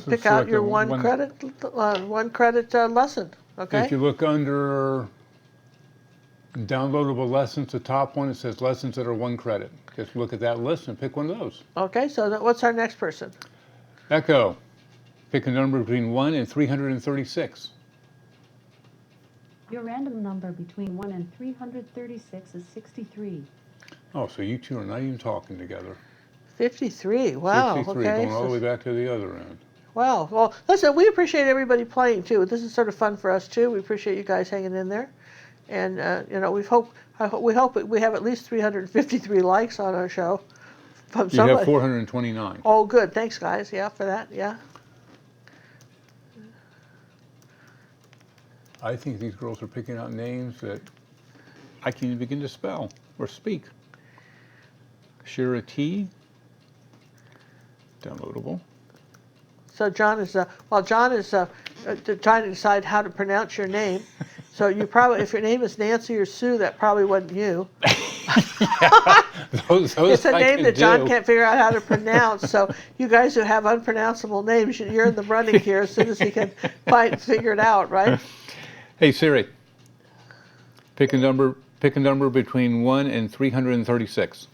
B: pick out your one credit lesson. Okay.
C: If you look under downloadable lessons, the top one, it says lessons that are 1 credit. Just look at that list and pick one of those.
B: Okay, so what's our next person?
C: Echo, pick a number between 1 and 336.
D: Your random number between 1 and 336 is 63.
C: Oh, so you two are not even talking together.
B: 53. Wow.
C: 63,
B: Okay.
C: going all the way back to the other end.
B: Wow. Well, listen, we appreciate everybody playing too. This is sort of fun for us too. We appreciate you guys hanging in there, and we hope we have at least 353 likes on our show from
C: You
B: somebody.
C: have 429.
B: Oh, good. Thanks, guys. Yeah, for that. Yeah.
C: I think these girls are picking out names that I can't even begin to spell or speak. Shira T. Downloadable.
B: So John is trying to decide how to pronounce your name. So you probably, if your name is Nancy or Sue, that probably wasn't you.
C: Those
B: It's a
C: I
B: name
C: can
B: that John
C: do.
B: can't figure out how to pronounce. So you guys who have unpronounceable names, you're in the running here as soon as he can figure it out, right?
C: Hey Siri, pick a number between 1 and 336.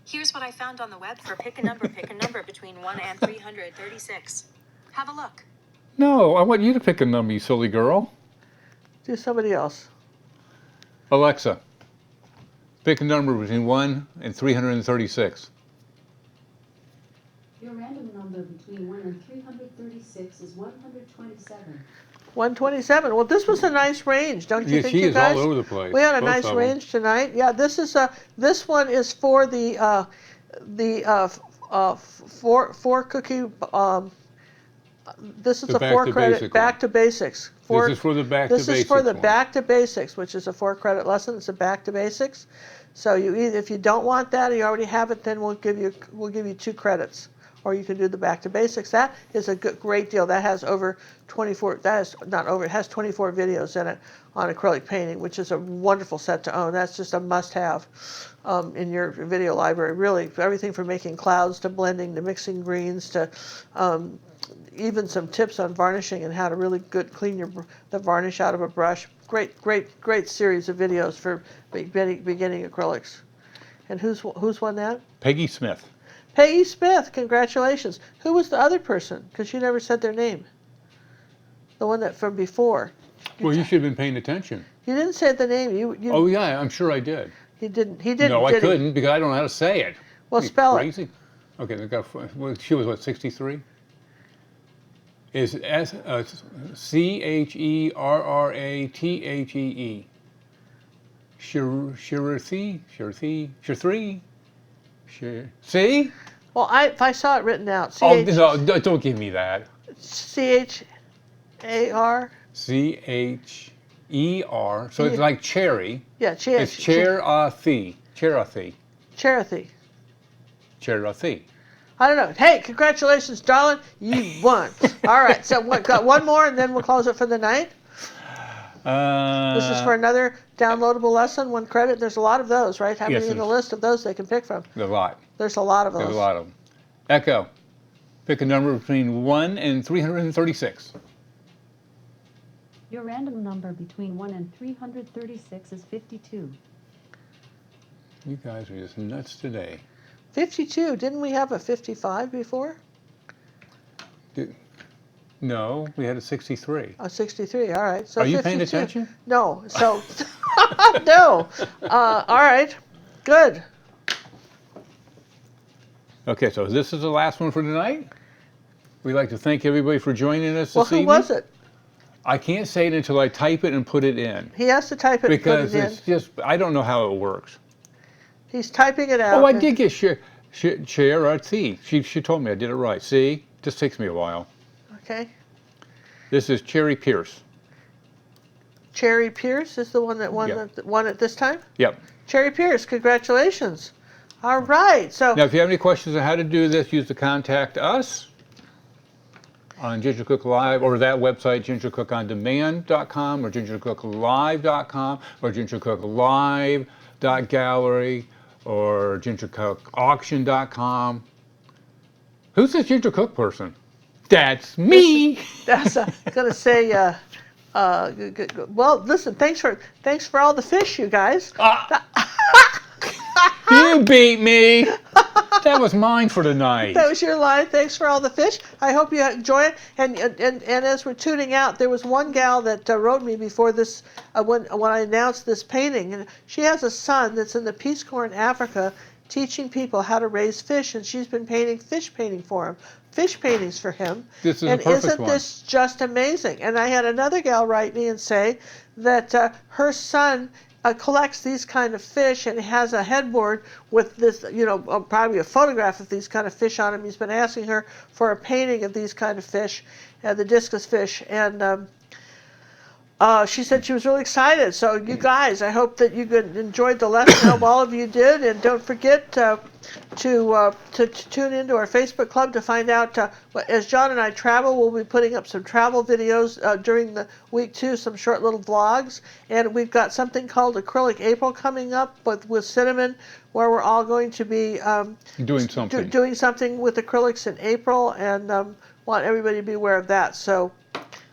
E: Here's what I found on the web for pick a number between 1 and 336. Have a look.
C: No, I want you to pick a number, you silly girl.
B: Do somebody else.
C: Alexa, pick a number between 1 and 336.
D: Your random number between 1 and 336 is 127.
B: 127. Well, this was a nice range, don't you
C: Yeah,
B: think,
C: she
B: you
C: is
B: guys?
C: all over the place.
B: We had a
C: both
B: nice
C: of 'em.
B: range tonight. Yeah, this one is for the four cookie. This is
C: The
B: a
C: back
B: 4
C: to
B: credit
C: basic
B: back
C: one.
B: to basics.
C: This is for the back to
B: This is
C: basics
B: for the
C: one.
B: back to basics, which is a 4 credit lesson. It's a back to basics. So if you don't want that, or you already have it, then we'll give you 2 credits, or you can do the back to basics. That is a great deal. That has over 24. That is not over. It has 24 videos in it on acrylic painting, which is a wonderful set to own. That's just a must-have in your video library. Really, everything from making clouds to blending to mixing greens to even some tips on varnishing and how to really clean the varnish out of a brush. Great series of videos for beginning acrylics. And who's won that?
C: Peggy Smith.
B: Peggy Smith, congratulations. Who was the other person? Because you never said their name. The one that from before.
C: Well, you should have been paying attention.
B: You didn't say the name.
C: Oh yeah, I'm sure I did.
B: He didn't. He didn't.
C: No, I
B: did he?
C: couldn't because I don't know how to say it.
B: Well,
C: Are you
B: spell it.
C: crazy? Okay, they got. Well, she was what, 63? Is Cherrathe? Shirthree? See?
B: Well, if I saw it written out,
C: Oh, no, don't give me that.
B: CHAR.
C: Cher. So it's like cherry.
B: Yeah,
C: It's Cherrathe. Cherrathe.
B: Cherrathe.
C: Cherrathe.
B: I don't know. Hey, congratulations, darling. You won. All right. So got one more, and then we'll close it for the night. This is for another downloadable lesson, 1 credit. There's a lot of those, right? How
C: Yes,
B: many in the
C: there's-
B: list of those they can pick from?
C: There's a lot.
B: There's a lot of those.
C: There's a lot of them. Echo. Pick a number between 1 and 336.
D: Your random number between 1 and 336 is 52.
C: You guys are just nuts today.
B: 52. Didn't we have a 55 before?
C: No, we had a 63.
B: Oh, 63. All right. So
C: Are you
B: 52.
C: paying attention?
B: No. So, no. All right. Good.
C: Okay, so this is the last one for tonight. We'd like to thank everybody for joining us
B: Well,
C: this
B: who
C: evening.
B: was it?
C: I can't say it until I type it and put it in.
B: He has to type it
C: Because
B: and put it
C: it's
B: in.
C: just, I don't know how it works.
B: He's typing it out.
C: Oh, I did get Cherrathe. She told me I did it right. See? Just takes me a while.
B: Okay.
C: This is Cherry Pierce.
B: Cherry Pierce is the one that won,
C: Yeah.
B: won it this time?
C: Yep.
B: Cherry Pierce, congratulations. All right. So,
C: Now, if you have any questions on how to do this, use the Contact Us on Ginger Cook Live or that website, gingercookondemand.com or gingercooklive.com or gingercooklive.gallery or gingercookauction.com. Who's this Ginger Cook person? That's me.
B: that's going to say, well, listen, thanks for all the fish, you guys.
C: You beat me. That was mine for tonight.
B: That was your line. Thanks for all the fish. I hope you enjoy it. And as we're tuning out, there was one gal that wrote me before this, when I announced this painting, and she has a son that's in the Peace Corps in Africa, teaching people how to raise fish, and she's been painting fish paintings for him.
C: This is
B: and
C: a perfect
B: isn't
C: one.
B: this just amazing? And I had another gal write me and say that her son collects these kind of fish and has a headboard with this, probably a photograph of these kind of fish on him. He's been asking her for a painting of these kind of fish, the discus fish, and she said she was really excited. So you guys, I hope that you enjoyed the lesson. I hope all of you did, and don't forget to tune into our Facebook club to find out. As John and I travel, we'll be putting up some travel videos during the week too, some short little vlogs, and we've got something called Acrylic April coming up with Cinnamon, where we're all going to be
C: Doing something.
B: doing something with acrylics in April, and want everybody to be aware of that. So.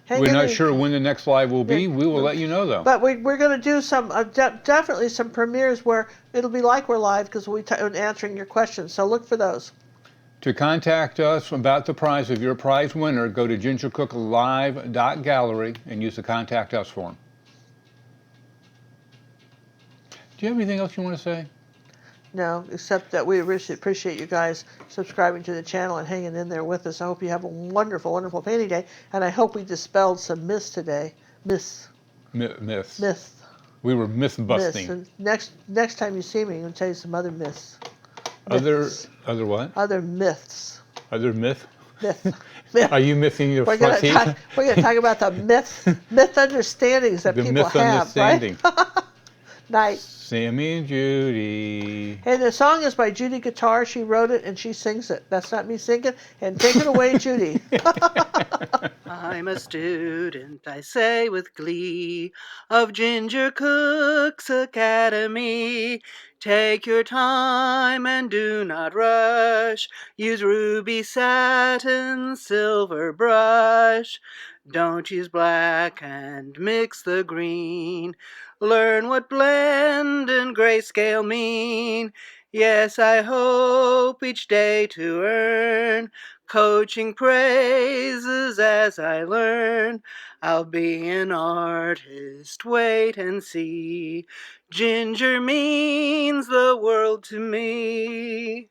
C: We're not sure when the next live will be. We will let you know, though.
B: But we're going to do some, definitely some premieres where it'll be like we're live because we're answering your questions. So look for those.
C: To contact us about the prize of your prize winner, go to gingercooklive.gallery and use the Contact Us form. Do you have anything else you want to say?
B: No, except that we really appreciate you guys subscribing to the channel and hanging in there with us. I hope you have a wonderful, wonderful painting day, and I hope we dispelled some myths today. Myths.
C: Myths. We were myth busting.
B: Myths. And next time you see me, I'm going to tell you some other myths.
C: Other what?
B: Other myths.
C: Other myth?
B: Myth.
C: Are you missing your
B: We're
C: front
B: going
C: teeth?
B: to talk about the myth understandings that
C: The
B: people have, right? Night.
C: Sammy and Judy.
B: And the song is by Judy Guitar. She wrote it and she sings it. That's not me singing. And take it away, Judy.
F: I'm a student, I say with glee, of Ginger Cook's Academy. Take your time and do not rush. Use ruby satin, silver brush. Don't use black and mix the green. Learn what blend and grayscale mean. Yes, I hope each day to earn coaching praises as I learn. I'll be an artist, wait and see. Ginger means the world to me.